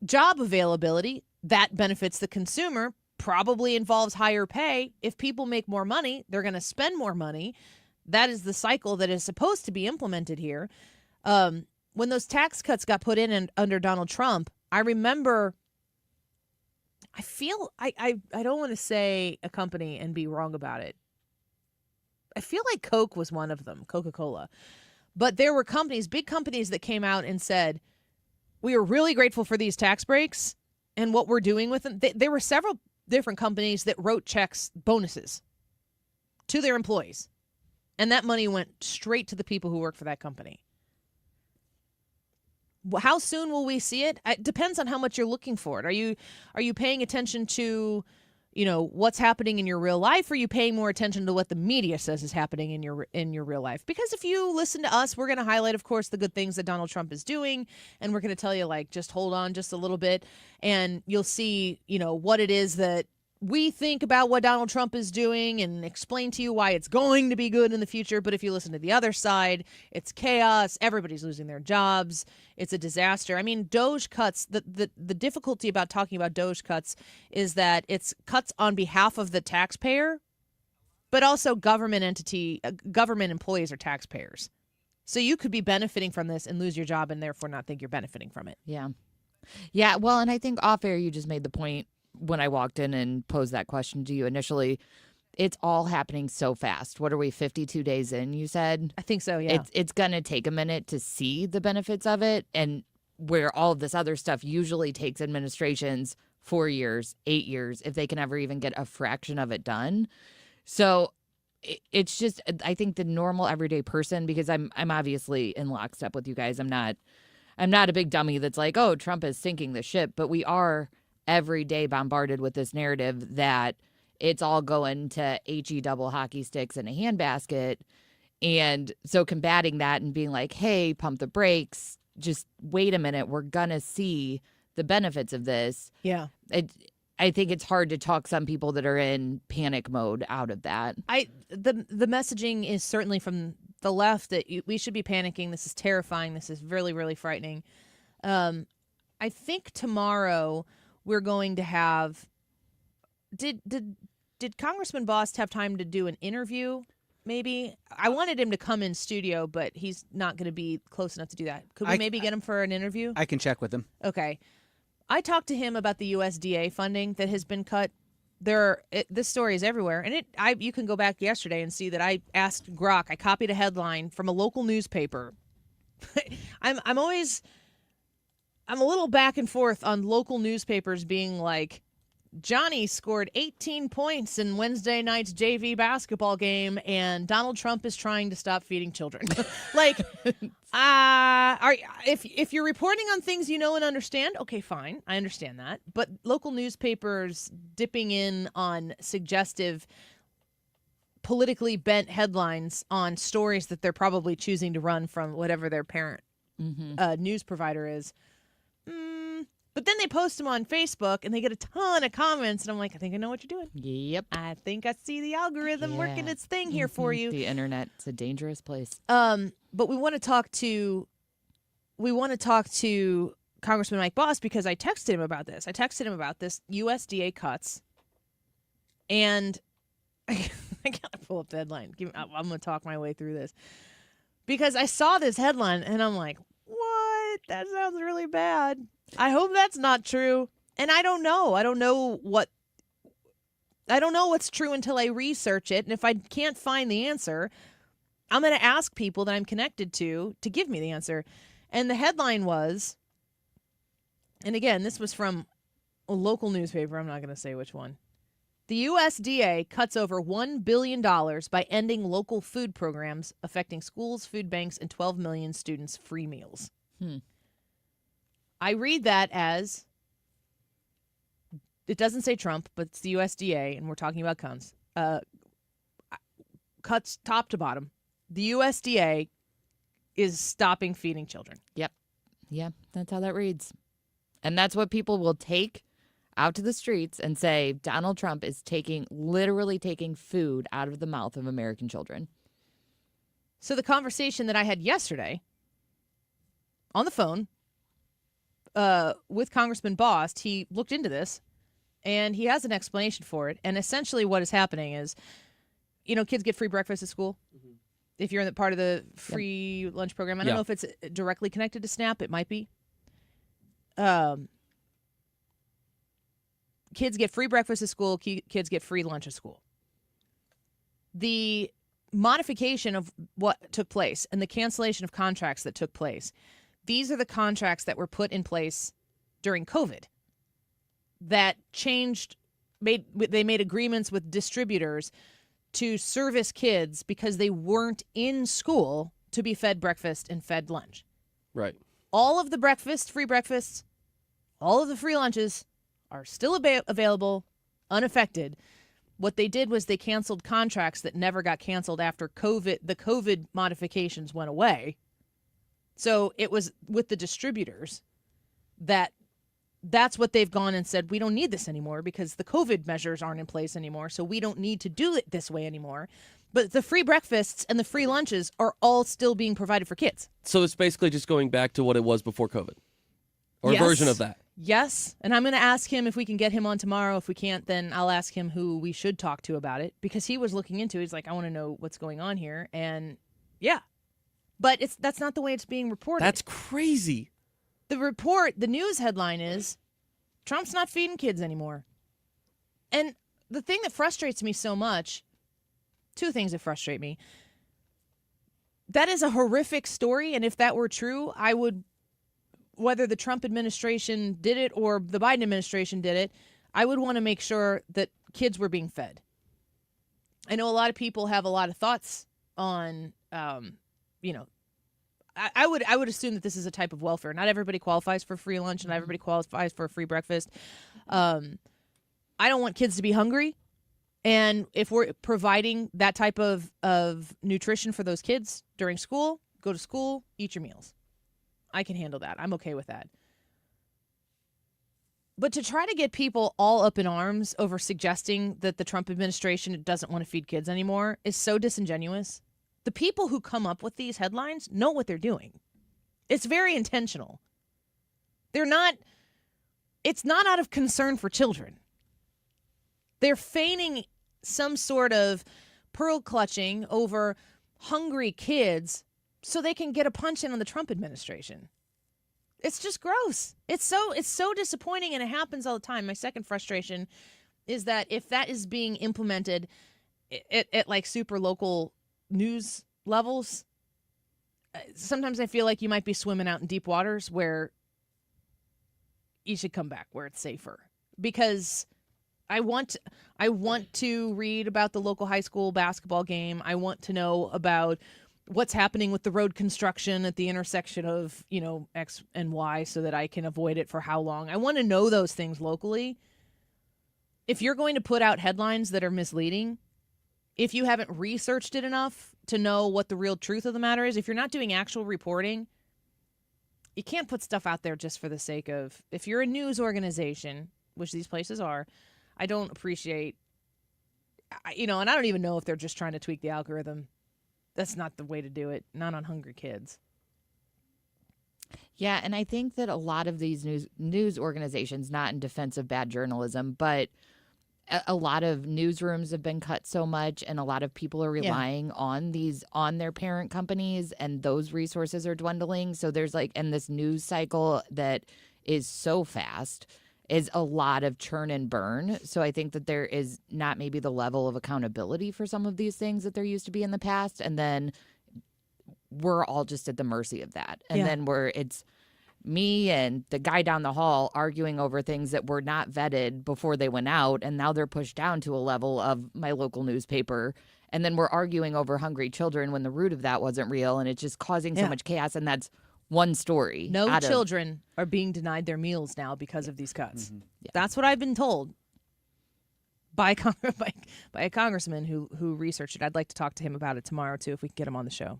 job availability, that benefits the consumer, probably involves higher pay. If people make more money, they're going to spend more money. That is the cycle that is supposed to be implemented here. When those tax cuts got put in under Donald Trump, I remember, I don't want to say a company and be wrong about it. I feel like Coke was one of them, Coca-Cola. But there were companies, big companies that came out and said, we are really grateful for these tax breaks and what we're doing with them. There were several different companies that wrote checks, bonuses to their employees. And that money went straight to the people who work for that company. How soon will we see it? It depends on how much you're looking for it. Are you paying attention to, what's happening in your real life? Or are you paying more attention to what the media says is happening in your real life? Because if you listen to us, we're going to highlight, of course, the good things that Donald Trump is doing. And we're going to tell you, just hold on just a little bit. And you'll see, what it is that we think about what Donald Trump is doing and explain to you why it's going to be good in the future. But if you listen to the other side, it's chaos. Everybody's losing their jobs. It's a disaster. I mean, Doge cuts, the difficulty about talking about Doge cuts is that it's cuts on behalf of the taxpayer, but also government employees are taxpayers. So you could be benefiting from this and lose your job and therefore not think you're benefiting from it. Yeah. Yeah. Well, and I think off air, you just made the point when I walked in and posed that question to you initially. It's all happening so fast. What are we, 52 days in, you said? I think so, yeah. It's going to take a minute to see the benefits of it. And where all of this other stuff usually takes administrations 4 years, 8 years, if they can ever even get a fraction of it done. So it's just, I think the normal everyday person, because I'm obviously in lockstep with you guys. I'm not a big dummy that's like, oh, Trump is sinking the ship. But we are every day bombarded with this narrative that it's all going to HE double hockey sticks in a handbasket. And so combating that and being like, hey, pump the brakes, just wait a minute, we're going to see the benefits of this. Yeah. I think it's hard to talk some people that are in panic mode out of that. The messaging is certainly from the left that we should be panicking. This is terrifying. This is really, really frightening. I think tomorrow we're going to have. Did Congressman Bost have time to do an interview maybe. I wanted him to come in studio, but he's not going to be close enough to do that. Could we maybe get him for an interview? I can check with him. Okay. I talked to him about the USDA funding that has been cut. This story is everywhere, and you can go back yesterday and see that I asked Grok. I copied a headline from a local newspaper. I'm a little back and forth on local newspapers being like, Johnny scored 18 points in Wednesday night's JV basketball game, and Donald Trump is trying to stop feeding children. Like, if you're reporting on things you know and understand, okay, fine, I understand that. But local newspapers dipping in on suggestive, politically bent headlines on stories that they're probably choosing to run from whatever their parent news provider is. But then they post them on Facebook, and they get a ton of comments, and I'm like, I think I know what you're doing. Yep. I think I see the algorithm working its thing here for you. The internet's a dangerous place. But we want to talk to Congressman Mike Boss because I texted him about this. USDA cuts, and I gotta pull up the headline. I'm gonna talk my way through this because I saw this headline, and I'm like, what? That sounds really bad. I hope that's not true. And I don't know. I don't know what's true until I research it. And if I can't find the answer, I'm going to ask people that I'm connected to give me the answer. And the headline was, and again, this was from a local newspaper. I'm not going to say which one. The USDA cuts over $1 billion by ending local food programs affecting schools, food banks, and 12 million students' free meals. I read that as, it doesn't say Trump, but it's the USDA, and we're talking about cuts top to bottom. The USDA is stopping feeding children. Yep. Yeah, that's how that reads. And that's what people will take out to the streets and say, Donald Trump is literally taking food out of the mouth of American children. So the conversation that I had yesterday on the phone with Congressman Boss, he looked into this, and he has an explanation for it. And essentially what is happening is, kids get free breakfast at school. Mm-hmm. If you're in the part of the free lunch program. I don't know if it's directly connected to SNAP. It might be. Kids get free breakfast at school. Kids get free lunch at school. The modification of what took place and the cancellation of contracts that took place, these are the contracts that were put in place during COVID that they made agreements with distributors to service kids because they weren't in school to be fed breakfast and fed lunch. Right. All of the free breakfasts, all of the free lunches are still available, unaffected. What they did was they canceled contracts that never got canceled after COVID. The COVID modifications went away. So it was with the distributors that's what they've gone and said, we don't need this anymore because the COVID measures aren't in place anymore, so we don't need to do it this way anymore. But the free breakfasts and the free lunches are all still being provided for kids. So it's basically just going back to what it was before COVID, or a version of that. Yes, and I'm going to ask him if we can get him on tomorrow. If we can't, then I'll ask him who we should talk to about it because he was looking into it. He's like, I want to know what's going on here. And yeah. But that's not the way it's being reported. That's crazy. The news headline is, Trump's not feeding kids anymore. And the thing that frustrates me so much, two things that frustrate me. That is a horrific story, and if that were true, I would, whether the Trump administration did it or the Biden administration did it, I would want to make sure that kids were being fed. I know a lot of people have a lot of thoughts on I would assume that this is a type of welfare. Not everybody qualifies for free lunch, and not everybody qualifies for a free breakfast. I don't want kids to be hungry, and if we're providing that type of nutrition for those kids during school, go to school, eat your meals. I can handle that. I'm okay with that. But to try to get people all up in arms over suggesting that the Trump administration doesn't want to feed kids anymore is so disingenuous. The people who come up with these headlines know what they're doing. It's very intentional. It's not out of concern for children. They're feigning some sort of pearl clutching over hungry kids so they can get a punch in on the Trump administration. It's just gross. It's so disappointing, and it happens all the time. My second frustration is that if that is being implemented at like super local news levels, sometimes I feel like you might be swimming out in deep waters where you should come back where it's safer. Because I want to read about the local high school basketball game. I want to know about what's happening with the road construction at the intersection of, X and Y so that I can avoid it for how long. I want to know those things locally. If you're going to put out headlines that are misleading, if you haven't researched it enough to know what the real truth of the matter is, if you're not doing actual reporting, you can't put stuff out there just for the sake of, if you're a news organization, which these places are, I don't appreciate, and I don't even know if they're just trying to tweak the algorithm. That's not the way to do it, not on hungry kids. Yeah, and I think that a lot of these news organizations, not in defense of bad journalism, but a lot of newsrooms have been cut so much, and a lot of people are relying on their parent companies, and those resources are dwindling. So there's and this news cycle that is so fast is a lot of churn and burn. So I think that there is not maybe the level of accountability for some of these things that there used to be in the past. And then we're all just at the mercy of that. And then it's me and the guy down the hall arguing over things that were not vetted before they went out. And now they're pushed down to a level of my local newspaper. And then we're arguing over hungry children when the root of that wasn't real. And it's just causing so much chaos. And that's one story. No children are being denied their meals now because of these cuts. Mm-hmm. Yeah. That's what I've been told by a congressman who researched it. I'd like to talk to him about it tomorrow, too, if we can get him on the show.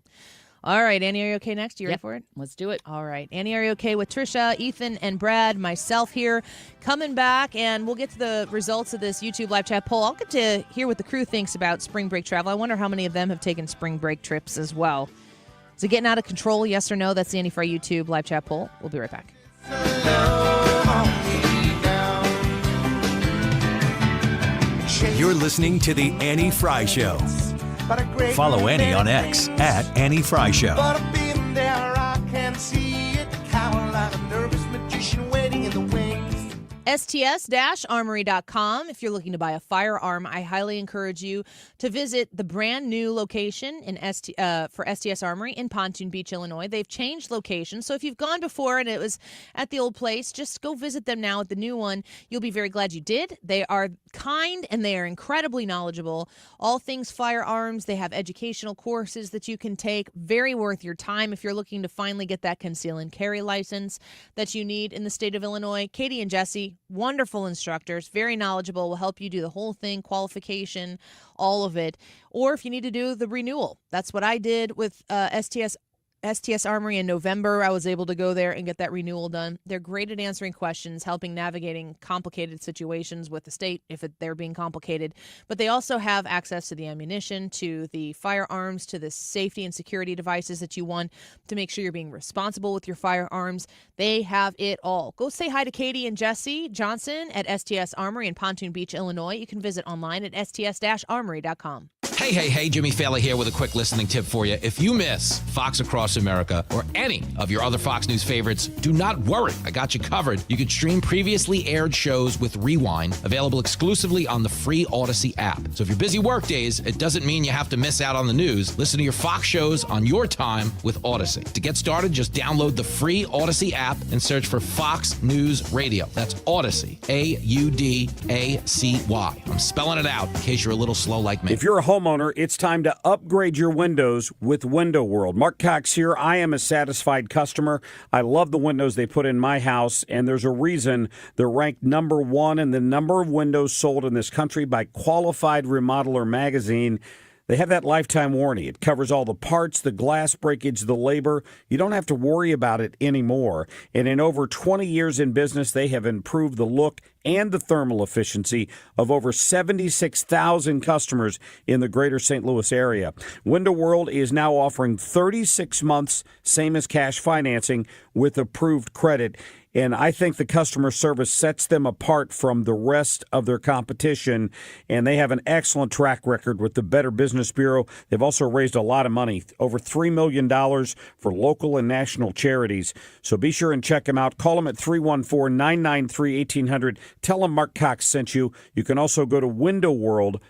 All right, Annie, are you okay next? You ready for it? Let's do it. All right. Annie, are you okay with Trisha, Ethan, and Brad, myself here, coming back, and we'll get to the results of this YouTube live chat poll. I'll get to hear what the crew thinks about spring break travel. I wonder how many of them have taken spring break trips as well. Is it getting out of control, yes or no? That's the Annie Fry YouTube live chat poll. We'll be right back. You're listening to The Annie Fry Show. Follow Annie on X at Annie Fry Show. But I've been there, I can see it, cower like a nervous magician waiting in the wings. STS-armory.com. If you're looking to buy a firearm, I highly encourage you to visit the brand new location for STS Armory in Pontoon Beach, Illinois. They've changed locations, so if you've gone before and it was at the old place, just go visit them now at the new one. You'll be very glad you did. They are kind and they are incredibly knowledgeable. All things firearms. They have educational courses that you can take. Very worth your time if you're looking to finally get that conceal and carry license that you need in the state of Illinois. Katie and Jesse, wonderful instructors, very knowledgeable, will help you do the whole thing, qualification, all of it. Or if you need to do the renewal, that's what I did with STS Armory in November. I was able to go there and get that renewal done. They're great at answering questions, helping navigating complicated situations with the state if they're being complicated. But they also have access to the ammunition, to the firearms, to the safety and security devices that you want to make sure you're being responsible with your firearms. They have it all. Go say hi to Katie and Jesse Johnson at STS Armory in Pontoon Beach, Illinois. You can visit online at sts-armory.com. Hey, Jimmy Fallon here with a quick listening tip for you. If you miss Fox Across America or any of your other Fox News favorites, do not worry. I got you covered. You can stream previously aired shows with Rewind, available exclusively on the free Odyssey app. So if you're busy work days, it doesn't mean you have to miss out on the news. Listen to your Fox shows on your time with Odyssey. To get started, just download the free Odyssey app and search for Fox News Radio. That's Odyssey, A-U-D-A-C-Y. I'm spelling it out in case you're a little slow like me. If you're a homeowner, it's time to upgrade your windows with Window World. Mark Cox here. I am a satisfied customer. I love the windows they put in my house, and there's a reason they're ranked number one in the number of windows sold in this country by Qualified Remodeler magazine. They have that lifetime warranty. It covers all the parts, the glass breakage, the labor. You don't have to worry about it anymore. And in over 20 years in business, they have improved the look and the thermal efficiency of over 76,000 customers in the greater St. Louis area. Window World is now offering 36 months, same as cash financing with approved credit. And I think the customer service sets them apart from the rest of their competition. And they have an excellent track record with the Better Business Bureau. They've also raised a lot of money, over $3 million for local and national charities. So be sure and check them out. Call them at 314-993-1800. Tell them Mark Cox sent you. You can also go to windowworld.com.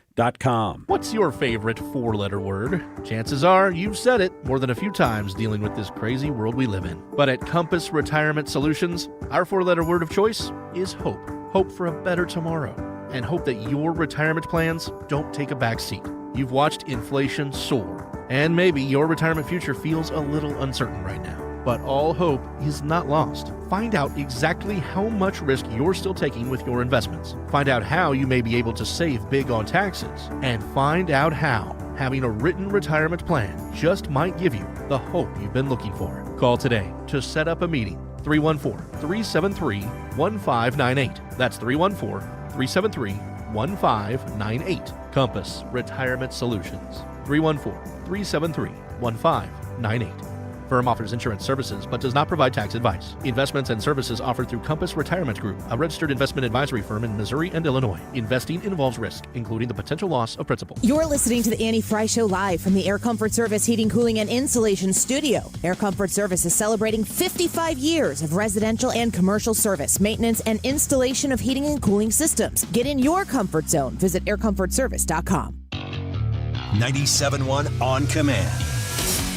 What's your favorite four-letter word? Chances are you've said it more than a few times dealing with this crazy world we live in. But at Compass Retirement Solutions, our four-letter word of choice is hope. Hope for a better tomorrow. And hope that your retirement plans don't take a back seat. You've watched inflation soar, and maybe your retirement future feels a little uncertain right now. But all hope is not lost. Find out exactly how much risk you're still taking with your investments. Find out how you may be able to save big on taxes. And find out how having a written retirement plan just might give you the hope you've been looking for. Call today to set up a meeting. 314-373-1598. That's 314-373-1598. Compass Retirement Solutions. 314-373-1598. Firm offers insurance services but does not provide tax advice. Investments and services offered through Compass Retirement Group, a registered investment advisory firm in Missouri and Illinois. Investing involves risk, including the potential loss of principal. You're listening to the Annie Fry Show live from the Air Comfort Service Heating, Cooling, and Insulation Studio. Air Comfort Service is celebrating 55 years of residential and commercial service, maintenance, and installation of heating and cooling systems. Get in your comfort zone. Visit aircomfortservice.com. 97.1 On Command.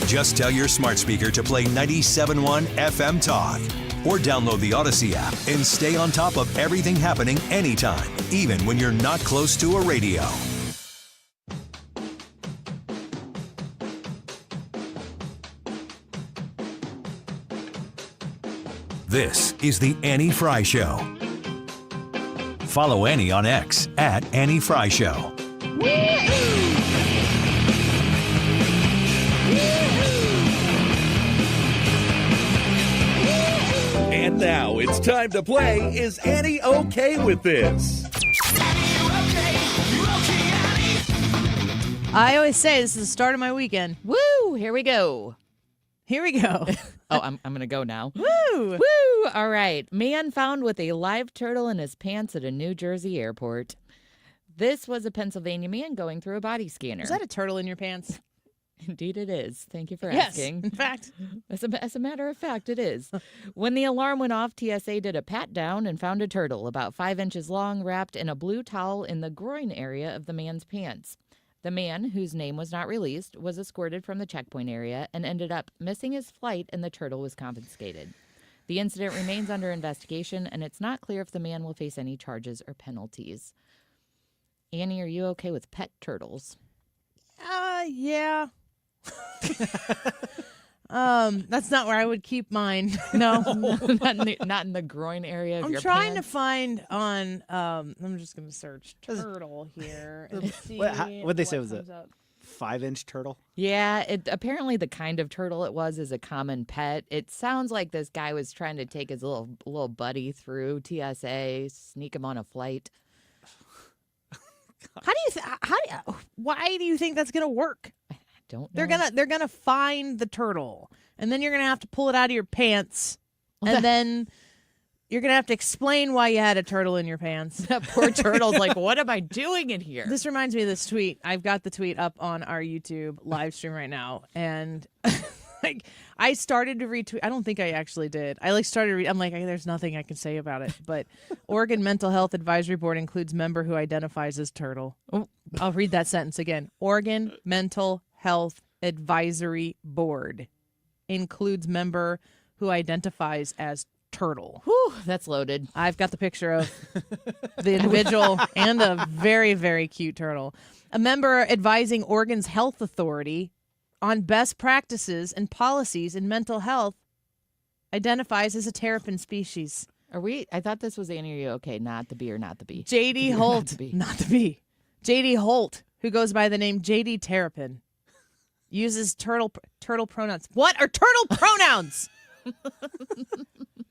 Just tell your smart speaker to play 97.1 FM Talk. Or download the Odyssey app and stay on top of everything happening anytime, even when you're not close to a radio. This is the Annie Fry Show. Follow Annie on X at Annie Fry Show. And now it's time to play Is Annie Okay With This? I always say this is the start of my weekend. Woo! Here we go. Here we go. Oh, I'm going to go now. Woo! Woo! All right. Man found with a live turtle in his pants at a New Jersey airport. This was a Pennsylvania man going through a body scanner. Is that a turtle in your pants? Indeed it is. Thank you for Yes, asking. in fact. As a matter of fact, it is. When the alarm went off, TSA did a pat down and found a turtle about 5 inches long wrapped in a blue towel in the groin area of the man's pants. The man, whose name was not released, was escorted from the checkpoint area and ended up missing his flight, and the turtle was confiscated. The incident remains under investigation, and it's not clear if the man will face any charges or penalties. Annie, are you okay with pet turtles? Yeah. That's not where I would keep mine. No, not in the groin area of I'm your trying pants. to find on. I'm just going to search turtle here and see. What'd they say was comes it? up. 5-inch turtle? Yeah, apparently the kind of turtle it was is a common pet. It sounds like this guy was trying to take his little buddy through TSA, sneak him on a flight. Why do you think that's going to work? Don't know. They're gonna find the turtle, and then you're gonna have to pull it out of your pants, and then you're gonna have to explain why you had a turtle in your pants. That poor turtle's like, what am I doing in here? This reminds me of this tweet. I've got the tweet up on our YouTube live stream right now, and I started to retweet. I don't think I actually did. I started. I'm like, there's nothing I can say about it. But Oregon Mental Health Advisory Board includes member who identifies as turtle. Oh, I'll read that sentence again. Oregon Mental Health Advisory Board includes member who identifies as turtle. Whew, that's loaded. I've got the picture of the individual and a very, very cute turtle. A member advising Oregon's health authority on best practices and policies in mental health identifies as a terrapin species. I thought this was Annie, are you okay? Not the B or not the B? J.D. Holt. Not the B. J.D. Holt, who goes by the name J.D. Terrapin, uses turtle pronouns. What are turtle pronouns?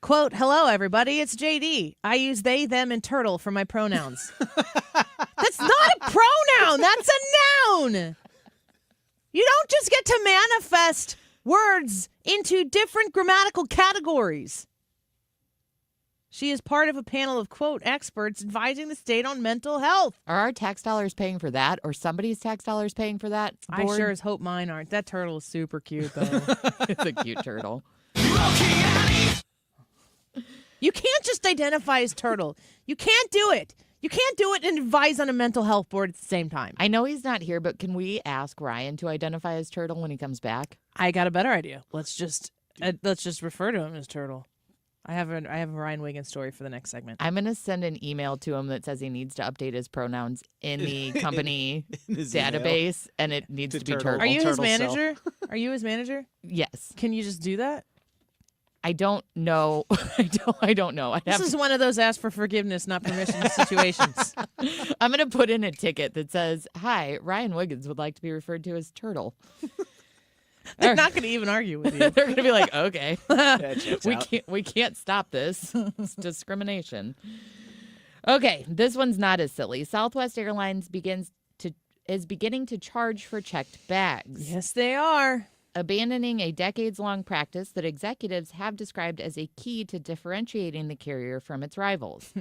Quote, hello, everybody. It's JD. I use they, them, and turtle for my pronouns. That's not a pronoun. That's a noun. You don't just get to manifest words into different grammatical categories. She is part of a panel of, quote, experts advising the state on mental health. Are our tax dollars paying for that, or somebody's tax dollars paying for that? I sure as hope mine aren't. That turtle is super cute, though. It's a cute turtle. You can't just identify as turtle. You can't do it. You can't do it and advise on a mental health board at the same time. I know he's not here, but can we ask Ryan to identify as turtle when he comes back? I got a better idea. Let's just refer to him as turtle. I have a Ryan Wiggins story for the next segment. I'm going to send an email to him that says he needs to update his pronouns in the company database, and it needs to be turtle. Are you his manager? Are you his manager? Yes. Can you just do that? I don't know. I don't know. This is one of those ask for forgiveness, not permission situations. I'm going to put in a ticket that says, "Hi, Ryan Wiggins would like to be referred to as turtle." They're not going to even argue with you. They're going to be like, "Okay, Yeah, we can't stop this. It's discrimination." Okay, this one's not as silly. Southwest Airlines is beginning to charge for checked bags. Yes, they are. Abandoning a decades-long practice that executives have described as a key to differentiating the carrier from its rivals.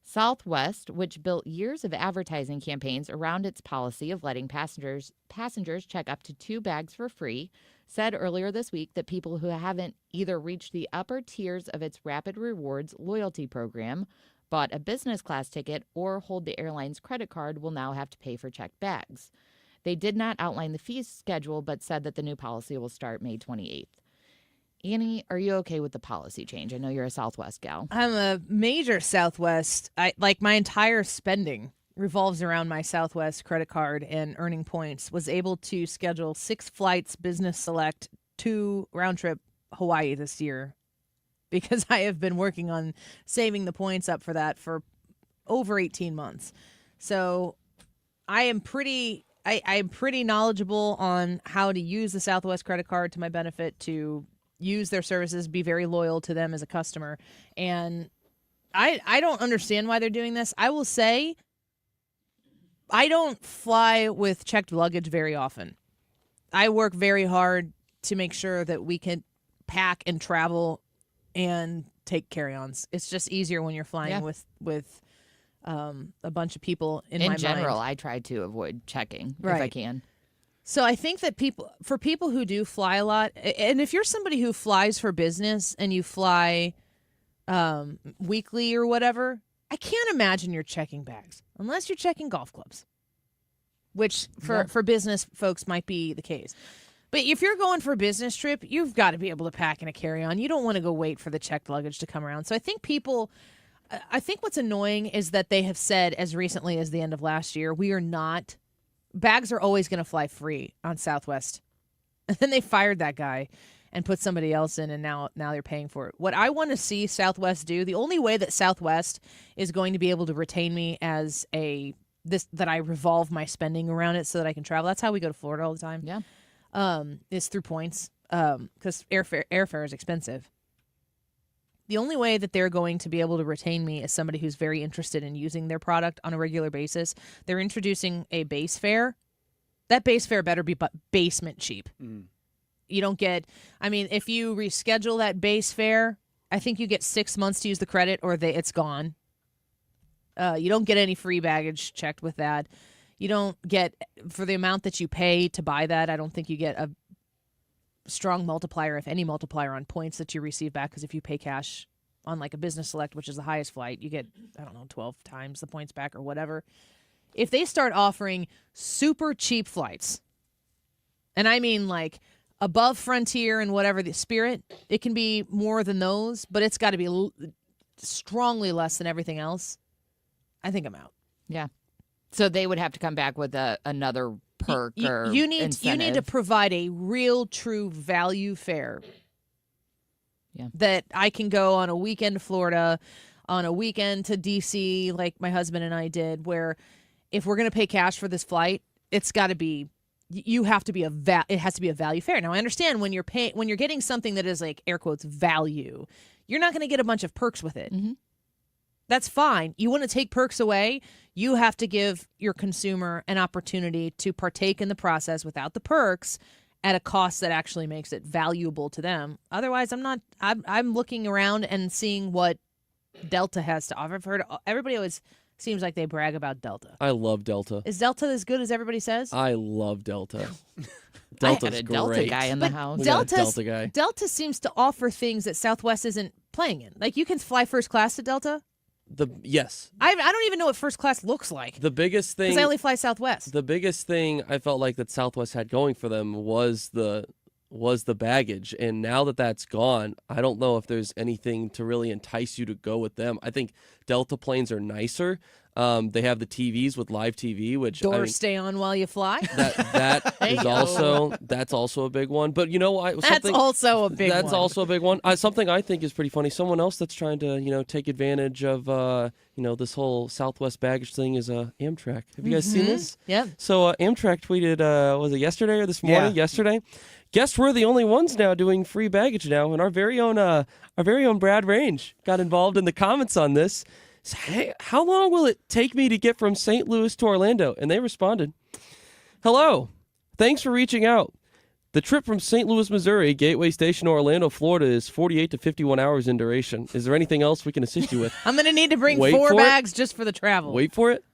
Southwest, which built years of advertising campaigns around its policy of letting passengers check up to 2 bags for free, said earlier this week that people who haven't either reached the upper tiers of its Rapid Rewards loyalty program, bought a business class ticket, or hold the airline's credit card will now have to pay for checked bags. They did not outline the fee schedule, but said that the new policy will start May 28th. Annie, are you okay with the policy change? I know you're a Southwest gal. I'm a major Southwest. My entire spending revolves around my Southwest credit card and earning points. Was able to schedule 6 flights, business select, 2 round trip Hawaii this year because I have been working on saving the points up for that for over 18 months. So I am pretty knowledgeable on how to use the Southwest credit card to my benefit, to use their services, be very loyal to them as a customer. And I don't understand why they're doing this. I will say I don't fly with checked luggage very often. I work very hard to make sure that we can pack and travel and take carry-ons. It's just easier when you're flying with a bunch of people in my mind. In general, I try to avoid checking if I can. So I think that for people who do fly a lot, and if you're somebody who flies for business and you fly weekly or whatever, I can't imagine you're checking bags unless you're checking golf clubs, which for business folks might be the case. But if you're going for a business trip, you've got to be able to pack in a carry-on. You don't want to go wait for the checked luggage to come around. So I think what's annoying is that they have said as recently as the end of last year, bags are always going to fly free on Southwest. And then they fired that guy and put somebody else in, and now they're paying for it. What I want to see Southwest do, the only way that Southwest is going to be able to retain me as that I revolve my spending around it so that I can travel. That's how we go to Florida all the time. Yeah. Is through points because airfare is expensive. The only way that they're going to be able to retain me is somebody who's very interested in using their product on a regular basis. They're introducing a base fare. That base fare better be basement cheap. You don't get, if you reschedule that base fare, I think you get 6 months to use the credit or it's gone. You don't get any free baggage checked with that. You don't get, for the amount that you pay to buy that, I don't think you get a strong multiplier, if any multiplier, on points that you receive back, because if you pay cash on like a business select, which is the highest flight, you get 12 times the points back or whatever. If they start offering super cheap flights, and I mean like above Frontier and whatever the Spirit, it can be more than those, but it's got to be strongly less than everything else, I think I'm out. Yeah. So they would have to come back with another perk or you need to provide a real, true value fare. Yeah. That I can go on a weekend to Florida, on a weekend to D.C., like my husband and I did, where if we're going to pay cash for this flight, it's got to be, it has to be a value fare. Now, I understand when you're getting something that is like air quotes value, you're not going to get a bunch of perks with it. Mm-hmm. That's fine. You want to take perks away, you have to give your consumer an opportunity to partake in the process without the perks at a cost that actually makes it valuable to them. Otherwise, I'm looking around and seeing what Delta has to offer. I've heard everybody always seems like they brag about Delta. I love Delta. Is Delta as good as everybody says? I love Delta. Delta's Delta's a great. Delta guy in the house. We got a Delta guy. Delta seems to offer things that Southwest isn't playing in. Like you can fly first class to Delta. Yes. I don't even know what first class looks like. The biggest thing. Because I only fly Southwest. The biggest thing I felt like that Southwest had going for them was the baggage, and now that that's gone, I don't know if there's anything to really entice you to go with them. I think Delta planes are nicer. They have the TVs with live TV, which Doors stay on while you fly. That is that's also a big one. But you know what? That's also a big one. That's also a big one. Something I think is pretty funny. Someone else that's trying to take advantage of this whole Southwest baggage thing is Amtrak. Have you guys seen this? Yep. So Amtrak tweeted, was it yesterday or this morning? Yeah. Yesterday. Guess we're the only ones now doing free baggage now, and our very own Brad Range got involved in the comments on this. Said, hey, how long will it take me to get from St. Louis to Orlando? And they responded, hello, thanks for reaching out. The trip from St. Louis, Missouri, Gateway Station to Orlando, Florida is 48 to 51 hours in duration. Is there anything else we can assist you with? I'm going to need to bring 4 bags just for the travel. Wait for it.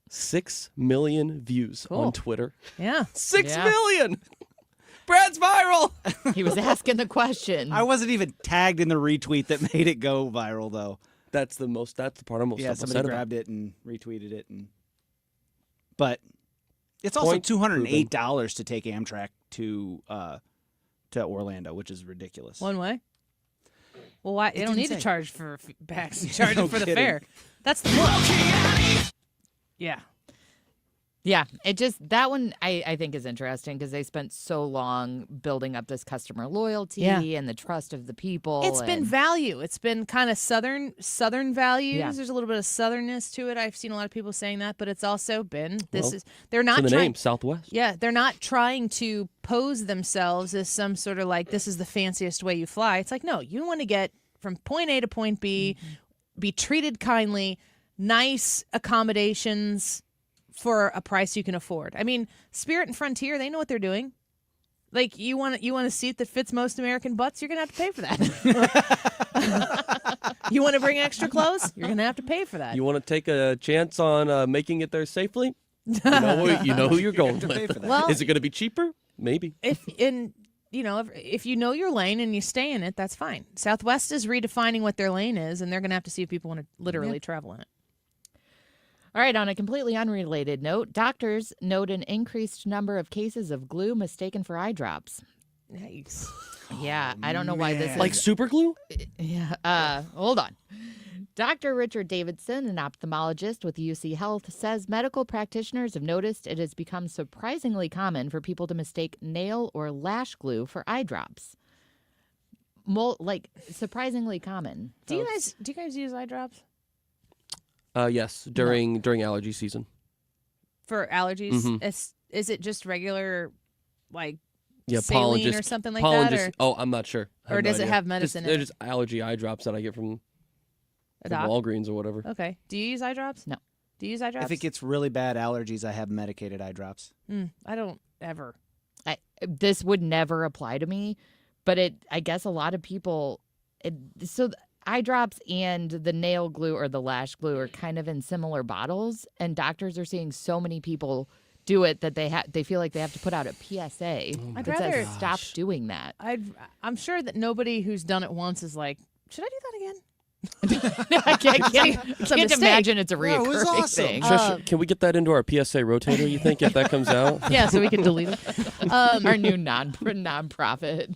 6 million views on Twitter. Yeah. 6 million. Brad's viral. He was asking the question. I wasn't even tagged in the retweet that made it go viral, though. That's the part I'm most upset somebody about. grabbed it and retweeted it. But it's also $208 to take Amtrak to Orlando, which is ridiculous. One way? Well, why? They don't need to charge for bags. Charge for the fare. That's the point. Yeah. Yeah, that one I think is interesting because they spent so long building up this customer loyalty and the trust of the people. It's been value. It's been kind of southern values. Yeah. There's a little bit of southernness to it. I've seen a lot of people saying that, but it's also been they're not trying Southwest. Yeah, they're not trying to pose themselves as some sort of like this is the fanciest way you fly. It's like no, you want to get from point A to point B, be treated kindly, nice accommodations for a price you can afford. I mean, Spirit and Frontier, they know what they're doing. Like, you want a seat that fits most American butts, you're going to have to pay for that. You want to bring extra clothes? You're going to have to pay for that. You want to take a chance on making it there safely? You know who you're going with. Well, is it going to be cheaper? Maybe. If you know your lane and you stay in it, that's fine. Southwest is redefining what their lane is, and they're going to have to see if people want to literally travel in it. All right, on a completely unrelated note, doctors note an increased number of cases of glue mistaken for eye drops. Nice. Yeah, I don't know why this is. Like super glue? Yeah. Hold on. Dr. Richard Davidson, an ophthalmologist with UC Health, says medical practitioners have noticed it has become surprisingly common for people to mistake nail or lash glue for eye drops. Surprisingly common. Do you guys use eye drops? Yes, during allergy season. For allergies? Mm-hmm. Is it just regular, like, saline saline or something like that? Or? I'm not sure. Or does it have medicine in it? They're just allergy eye drops that I get from Walgreens or whatever. Okay. Do you use eye drops? No. Do you use eye drops? If it gets really bad allergies, I have medicated eye drops. I don't ever. This would never apply to me, but I guess a lot of people... eye drops and the nail glue or the lash glue are kind of in similar bottles, and doctors are seeing so many people do it that they feel like they have to put out a PSA that says stop doing that. I'm sure that nobody who's done it once is like, should I do that again? I can't imagine it's a reoccurring thing. Can we get that into our PSA rotator, you think, if that comes out? Yeah, so we can delete it. Our new non-profit.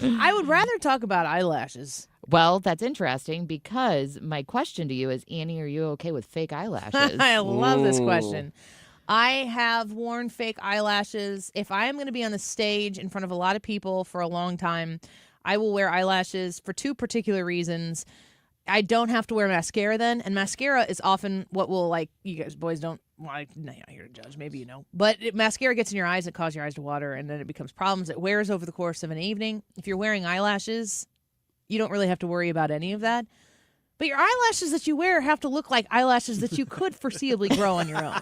I would rather talk about eyelashes. Well, that's interesting because my question to you is, Annie, are you okay with fake eyelashes? I love this question. I have worn fake eyelashes. If I am going to be on the stage in front of a lot of people for a long time, I will wear eyelashes for 2 particular reasons. I don't have to wear mascara then, and mascara is often what will, like, you guys boys don't, well, I'm not here to judge, maybe you know, but mascara gets in your eyes, it causes your eyes to water, and then it becomes problems. It wears over the course of an evening. If you're wearing eyelashes, you don't really have to worry about any of that. But your eyelashes that you wear have to look like eyelashes that you could foreseeably grow on your own.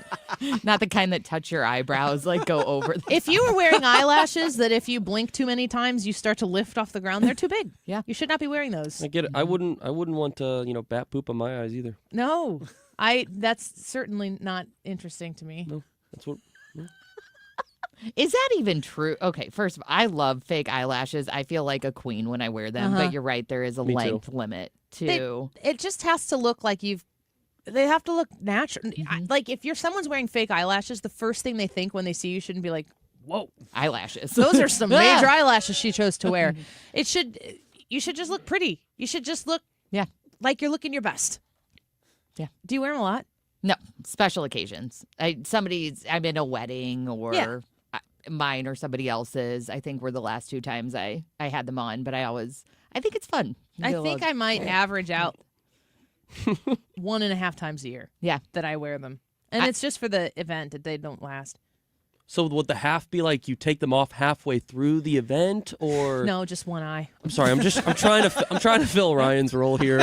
Not the kind that touch your eyebrows, like go over them. If you were wearing eyelashes that if you blink too many times, you start to lift off the ground, they're too big. Yeah. You should not be wearing those. I get it. I wouldn't want bat poop on my eyes either. No. That's certainly not interesting to me. No, that's what. No. Is that even true? Okay, first of all, I love fake eyelashes. I feel like a queen when I wear them, but you're right, there is a length limit to. It just has to look like they have to look natural. Like if someone's wearing fake eyelashes, the first thing they think when they see you shouldn't be like, whoa, eyelashes. Those are some major eyelashes she chose to wear. You should just look pretty. You should just look like you're looking your best. Yeah. Do you wear them a lot? No, special occasions. I'm in a wedding or mine or somebody else's. I think were the last 2 times I had them on, but I think it's fun. I think I might average out 1.5 times a year. Yeah. That I wear them. And it's just for the event that they don't last. So would the half be like you take them off halfway through the event, or no, just one eye? I'm sorry. I'm trying to fill Ryan's role here.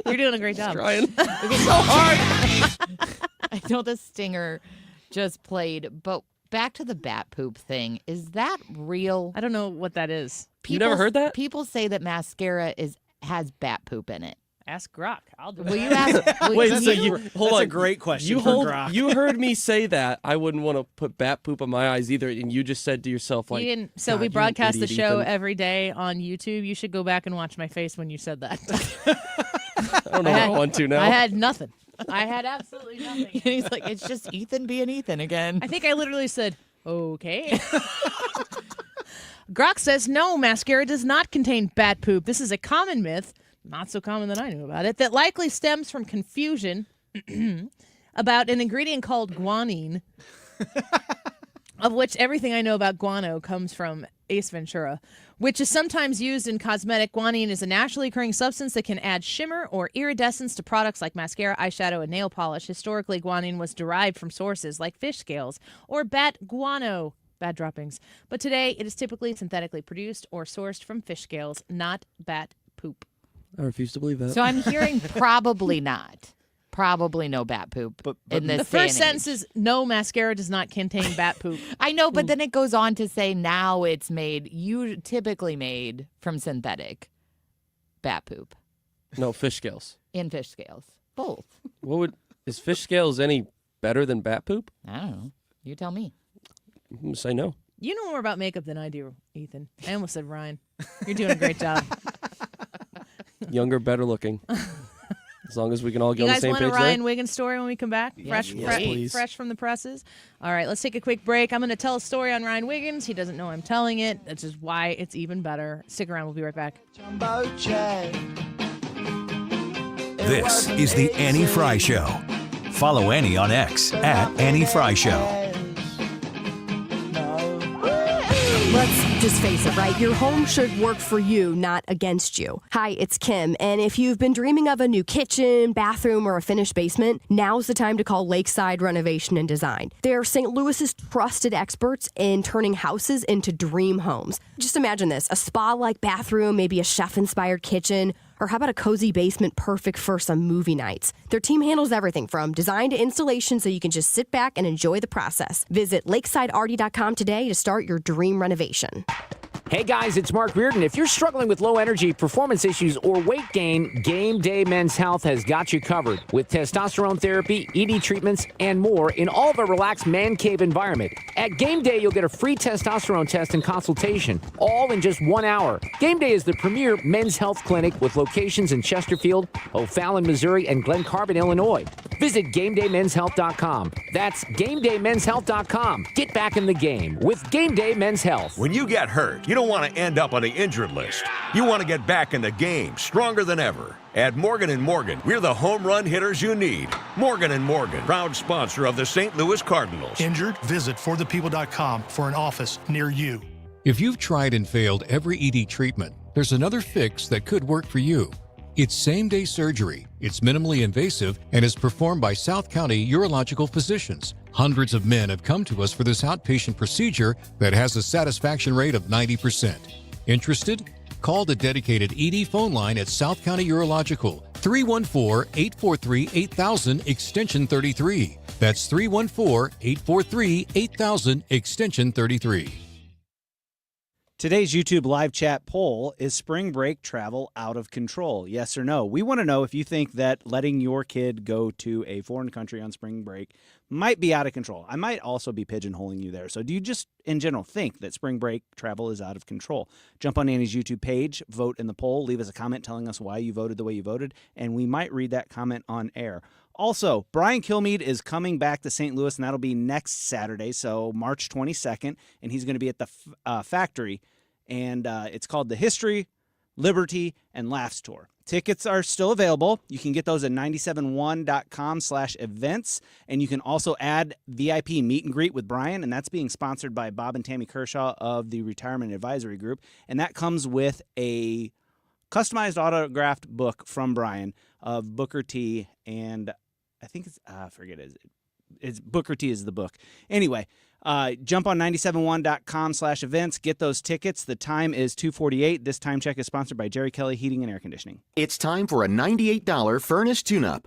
You're doing a great job. Trying. Okay, so I know the stinger just played, but back to the bat poop thing. Is that real? I don't know what that is. You never heard that? People say that mascara has bat poop in it. Ask Grok. I'll do it. Will you ask? Wait, that's a great question for Grok. You heard me say that I wouldn't want to put bat poop on my eyes either, and you just said to yourself, like, you didn't, so we broadcast the show every day on YouTube. You should go back and watch my face when you said that. I don't know what I want to now. I had nothing. I had absolutely nothing. And he's like, it's just Ethan being Ethan again. I think I literally said, okay. Grok says, no, mascara does not contain bat poop. This is a common myth, not so common that I knew about it, that likely stems from confusion about an ingredient called guanine, of which everything I know about guano comes from Ace Ventura, which is sometimes used in cosmetic. Guanine is a naturally occurring substance that can add shimmer or iridescence to products like mascara, eyeshadow, and nail polish. Historically, guanine was derived from sources like fish scales or bat guano, bad droppings. But today, it is typically synthetically produced or sourced from fish scales, not bat poop. I refuse to believe that. So I'm hearing probably not. Probably no bat poop in this the first sentence is no, mascara does not contain bat poop. I know, but then it goes on to say now it's typically made from synthetic bat poop. No, fish scales. In fish scales. Both. Is fish scales any better than bat poop? I don't know. You tell me. I'm going to say no. You know more about makeup than I do, Ethan. I almost said Ryan. You're doing a great job. Younger, better looking. As long as we can all get on the same page. You guys want a Ryan there? Wiggins story when we come back? Yes, please. Fresh from the presses? All right, let's take a quick break. I'm going to tell a story on Ryan Wiggins. He doesn't know I'm telling it. That's just why it's even better. Stick around. We'll be right back. This is the Annie Fry Show. Follow Annie on X at Annie Fry Show. Let's just face it, right? Your home should work for you, not against you. Hi, it's Kim, and if you've been dreaming of a new kitchen, bathroom, or a finished basement, now's the time to call Lakeside Renovation and Design. They're St. Louis's trusted experts in turning houses into dream homes. Just imagine this, a spa-like bathroom, maybe a chef-inspired kitchen, or how about a cozy basement perfect for some movie nights? Their team handles everything from design to installation so you can just sit back and enjoy the process. Visit lakesidearty.com today to start your dream renovation. Hey guys, it's Mark Reardon. If you're struggling with low energy, performance issues, or weight gain, Game Day Men's Health has got you covered with testosterone therapy, ED treatments, and more in all of a relaxed man cave environment. At Game Day, you'll get a free testosterone test and consultation, all in just 1 hour. Game Day is the premier men's health clinic with locations in Chesterfield, O'Fallon, Missouri, and Glen Carbon, Illinois. Visit GameDayMen'sHealth.com. That's GameDayMen'sHealth.com. Get back in the game with Game Day Men's Health. When you get hurt, you don't want to end up on the injured list. You want to get back in the game, stronger than ever. At Morgan & Morgan, we're the home run hitters you need. Morgan & Morgan, proud sponsor of the St. Louis Cardinals. Injured? Visit forthepeople.com for an office near you. If you've tried and failed every ED treatment, there's another fix that could work for you. It's same-day surgery. It's minimally invasive and is performed by South County urological physicians. Hundreds of men have come to us for this outpatient procedure that has a satisfaction rate of 90%. Interested? Call the dedicated ED phone line at South County Urological, 314-843-8000 extension 33. That's 314-843-8000 extension 33. Today's YouTube live chat poll, is spring break travel out of control? Yes or no? We want to know if you think that letting your kid go to a foreign country on spring break might be out of control. I might also be pigeonholing you there. So do you just, in general, think that spring break travel is out of control? Jump on Annie's YouTube page, vote in the poll, leave us a comment telling us why you voted the way you voted, and we might read that comment on air. Also, Brian Kilmeade is coming back to St. Louis, and that'll be next Saturday, so March 22nd, and he's going to be at the factory, and it's called the History, Liberty, and Laughs Tour. Tickets are still available. You can get those at 971.com/events, and you can also add VIP meet and greet with Brian, and that's being sponsored by Bob and Tammy Kershaw of the Retirement Advisory Group, and that comes with a customized autographed book from Brian of Booker T, and I think it's, it's Booker T is the book. Anyway, jump on 971.com/events. Get those tickets. The time is 2:48. This time check is sponsored by Jerry Kelly Heating and Air Conditioning. It's time for a $98 furnace tune-up.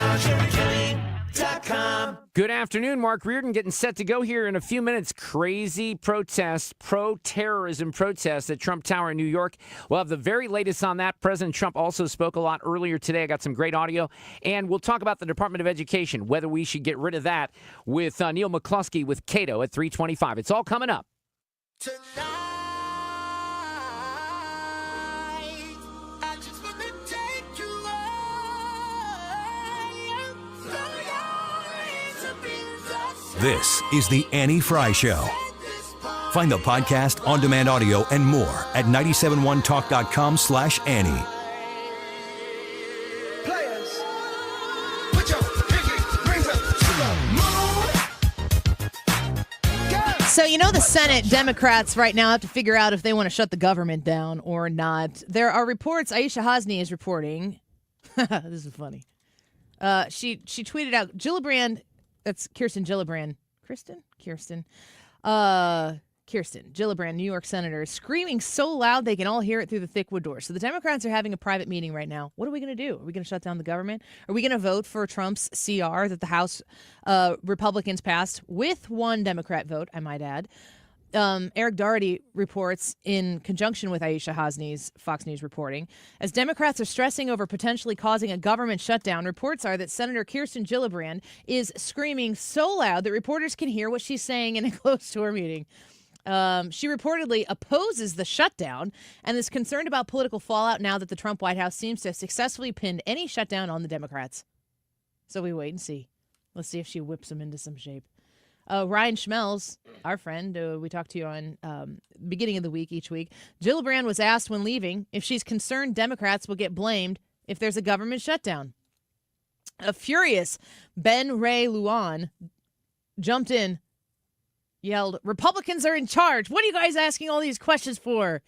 Good afternoon, Mark Reardon getting set to go here in a few minutes. Crazy protest, pro-terrorism protest at Trump Tower in New York. We'll have the very latest on that. President Trump also spoke a lot earlier today. I got some great audio. And we'll talk about the Department of Education, whether we should get rid of that with Neil McCluskey with Cato at 3:25. It's all coming up. This is the Annie Fry Show. Find the podcast, on-demand audio, and more at 971talk.com/Annie. Players, put your pinky rings up to the moon. So, you know, the Senate Democrats right now have to figure out if they want to shut the government down or not. There are reports, Aisha Hasni is reporting. This is funny. She tweeted out, Gillibrand, that's Kirsten Gillibrand. Kirsten Gillibrand, New York senator, is screaming so loud they can all hear it through the thick wood door. So the Democrats are having a private meeting right now. What are we going to do? Are we going to shut down the government? Are we going to vote for Trump's CR that the House Republicans passed with one Democrat vote, I might add? Eric Doherty reports in conjunction with Aisha Hasni's Fox News reporting. As Democrats are stressing over potentially causing a government shutdown, reports are that Senator Kirsten Gillibrand is screaming so loud that reporters can hear what she's saying in a closed-door meeting. She reportedly opposes the shutdown and is concerned about political fallout now that the Trump White House seems to have successfully pinned any shutdown on the Democrats. So we wait and see. Let's see if she whips them into some shape. Ryan Schmelz, our friend, we talked to you on beginning of the week each week. Gillibrand was asked when leaving if she's concerned Democrats will get blamed if there's a government shutdown. A furious Ben Ray Luan jumped in, yelled, "Republicans are in charge. What are you guys asking all these questions for?"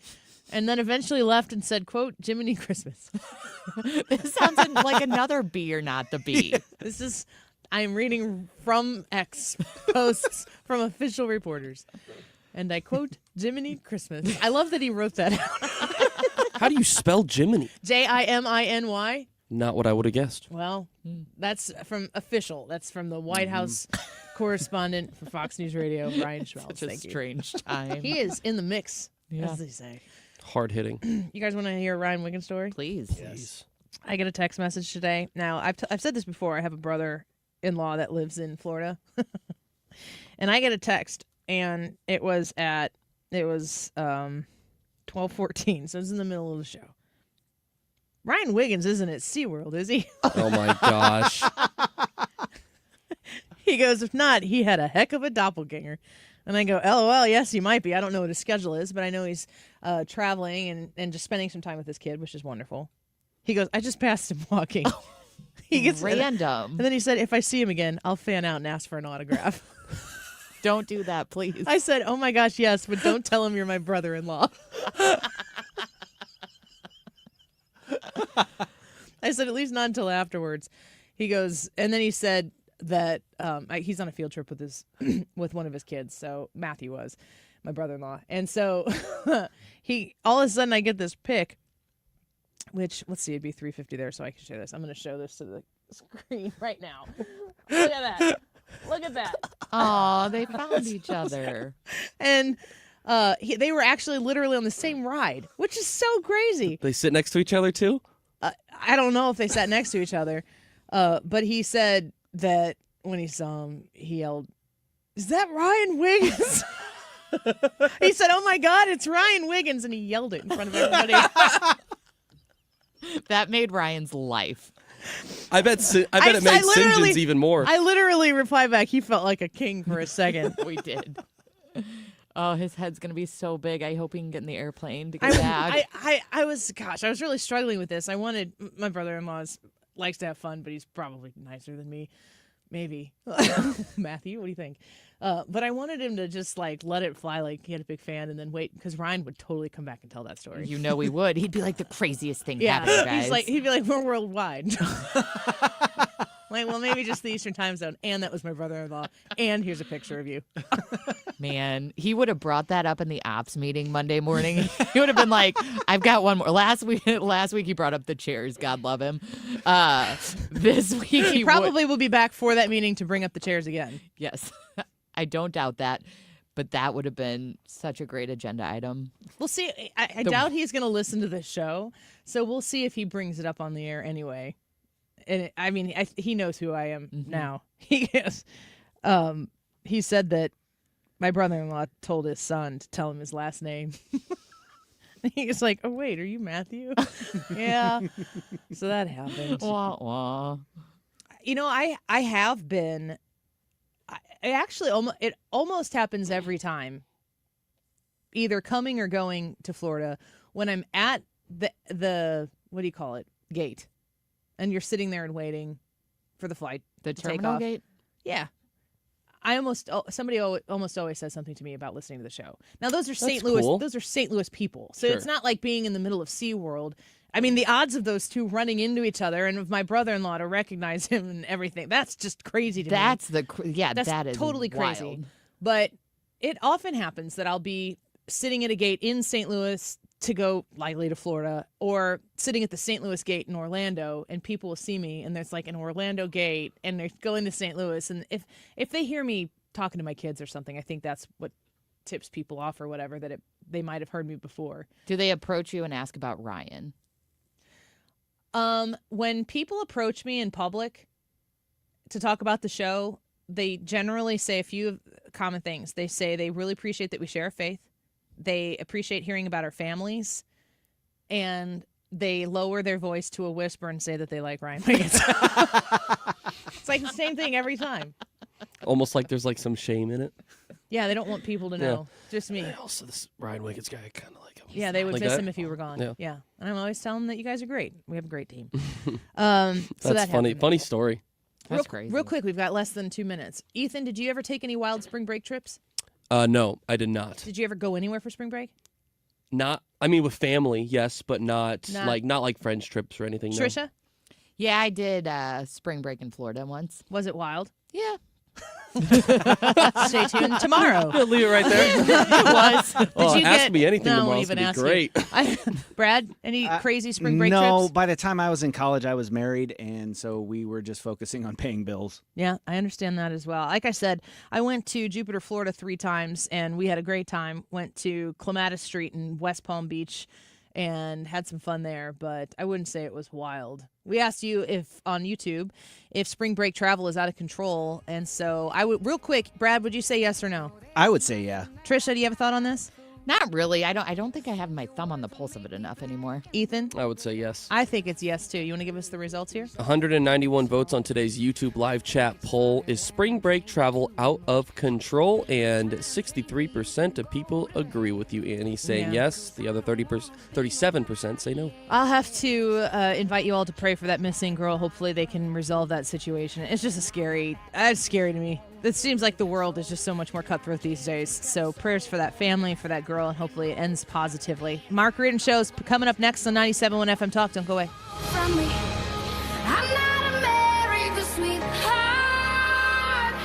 And then eventually left and said, quote, "Jiminy Christmas." This sounds like another B or not the B. This is... I'm reading from X posts from official reporters. And I quote, "Jiminy Christmas." I love that he wrote that out. How do you spell Jiminy? Jiminy? Not what I would have guessed. Well, that's from official. That's from the White House correspondent for Fox News Radio, Brian Schmelz. Such a strange time. He is in the mix, Yeah. as they say. Hard hitting. You guys want to hear a Ryan Wiggins story? Please. Yes. I get a text message today. Now, I've said this before. I have a brother-in-law that lives in Florida. And I get a text, and it was 12:14, so it's in the middle of the show. Ryan Wiggins isn't at SeaWorld, is he? Oh, my gosh. He goes, if not, he had a heck of a doppelganger. And I go, LOL, yes, he might be. I don't know what his schedule is, but I know he's traveling and just spending some time with his kid, which is wonderful. He goes, I just passed him walking. He gets random. And then he said, if I see him again, I'll fan out and ask for an autograph. Don't do that, please. I said, oh my gosh, yes, but don't tell him you're my brother-in-law. I said, at least not until afterwards. He goes, and then he said that he's on a field trip with his with one of his kids. So Matthew was my brother-in-law. And so he all of a sudden I get this pic which, let's see, it'd be 350 there, so I can show this. I'm going to show this to the screen right now. Look at that. Look at that. Oh, they found each other. And they were actually literally on the same ride, which is so crazy. They sit next to each other, too? I don't know if they sat next to each other, but he said that when he saw him, he yelled, "Is that Ryan Wiggins?" He said, "Oh my God, it's Ryan Wiggins," and he yelled it in front of everybody. That made Ryan's life. I bet it made St. John's even more. I literally replied back, he felt like a king for a second. We did. Oh, his head's going to be so big. I hope he can get in the airplane to get back. I was really struggling with this. My brother-in-law likes to have fun, but he's probably nicer than me. Maybe. Matthew, what do you think? But I wanted him to just let it fly like he had a big fan and then wait, because Ryan would totally come back and tell that story. You know he would. He'd be like, the craziest thing happened, guys. He'd be like, we're worldwide. Well, maybe just the Eastern time zone. And that was my brother-in-law. And here's a picture of you. Man, he would have brought that up in the ops meeting Monday morning. He would have been like, I've got one more. Last week he brought up the chairs. God love him. This week he probably will be back for that meeting to bring up the chairs again. Yes. I don't doubt that. But that would have been such a great agenda item. We'll see. I doubt he's going to listen to this show. So we'll see if he brings it up on the air anyway. And he knows who I am now. He is. He said that my brother-in-law told his son to tell him his last name. He was like, "Oh wait, are you Matthew?" Yeah. So that happened. Wah, wah. I have been. It almost happens every time. Either coming or going to Florida when I'm at the what do you call it, gate. And you're sitting there and waiting for the flight. The to take terminal off. gate? Yeah. Somebody almost always says something to me about listening to the show. Now those are St. Louis. Cool. Those are St. Louis people. So Sure. It's not like being in the middle of SeaWorld. The odds of those two running into each other and of my brother-in-law to recognize him and everything, that's just crazy to me. That's that is totally crazy. wild. But it often happens that I'll be sitting at a gate in St. Louis to go likely to Florida, or sitting at the St. Louis gate in Orlando, and people will see me, and there's an Orlando gate, and they're going to St. Louis, and if they hear me talking to my kids or something, I think that's what tips people off or whatever, that they might have heard me before. Do they approach you and ask about Ryan? When people approach me in public to talk about the show, they generally say a few common things. They say they really appreciate that we share a faith. They appreciate hearing about our families, and they lower their voice to a whisper and say that they like Ryan Wiggins. It's like the same thing every time. Almost like there's some shame in it. Yeah, they don't want people to know. Just me. Also, this Ryan Wiggins guy, I kind of like him. Yeah, they would miss him if you were gone. Yeah. And I'm always telling them that you guys are great. We have a great team. That's funny. Funny story. That's crazy. Real quick, we've got less than 2 minutes. Ethan, did you ever take any wild spring break trips? No, I did not. Did you ever go anywhere for spring break? With family, yes, but not like friends trips or anything. Trisha? No. Yeah, I did spring break in Florida once. Was it wild? Yeah. Stay tuned tomorrow. Leave it right there. It was. Ask me anything tomorrow. It's going to be great. Brad, any crazy spring break No, trips? by the time I was in college, I was married, and so we were just focusing on paying bills. Yeah, I understand that as well. Like I said, I went to Jupiter, Florida 3 times, and we had a great time. Went to Clematis Street in West Palm Beach and had some fun there, but I wouldn't say it was wild. We asked you on YouTube if spring break travel is out of control, and so real quick, Brad, would you say yes or no? I would say yeah. Trisha, do you have a thought on this? Not really. I don't think I have my thumb on the pulse of it enough anymore. Ethan? I would say yes. I think it's yes, too. You want to give us the results here? 191 votes on today's YouTube live chat poll. Is spring break travel out of control? And 63% of people agree with you, Annie, saying yes. The other 37% say no. I'll have to invite you all to pray for that missing girl. Hopefully they can resolve that situation. It's just it's scary to me. It seems like the world is just so much more cutthroat these days. So prayers for that family, for that girl, and hopefully it ends positively. Mark Reardon Show's coming up next on 97.1 FM Talk. Don't go away. From me, I'm not a married sweetheart.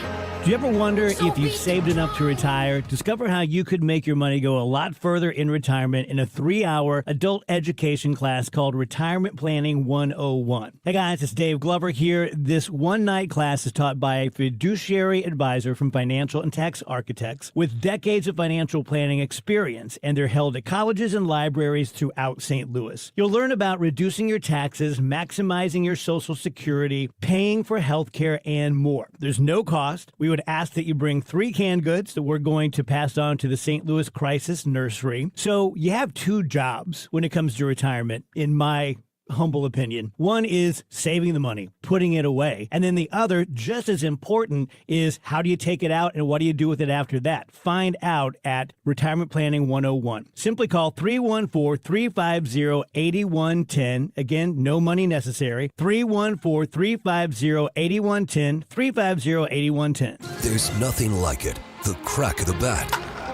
Do you ever wonder if you've saved enough to retire? Discover how you could make your money go a lot further in retirement in a 3-hour adult education class called Retirement Planning 101. Hey guys, it's Dave Glover here. This one-night class is taught by a fiduciary advisor from Financial and Tax Architects with decades of financial planning experience, and they're held at colleges and libraries throughout St. Louis. You'll learn about reducing your taxes, maximizing your Social Security, paying for health care, and more. There's no cost. We would ask that you bring 3 canned goods that we're going to pass on to the St. Louis Crisis Nursery. So you have 2 jobs when it comes to retirement, in my humble opinion. One is saving the money, putting it away. And then the other, just as important, is how do you take it out and what do you do with it after that? Find out at Retirement Planning 101. Simply call 314-350-8110. Again, no money necessary. 314-350-8110. 350-8110. There's nothing like it. The crack of the bat,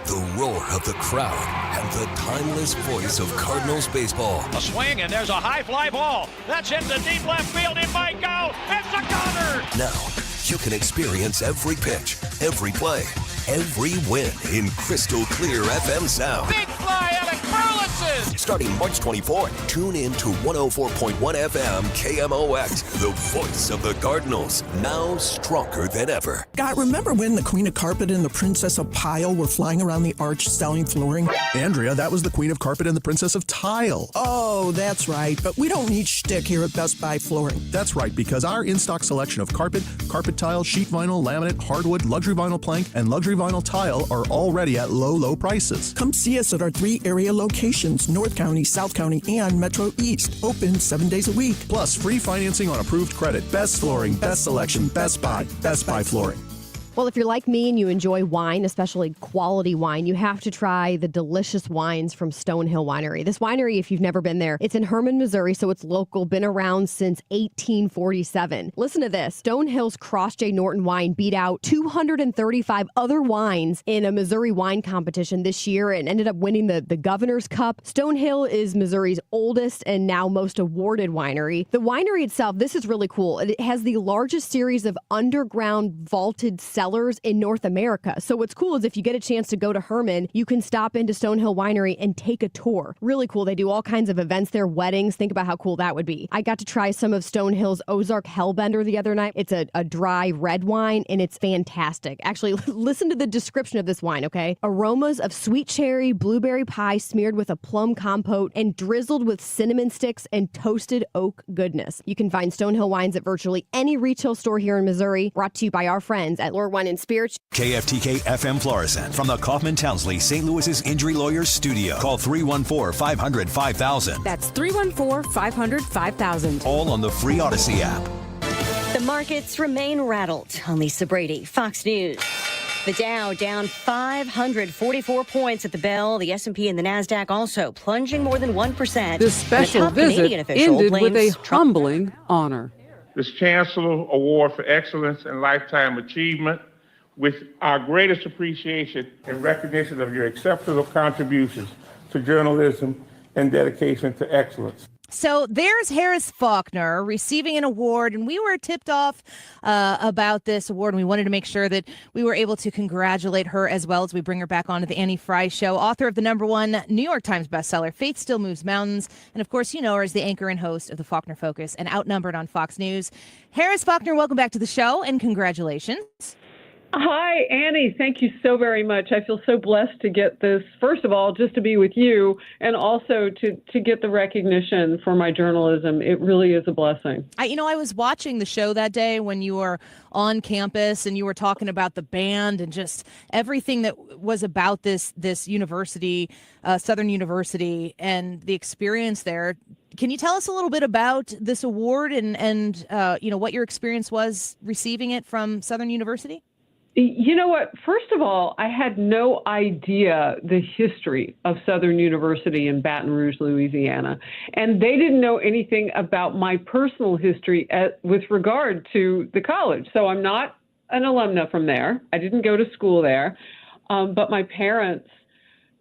the roar of the crowd, and the timeless voice of Cardinals baseball. A swing, and there's a high fly ball. That's hit to deep left field. It might go. It's a gunner. Now, you can experience every pitch, every play, every win in crystal clear FM sound. Big fly, Alec Burleson. Starting March 24th, tune in to 104.1 FM KMOX, the voice of the Cardinals, now stronger than ever. God, remember when the Queen of Carpet and the Princess of Pile were flying around the arch selling flooring? Andrea, that was the Queen of Carpet and the Princess of Tile. Oh, that's right. But we don't need shtick here at Best Buy Flooring. That's right, because our in-stock selection of carpet tile, sheet vinyl, laminate, hardwood, luxury vinyl plank, and luxury vinyl tile are already at low, low prices. Come see us at our 3 area locations, North County, South County, and Metro East. Open 7 days a week. Plus, free financing on approved credit. Best flooring, best selection, Best Buy Flooring. Well, if you're like me and you enjoy wine, especially quality wine, you have to try the delicious wines from Stonehill Winery. This winery, if you've never been there, it's in Hermann, Missouri, so it's local, been around since 1847. Listen to this. Stonehill's Cross J. Norton wine beat out 235 other wines in a Missouri wine competition this year and ended up winning the Governor's Cup. Stonehill is Missouri's oldest and now most awarded winery. The winery itself, this is really cool. It has the largest series of underground vaulted cellars in North America. So what's cool is if you get a chance to go to Hermann, you can stop into Stonehill Winery and take a tour. Really cool. They do all kinds of events there, weddings. Think about how cool that would be. I got to try some of Stonehill's Ozark Hellbender the other night. It's a dry red wine, and it's fantastic. Actually, listen to the description of this wine, okay? Aromas of sweet cherry, blueberry pie smeared with a plum compote and drizzled with cinnamon sticks and toasted oak goodness. You can find Stonehill wines at virtually any retail store here in Missouri. Brought to you by our friends at Lord Wine and Spirits. KFTK FM Florissant from the Kaufman Townsley St. Louis's Injury Lawyers Studio. Call 314-500-5000. That's 314-500-5000. All on the free Odyssey app. The markets remain rattled. I'm Lisa Brady, Fox News. The Dow down 544 points at the bell. The S&P and the NASDAQ also plunging more than 1%. This special visit ended with a humbling honor. This Chancellor Award for Excellence and Lifetime Achievement with our greatest appreciation and recognition of your exceptional contributions to journalism and dedication to excellence. So there's Harris Faulkner receiving an award, and we were tipped off about this award, and we wanted to make sure that we were able to congratulate her as well as we bring her back onto the Annie Fry Show. Author of the #1 New York Times bestseller, Faith Still Moves Mountains, and of course, you know her as the anchor and host of the Faulkner Focus and Outnumbered on Fox News. Harris Faulkner, welcome back to the show, and congratulations. Hi, Annie. Thank you so very much. I feel so blessed to get this, first of all, just to be with you, and also to get the recognition for my journalism. It really is a blessing. I was watching the show that day when you were on campus and you were talking about the band and just everything that was about this university, Southern University, and the experience there. Can you tell us a little bit about this award and what your experience was receiving it from Southern University? You know what? First of all, I had no idea the history of Southern University in Baton Rouge, Louisiana. And they didn't know anything about my personal history with regard to the college. So I'm not an alumna from there. I didn't go to school there. But my parents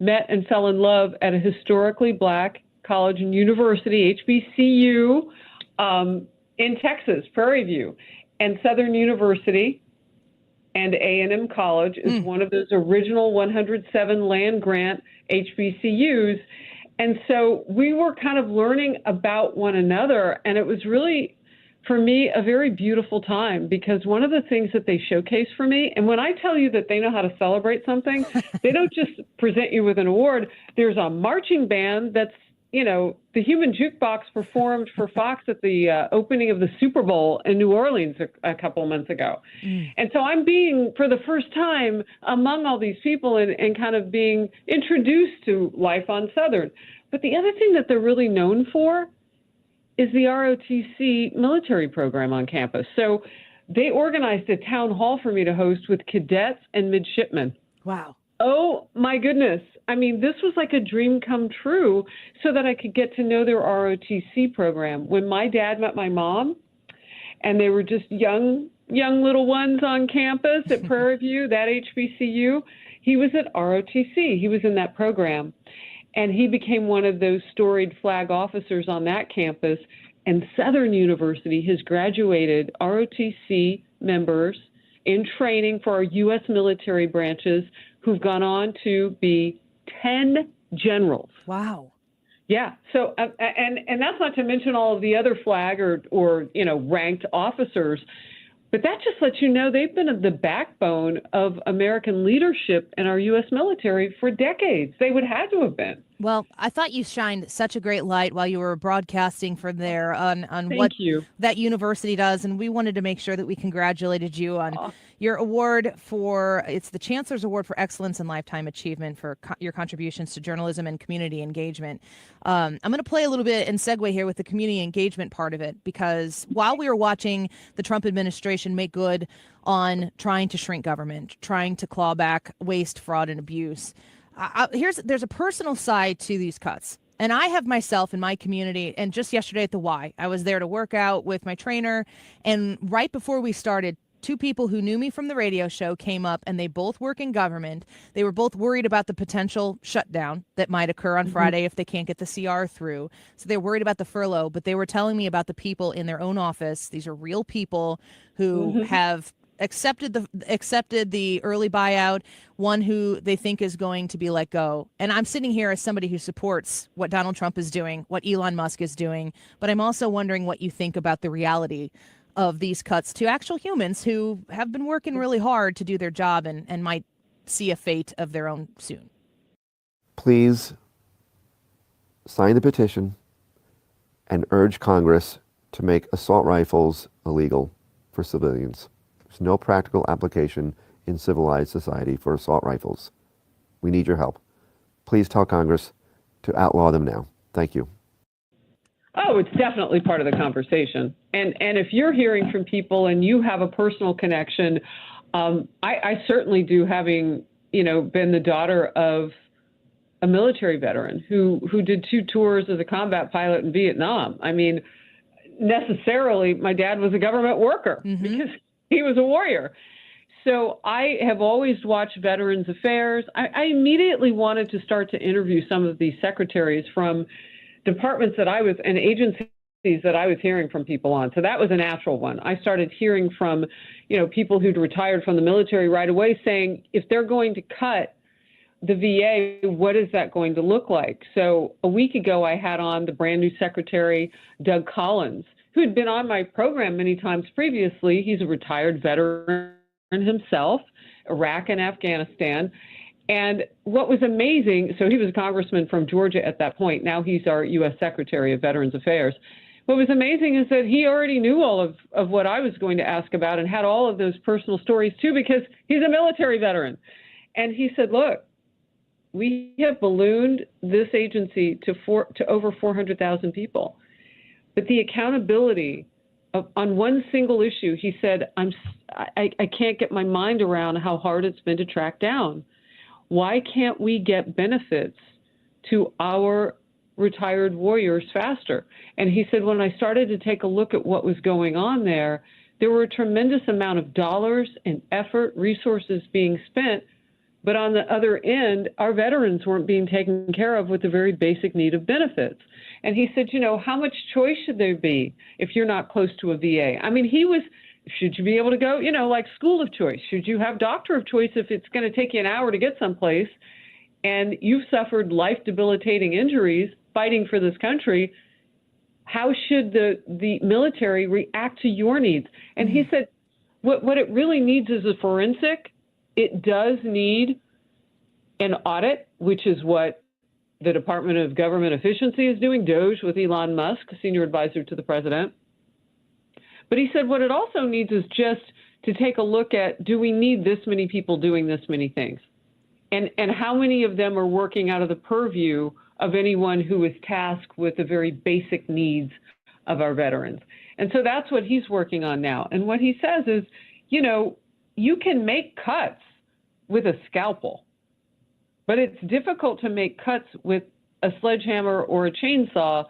met and fell in love at a historically black college and university, HBCU, in Texas, Prairie View. And Southern University and A&M College is one of those original 107 land grant HBCUs. And so we were kind of learning about one another, and it was really, for me, a very beautiful time, because one of the things that they showcase for me, and when I tell you that they know how to celebrate something, they don't just present you with an award. There's a marching band that's, the Human Jukebox performed for Fox at the opening of the Super Bowl in New Orleans a couple of months ago. And so I'm being, for the first time, among all these people and kind of being introduced to life on Southern. But the other thing that they're really known for is the ROTC military program on campus. So they organized a town hall for me to host with cadets and midshipmen. Wow. Oh, my goodness. I mean, this was like a dream come true, so that I could get to know their ROTC program. When my dad met my mom, and they were just young little ones on campus at Prairie View, that HBCU, he was at ROTC. He was in that program. And he became one of those storied flag officers on that campus. And Southern University has graduated ROTC members in training for our U.S. military branches who've gone on to be 10 generals. Wow. Yeah. So, and that's not to mention all of the other flag or ranked officers. But that just lets you know they've been the backbone of American leadership in our U.S. military for decades. They would have to have been. Well, I thought you shined such a great light while you were broadcasting from there on Thank what you. that university does, and we wanted to make sure that we congratulated you on your award it's the Chancellor's Award for Excellence and Lifetime Achievement for your contributions to journalism and community engagement. I'm going to play a little bit and segue here with the community engagement part of it, because while we were watching the Trump administration make good on trying to shrink government, trying to claw back waste, fraud, and abuse, there's a personal side to these cuts. And I have myself in my community, and just yesterday at the Y, I was there to work out with my trainer, and right before we started, two people who knew me from the radio show came up, and they both work in government. They were both worried about the potential shutdown that might occur on Friday if they can't get the CR through. So they're worried about the furlough, but they were telling me about the people in their own office. These are real people who have accepted the early buyout, one who they think is going to be let go. And I'm sitting here as somebody who supports what Donald Trump is doing, what Elon Musk is doing, but I'm also wondering what you think about the reality of these cuts to actual humans who have been working really hard to do their job and might see a fate of their own soon. Please sign the petition and urge Congress to make assault rifles illegal for civilians. There's no practical application in civilized society for assault rifles. We need your help. Please tell Congress to outlaw them now. Thank you. Oh, it's definitely part of the conversation. And if you're hearing from people and you have a personal connection, I certainly do, having, been the daughter of a military veteran who did 2 tours as a combat pilot in Vietnam. I mean, necessarily, my dad was a government worker because he was a warrior. So I have always watched Veterans Affairs. I immediately wanted to start to interview some of these secretaries from departments that I was, and agencies that I was hearing from people on. So that was a natural one. I started hearing from, people who'd retired from the military right away saying, if they're going to cut the VA, what is that going to look like? So a week ago, I had on the brand new secretary, Doug Collins, who had been on my program many times previously. He's a retired veteran himself, Iraq and Afghanistan. And what was amazing, so he was a congressman from Georgia at that point. Now he's our U.S. Secretary of Veterans Affairs. What was amazing is that he already knew all of what I was going to ask about and had all of those personal stories too, because he's a military veteran. And he said, look, we have ballooned this agency to over 400,000 people. But the accountability on one single issue, he said, I can't get my mind around how hard it's been to track down. Why can't we get benefits to our retired warriors faster? And he said, when I started to take a look at what was going on there were a tremendous amount of dollars and effort, resources being spent, but on the other end, our veterans weren't being taken care of with the very basic need of benefits. And he said, how much choice should there be if you're not close to a VA? I mean, he was Should you be able to go, like school of choice? Should you have doctor of choice if it's going to take you an hour to get someplace and you've suffered life-debilitating injuries fighting for this country? How should the military react to your needs? And he said, what it really needs is a forensic. It does need an audit, which is what the Department of Government Efficiency is doing, DOGE with Elon Musk, senior advisor to the president. But he said what it also needs is just to take a look at, do we need this many people doing this many things? And how many of them are working out of the purview of anyone who is tasked with the very basic needs of our veterans? And so that's what he's working on now. And what he says is, you can make cuts with a scalpel, but it's difficult to make cuts with a sledgehammer or a chainsaw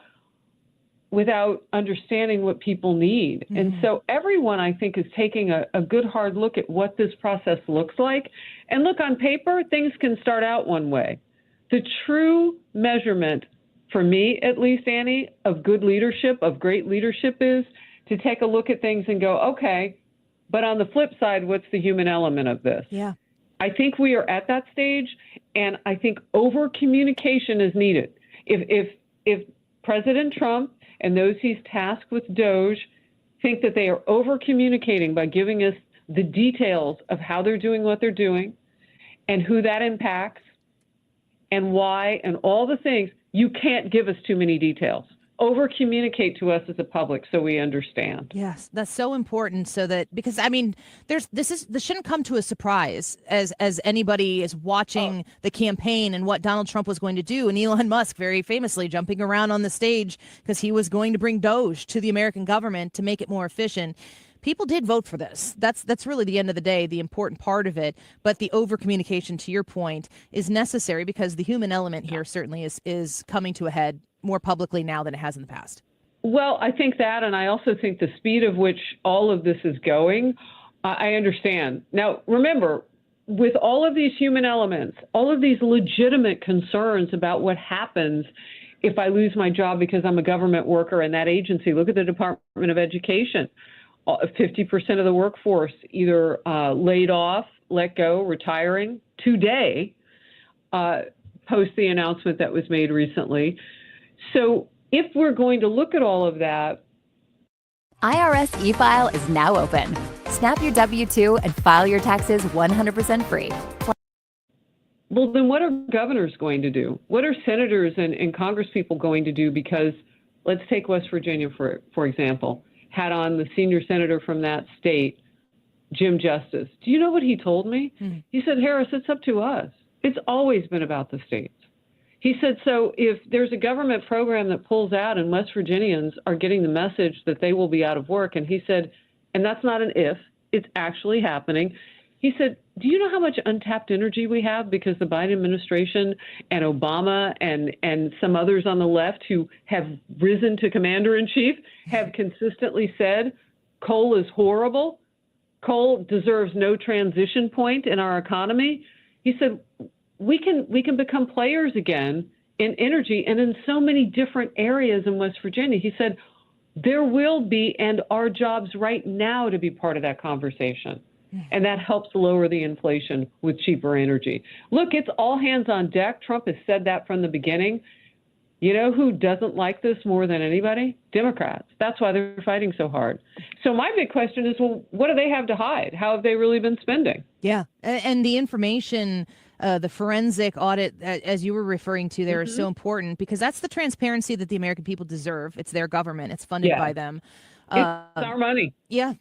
without understanding what people need. And so everyone, I think, is taking a good hard look at what this process looks like. And look, on paper, things can start out one way. The true measurement, for me at least, Annie, of good leadership, of great leadership, is to take a look at things and go, okay, but on the flip side, what's the human element of this? Yeah. I think we are at that stage, and I think over communication is needed. If President Trump and those he's tasked with DOGE think that they are over communicating by giving us the details of how they're doing what they're doing and who that impacts and why and all the things, you can't give us too many details. Over communicate to us as a public so we understand. Yes, that's so important, so that, because this shouldn't come to a surprise as anybody is watching the campaign and what Donald Trump was going to do, and Elon Musk very famously jumping around on the stage because he was going to bring DOGE to the American government to make it more efficient. People did vote for this. That's really the end of the day, the important part of it. But the over communication, to your point, is necessary because the human element here certainly is coming to a head more publicly now than it has in the past. Well, I think that, and I also think the speed of which all of this is going, I understand. Now, remember, with all of these human elements, all of these legitimate concerns about what happens if I lose my job because I'm a government worker in that agency, look at the Department of Education. 50% of the workforce either laid off, let go, retiring today, post the announcement that was made recently. So if we're going to look at all of that, IRS e-file is now open. Snap your W-2 and file your taxes 100% free. Well, then what are governors going to do? What are senators and Congress people going to do? Because let's take West Virginia, for example, had on the senior senator from that state, Jim Justice. Do you know what he told me? He said, Harris, it's up to us. It's always been about the states. He said, so if there's a government program that pulls out and West Virginians are getting the message that they will be out of work, and he said, and that's not an if, it's actually happening. He said, do you know how much untapped energy we have because the Biden administration and Obama and some others on the left who have risen to commander-in-chief have consistently said coal is horrible, coal deserves no transition point in our economy? He said, we can become players again in energy and in so many different areas in West Virginia. He said, there will be and are jobs right now to be part of that conversation. And that helps lower the inflation with cheaper energy. Look, it's all hands on deck. Trump has said that from the beginning. You know who doesn't like this more than anybody? Democrats. That's why they're fighting so hard. So my big question is, well, what do they have to hide? How have they really been spending? Yeah. And the information, the forensic audit, as you were referring to there, is so important because that's the transparency that the American people deserve. It's their government. It's funded by them. It's our money. Yeah.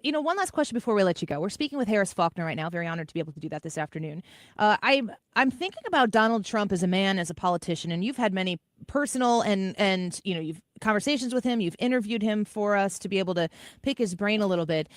One last question before we let you go. We're speaking with Harris Faulkner right now. Very honored to be able to do that this afternoon. I'm thinking about Donald Trump as a man, as a politician, and you've had many personal and you've conversations with him. You've interviewed him for us to be able to pick his brain a little bit.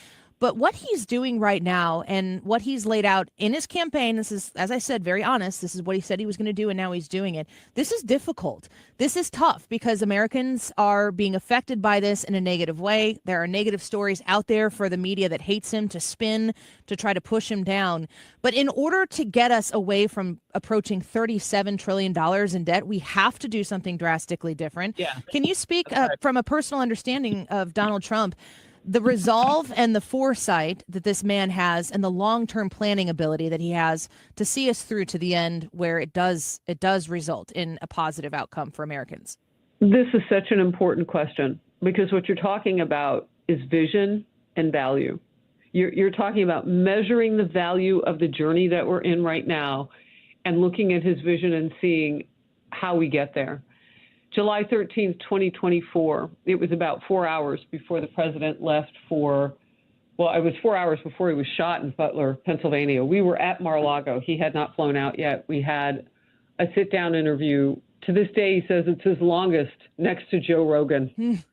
But what he's doing right now and what he's laid out in his campaign, this is, as I said, very honest. This is what he said he was going to do, and now he's doing it. This is difficult. This is tough because Americans are being affected by this in a negative way. There are negative stories out there for the media that hates him to spin, to try to push him down. But in order to get us away from approaching $37 trillion in debt, we have to do something drastically different. Yeah. Can you speak from a personal understanding of Donald Trump? the resolve and the foresight that this man has and the long-term planning ability that he has to see us through to the end where it does result in a positive outcome for Americans? This is such an important question because what you're talking about is vision and value. You're talking about measuring the value of the journey that we're in right now and looking at his vision and seeing how we get there. July 13th, 2024, it was about 4 hours before the president left it was 4 hours before he was shot in Butler, Pennsylvania. We were at Mar-a-Lago. He had not flown out yet. We had a sit-down interview. To this day, he says it's his longest next to Joe Rogan.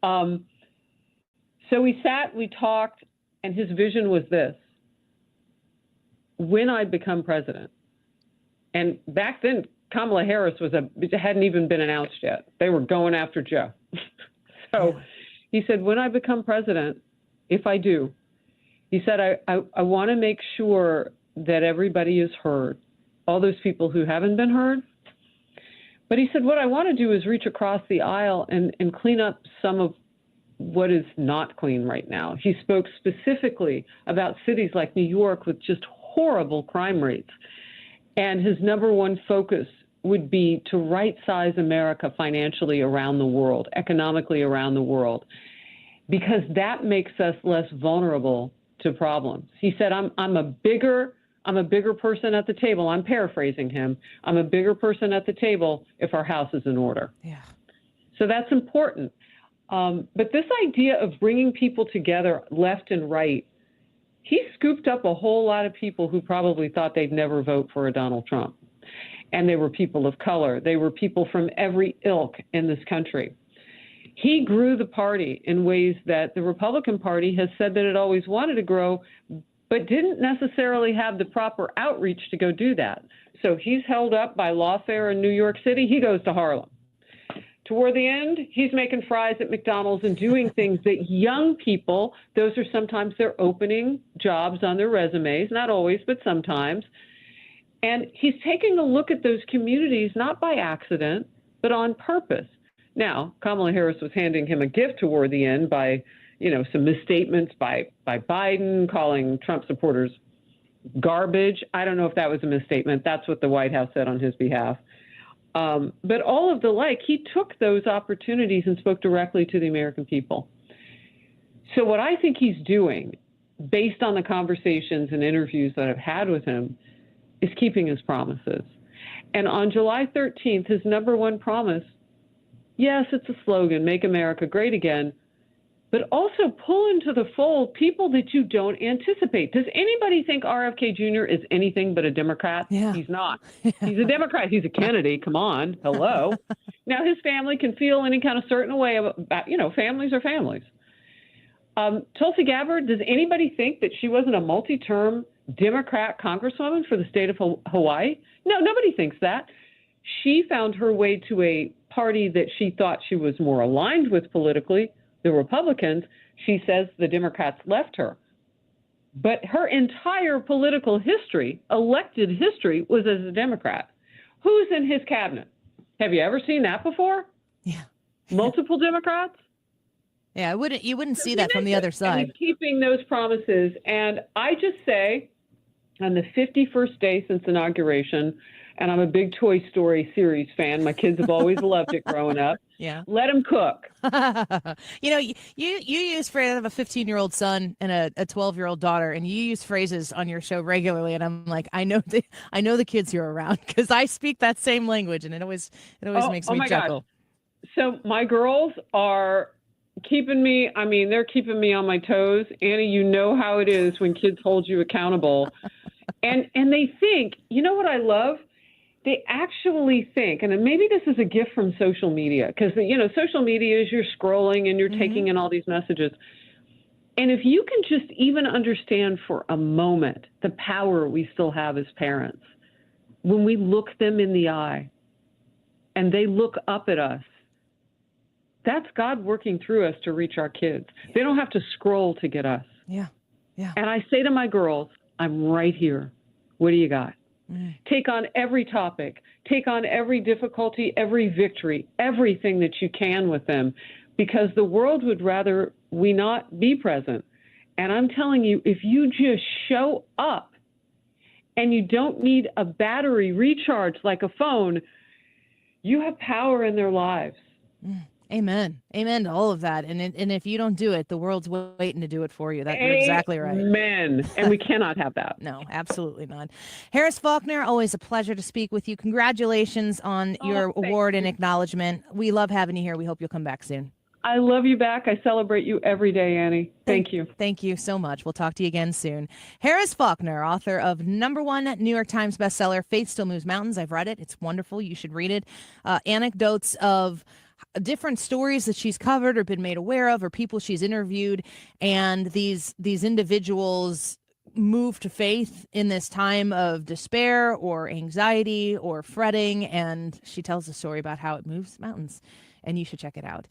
So we sat, we talked, and his vision was this. When I become president, and back then, Kamala Harris hadn't even been announced yet. They were going after Joe. So he said, when I become president, if I do, he said, I want to make sure that everybody is heard, all those people who haven't been heard. But he said, what I want to do is reach across the aisle and clean up some of what is not clean right now. He spoke specifically about cities like New York with just horrible crime rates. And his number one focus would be to right-size America financially around the world, economically around the world, because that makes us less vulnerable to problems. He said, I'm a bigger person at the table. I'm paraphrasing him. I'm a bigger person at the table if our house is in order. Yeah. So that's important. But this idea of bringing people together left and right, he scooped up a whole lot of people who probably thought they'd never vote for a Donald Trump. And they were people of color. They were people from every ilk in this country. He grew the party in ways that the Republican Party has said that it always wanted to grow, but didn't necessarily have the proper outreach to go do that. So he's held up by lawfare in New York City. He goes to Harlem. Toward the end, he's making fries at McDonald's and doing things that young people, those are sometimes their opening jobs on their resumes, not always, but sometimes. And he's taking a look at those communities, not by accident, but on purpose. Now, Kamala Harris was handing him a gift toward the end by, some misstatements by Biden, calling Trump supporters garbage. I don't know if that was a misstatement. That's what the White House said on his behalf. But all of the like, he took those opportunities and spoke directly to the American people. So what I think he's doing, based on the conversations and interviews that I've had with him, is keeping his promises. And on July 13th, his number one promise, yes, it's a slogan, make America great again, but also pull into the fold people that you don't anticipate. Does anybody think RFK Jr. is anything but a Democrat? Yeah. He's not. He's a Democrat. He's a Kennedy. Come on. Hello. Now, his family can feel any kind of certain way about, families are families. Tulsi Gabbard, does anybody think that she wasn't a multi-term Democrat congresswoman for the state of Hawaii? No, nobody thinks that. She found her way to a party that she thought she was more aligned with politically, the Republicans. She says the Democrats left her. But her entire political history, elected history, was as a Democrat. Who's in his cabinet? Have you ever seen that before? Yeah. Multiple Democrats? Yeah, you wouldn't see that from the other side. And he's keeping those promises. And I just say, on the 51st day since inauguration, and I'm a big Toy Story series fan. My kids have always loved it growing up. Yeah. Let them cook. You use phrases. I have a 15-year-old son and a 12-year-old daughter, and you use phrases on your show regularly. And I'm like, I know the kids you're around because I speak that same language, and it always makes me chuckle. God. So my girls are keeping me. I mean, they're keeping me on my toes. Annie, you know how it is when kids hold you accountable, and they think. You know what I love? They actually think, and maybe this is a gift from social media, because, social media is you're scrolling and you're taking in all these messages. And if you can just even understand for a moment the power we still have as parents, when we look them in the eye and they look up at us, that's God working through us to reach our kids. They don't have to scroll to get us. Yeah. Yeah. And I say to my girls, I'm right here. What do you got? Take on every topic, take on every difficulty, every victory, everything that you can with them. because the world would rather we not be present. And I'm telling you, if you just show up and you don't need a battery recharge like a phone, you have power in their lives. Amen. Amen to all of that. And if you don't do it, the world's waiting to do it for you. You're exactly right. Amen. And we cannot have that. No, absolutely not. Harris Faulkner, always a pleasure to speak with you. Congratulations on your award and acknowledgement. We love having you here. We hope you'll come back soon. I love you back. I celebrate you every day, Annie. Thank you. Thank you so much. We'll talk to you again soon. Harris Faulkner, author of #1 New York Times bestseller, Faith Still Moves Mountains. I've read it. It's wonderful. You should read it. Anecdotes of different stories that she's covered or been made aware of, or people she's interviewed, and these individuals move to faith in this time of despair or anxiety or fretting, and she tells a story about how it moves mountains, and you should check it out.